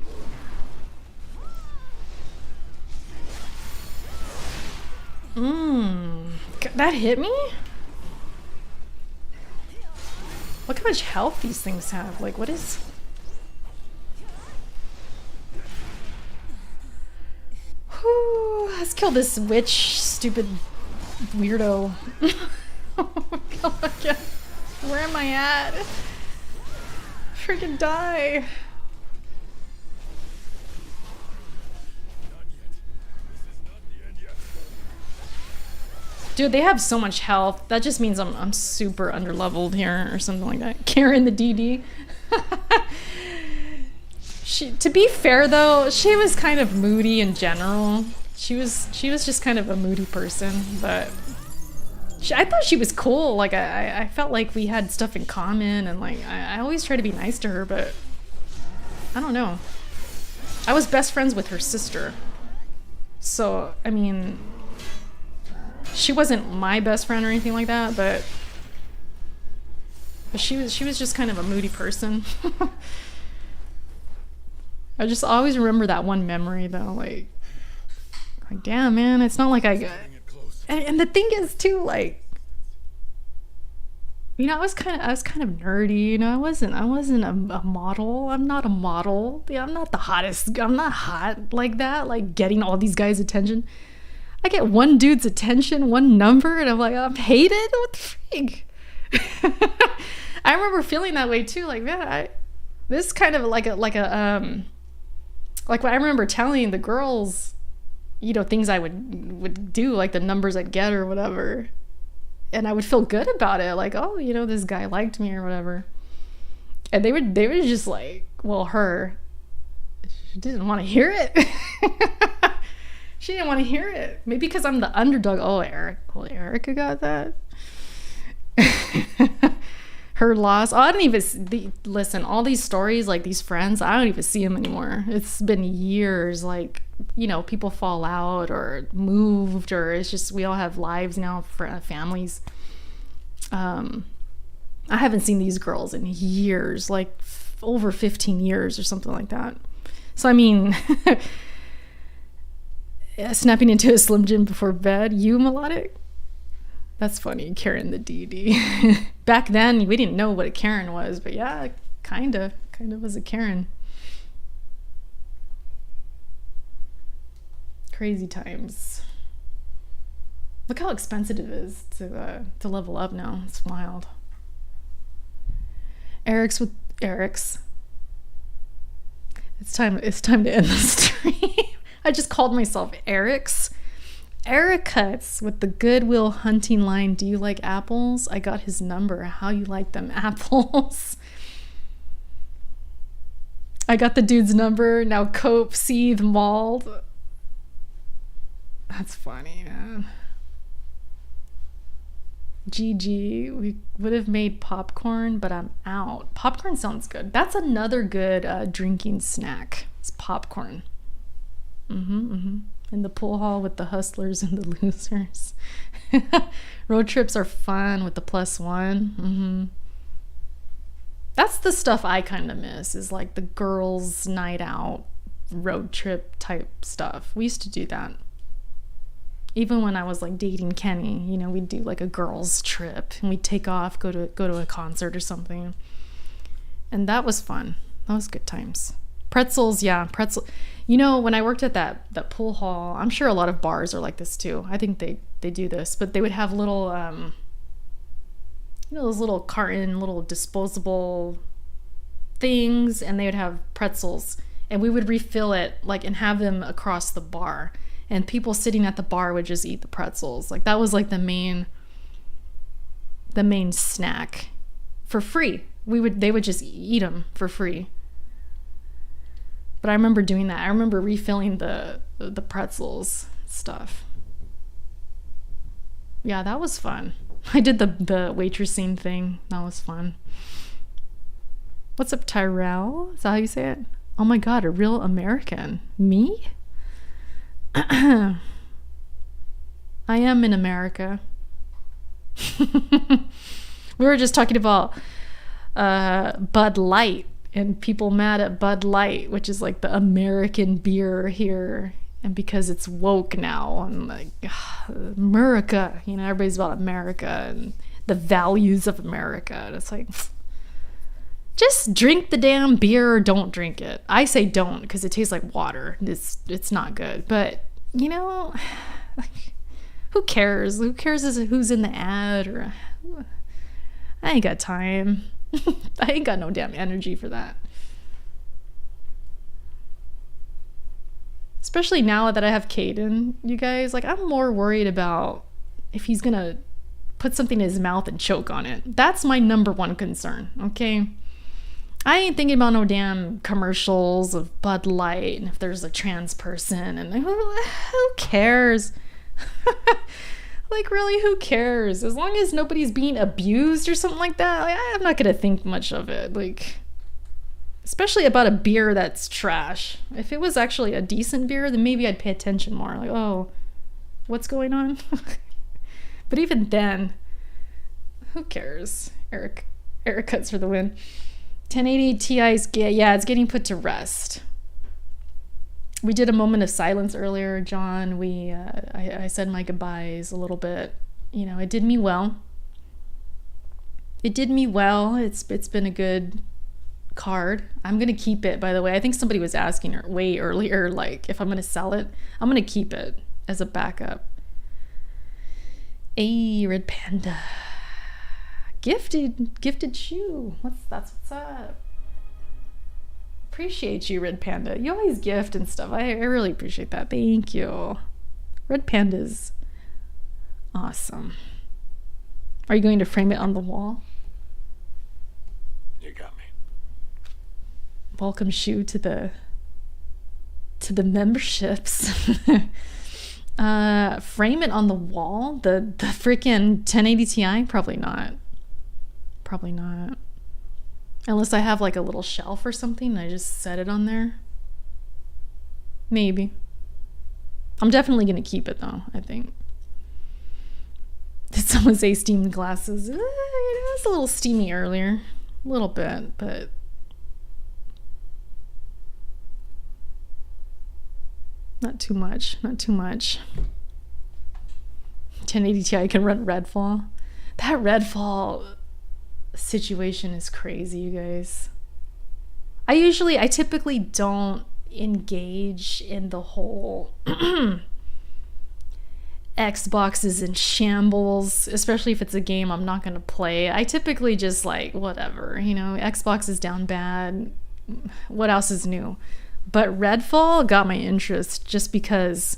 That hit me? Look how much health these things have. Like, what is... Whew, let's kill this witch, stupid weirdo. Oh my god. Where am I at? Freaking die. Dude, they have so much health. That just means I'm super underleveled here or something like that. Karen the DD. To be fair though, she was kind of moody in general. She was just kind of a moody person, but I thought she was cool. Like I felt like we had stuff in common, and like I always try to be nice to her, but I don't know. I was best friends with her sister, so I mean, she wasn't my best friend or anything like that, but she was just kind of a moody person. I just always remember that one memory though, like damn man, it's not like I got. And the thing is too, like, you know, I was kind of nerdy, you know. I wasn't a model. I'm not a model. Yeah, I'm not the hottest. I'm not hot like that, like getting all these guys' attention. I get one dude's attention, one number, and I'm like, I'm hated? What the frig? I remember feeling that way too, like, man, this kind of like what I remember telling the girls, you know, things I would do, like the numbers I'd get or whatever. And I would feel good about it, like, oh, you know, this guy liked me or whatever. And they were just like, well, she didn't want to hear it. She didn't want to hear it. Maybe because I'm the underdog. Oh, Erica got that. Her loss. Oh, I don't even listen, all these stories, like these friends, I don't even see them anymore. It's been years, like, you know, people fall out or moved, or it's just, we all have lives now, for families. I haven't seen these girls in years, like over 15 years or something like that. So I mean, snapping into a Slim Jim before bed, you melodic? That's funny, Karen the DD. Back then, we didn't know what a Karen was, but yeah, kind of was a Karen. Crazy times. Look how expensive it is to level up now. It's wild. Eric's. It's time to end the stream. I just called myself Eric's. Ericuts with the Goodwill Hunting line. Do you like apples? I got his number. How you like them apples? I got the dude's number. Now cope, seethe, mauled. That's funny, man. GG. We would have made popcorn, but I'm out. Popcorn sounds good. That's another good drinking snack. It's popcorn. In the pool hall with the hustlers and the losers. Road trips are fun with the +1. That's the stuff I kind of miss, is like the girls' night out, road trip type stuff. We used to do that. Even when I was like dating Kenny, you know, we'd do like a girls' trip and we'd take off, go to a concert or something. And that was fun. That was good times. Pretzels, yeah, pretzel. You know, when I worked at that pool hall, I'm sure a lot of bars are like this too. I think they do this, but they would have little, you know, those little carton, little disposable things, and they would have pretzels, and we would refill it, like, and have them across the bar, and people sitting at the bar would just eat the pretzels. Like, that was like the main snack for free. They would just eat them for free. But I remember doing that. I remember refilling the pretzels stuff. Yeah, that was fun. I did the waitressing thing. That was fun. What's up, Tyrell? Is that how you say it? Oh my god, a real American. Me? I am in America. We were just talking about Bud Light. And people mad at Bud Light, which is like the American beer here. And because it's woke now, I'm like, America, you know, everybody's about America and the values of America. And it's like, just drink the damn beer or don't drink it. I say don't, because it tastes like water. It's not good. But, you know, like, who cares? Who cares who's in the ad? Or I ain't got time. I ain't got no damn energy for that. Especially now that I have Caden, you guys. Like, I'm more worried about if he's gonna put something in his mouth and choke on it. That's my number one concern, okay? I ain't thinking about no damn commercials of Bud Light and if there's a trans person and who cares? Like, really, who cares? As long as nobody's being abused or something like that, like, I'm not gonna think much of it. Like, especially about a beer that's trash. If it was actually a decent beer, then maybe I'd pay attention more. Like, oh, what's going on? But even then, who cares? Eric cuts for the win. 1080 Ti's, yeah, it's getting put to rest. We did a moment of silence earlier, John. I said my goodbyes a little bit. You know, it did me well. It did me well. It's been a good card. I'm gonna keep it, by the way. I think somebody was asking way earlier, like, if I'm gonna sell it. I'm gonna keep it as a backup. Hey, Red Panda. Gifted shoe. What's up? Appreciate you, Red Panda. You always gift and stuff. I really appreciate that. Thank you. Red Panda's awesome. Are you going to frame it on the wall? You got me. Welcome shoe to the memberships. Frame it on the wall? The freaking 1080 Ti? Probably not. Probably not. Unless I have like a little shelf or something and I just set it on there. Maybe. I'm definitely gonna keep it though, I think. Did someone say steamed glasses? It was a little steamy earlier. A little bit, but not too much. Not too much. 1080 Ti can run Redfall. That Redfall situation is crazy, you guys. I typically don't engage in the whole Xbox is in shambles, especially if it's a game I'm not gonna play. I typically just like, whatever, you know, Xbox is down bad. What else is new? But Redfall got my interest just because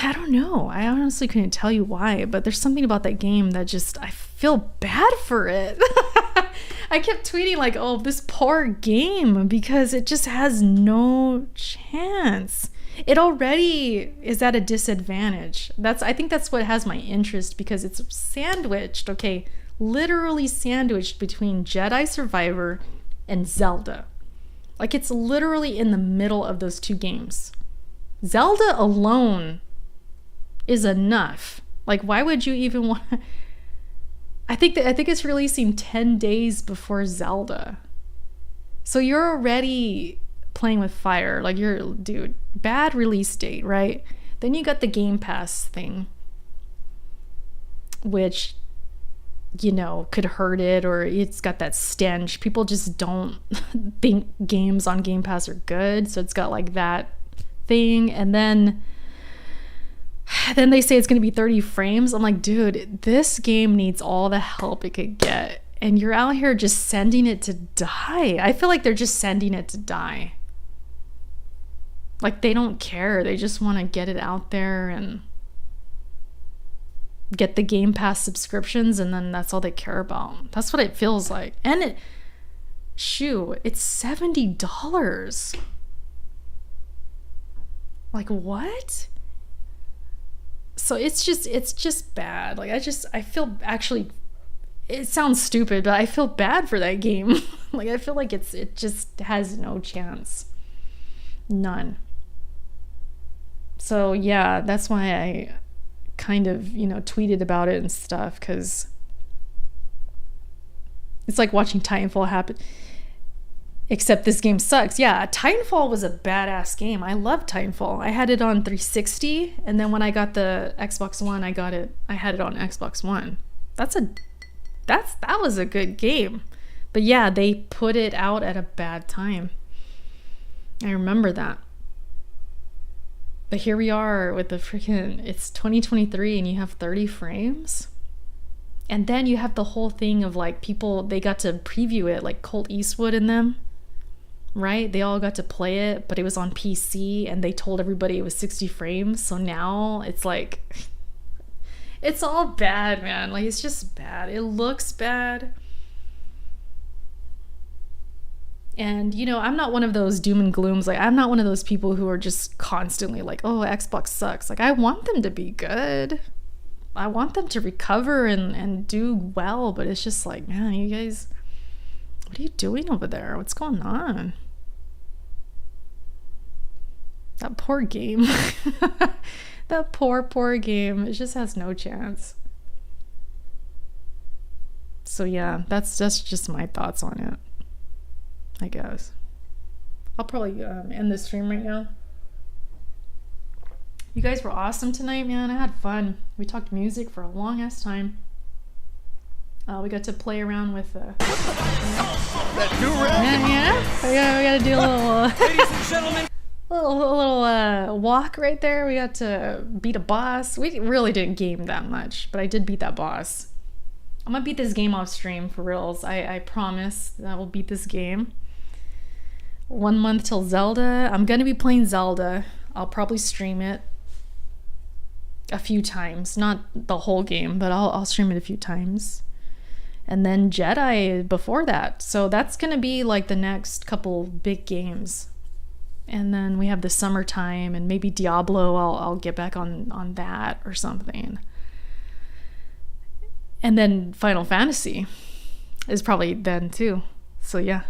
I don't know. I honestly couldn't tell you why, but there's something about that game that just, I feel bad for it. I kept tweeting like, oh, this poor game, because it just has no chance. It already is at a disadvantage. I think that's what has my interest, because it's sandwiched, okay, literally sandwiched between Jedi Survivor and Zelda. Like, it's literally in the middle of those two games. Zelda alone is enough. Like, why would you even want? I think it's releasing 10 days before Zelda, so you're already playing with fire. Like, dude, bad release date, right? Then you got the Game Pass thing, which, you know, could hurt it, or it's got that stench. People just don't think games on Game Pass are good, so it's got like that thing. And then they say it's going to be 30 frames. I'm like, dude, this game needs all the help it could get, and you're out here just sending it to die. I feel like they're just sending it to die. Like, they don't care. They just want to get it out there and get the Game Pass subscriptions, and then that's all they care about. That's what it feels like. And it's $70. Like, what? So it's just bad. Like, I feel, actually, it sounds stupid, but I feel bad for that game. Like, I feel like it just has no chance. None. So yeah, that's why I kind of, you know, tweeted about it and stuff, because it's like watching Titanfall happen, except this game sucks. Yeah, Titanfall was a badass game. I loved Titanfall. I had it on 360, and then when I got the Xbox One, I had it on Xbox One. That was a good game. But yeah, they put it out at a bad time. I remember that. But here we are with the freaking, it's 2023 and you have 30 frames? And then you have the whole thing of like people, they got to preview it, like Colt Eastwood and them, right? They all got to play it, but it was on PC and they told everybody it was 60 frames. So now it's like, it's all bad, man. Like, it's just bad. It looks bad. And, you know, I'm not one of those doom and glooms. Like, I'm not one of those people who are just constantly like, oh, Xbox sucks. Like, I want them to be good. I want them to recover and do well. But it's just like, man, you guys, what are you doing over there? What's going on? That poor game. That poor game. It just has no chance. So yeah, that's just my thoughts on it, I guess. I'll probably end the stream right now. You guys were awesome tonight, man. I had fun. We talked music for a long ass time. We got to play around with that yeah, we got to do a little Ladies and gentlemen, a little walk right there. We got to beat a boss. We really didn't game that much, but I did beat that boss. I'm gonna beat this game off stream for reals. I promise that I will beat this game. 1 month till Zelda. I'm gonna be playing Zelda. I'll probably stream it a few times, not the whole game, but I'll stream it a few times. And then Jedi before that. So that's gonna be like the next couple big games. And then we have the summertime and maybe Diablo. I'll get back on that or something. And then Final Fantasy is probably then too. So yeah.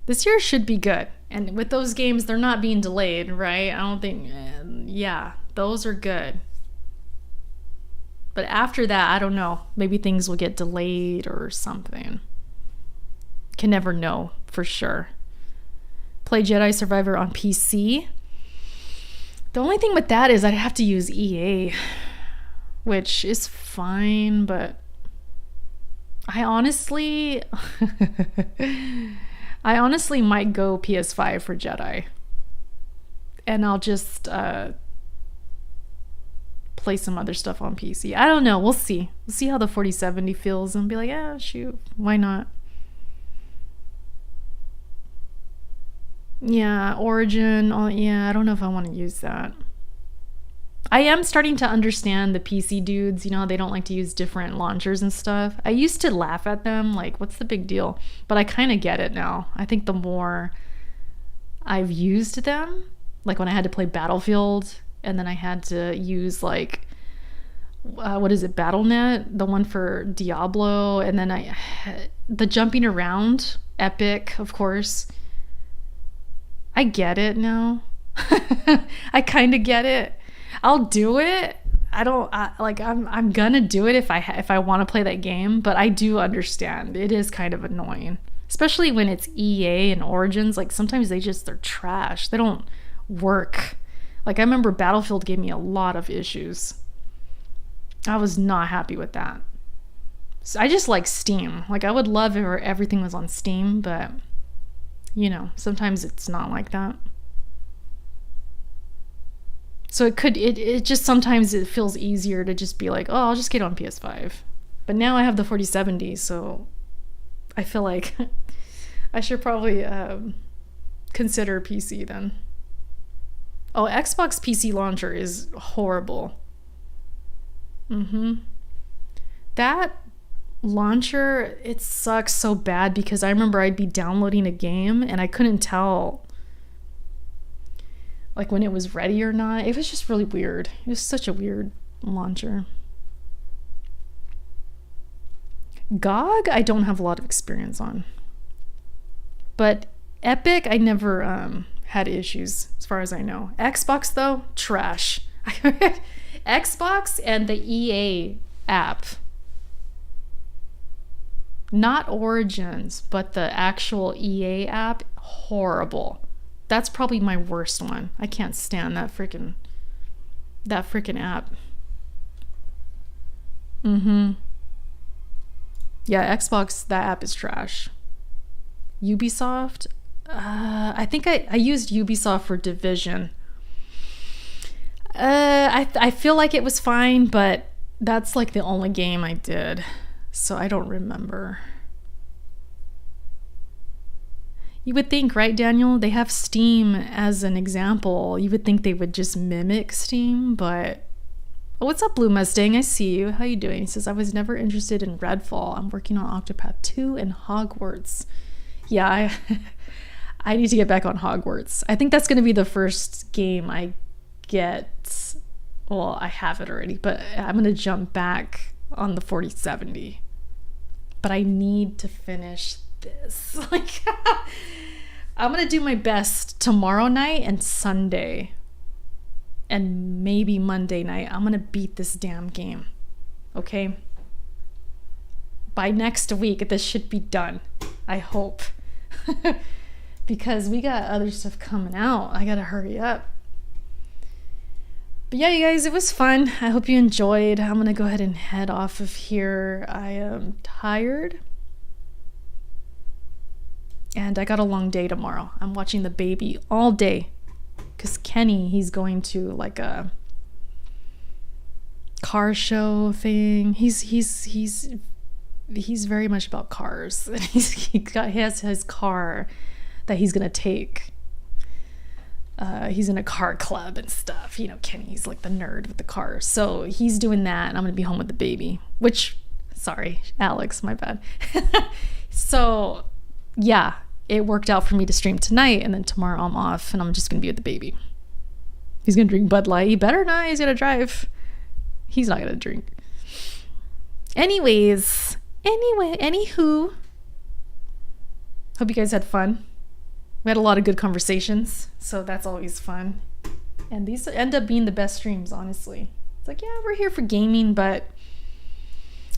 This year should be good. And with those games, they're not being delayed, right? I don't think, yeah, those are good. But after that, I don't know. Maybe things will get delayed or something. Can never know for sure. Play Jedi Survivor on PC. The only thing with that is I'd have to use EA, which is fine, but I honestly might go PS5 for Jedi. And I'll just play some other stuff on PC. I don't know. We'll see. We'll see how the 4070 feels and be like, yeah, shoot, why not? Yeah, Origin. Yeah, I don't know if I want to use that. I am starting to understand the PC dudes. You know, they don't like to use different launchers and stuff. I used to laugh at them, like, what's the big deal? But I kind of get it now. I think the more I've used them, like when I had to play Battlefield, and then I had to use, like, what is it, BattleNet? The one for Diablo, and then the jumping around, Epic, of course. I get it now. I kind of get it. I'll do it. I'm gonna do it if I want to play that game, but I do understand it is kind of annoying, especially when it's EA and Origins. Like sometimes they're trash. They don't work. Like I remember Battlefield gave me a lot of issues. I was not happy with that. So I just like Steam. Like I would love if everything was on Steam, but you know, sometimes it's not like that. So it just sometimes it feels easier to just be like, oh, I'll just get on PS5. But now I have the 4070, so I feel like I should probably consider PC then. Oh, Xbox PC launcher is horrible. That launcher, it sucks so bad because I remember I'd be downloading a game and I couldn't tell like when it was ready or not. It was just really weird. It was such a weird launcher. GOG, I don't have a lot of experience on. But Epic, I never had issues as far as I know. Xbox though, trash. Xbox and the EA app. Not Origins, but the actual EA app, horrible. That's probably my worst one. I can't stand that freaking app. Yeah, Xbox, that app is trash. Ubisoft, I think I used Ubisoft for Division. I feel like it was fine, but that's like the only game I did, so I don't remember. You would think, right, Daniel? They have Steam as an example. You would think they would just mimic Steam, but... Oh, what's up, Blue Mustang? I see you. How you doing? He says, I was never interested in Redfall. I'm working on Octopath 2 and Hogwarts. Yeah, I need to get back on Hogwarts. I think that's going to be the first game I get. Well, I have it already, but I'm going to jump back on the 4070. But I need to finish this. Like, I'm going to do my best tomorrow night and Sunday. And maybe Monday night. I'm going to beat this damn game. Okay? By next week, this should be done. I hope. Because we got other stuff coming out. I got to hurry up. But yeah, you guys, it was fun. I hope you enjoyed. I'm going to go ahead and head off of here. I am tired. And I got a long day tomorrow. I'm watching the baby all day. Because Kenny, he's going to like a car show thing. He's very much about cars. He has his car that he's going to take. He's in a car club and stuff. You know, Kenny's like the nerd with the cars. So he's doing that, and I'm going to be home with the baby. Which, sorry, Alex, my bad. So, yeah, it worked out for me to stream tonight, and then tomorrow I'm off, and I'm just going to be with the baby. He's going to drink Bud Light. He better not. He's going to drive. He's not going to drink. Anywho. Hope you guys had fun. We had a lot of good conversations, so that's always fun. And these end up being the best streams, honestly. It's like, yeah, we're here for gaming, but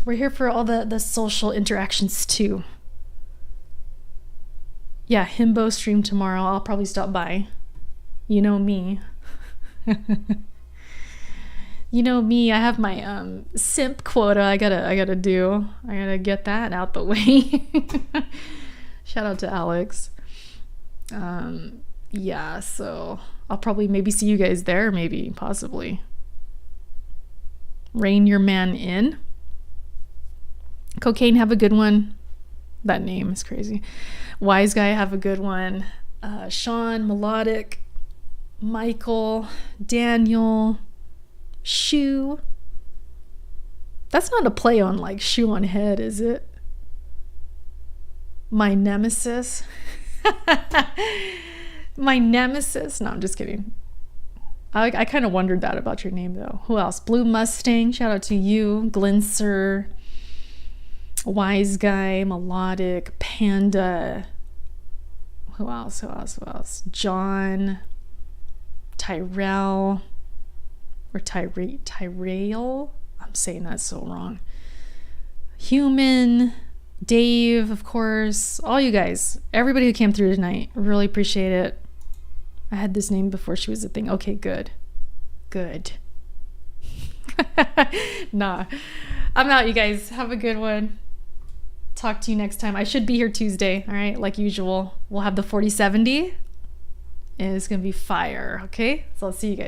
we're here for all the social interactions too. Yeah, Himbo stream tomorrow. I'll probably stop by. You know me. You know me. I have my simp quota. I gotta do. I gotta get that out the way. Shout out to Alex. Yeah, so I'll probably maybe see you guys there, maybe, possibly. Rein your man in. Cocaine, have a good one. That name is crazy. Wise Guy, have a good one. Sean, Melodic, Michael, Daniel, Shoe. That's not a play on like shoe on head, is it? My nemesis. My nemesis. No, I'm just kidding. I kind of wondered that about your name though. Who else? Blue Mustang. Shout out to you. Glinser. Wise Guy. Melodic. Panda. Who else? John. Tyrell. Or Tyrell. I'm saying that so wrong. Human. Dave, of course, all you guys, everybody who came through tonight, really appreciate it. I had this name before she was a thing. Okay, good. Nah, I'm out, you guys. Have a good one. Talk to you next time. I should be here Tuesday, all right, like usual. We'll have the 4070, and it's gonna be fire, okay? So I'll see you guys.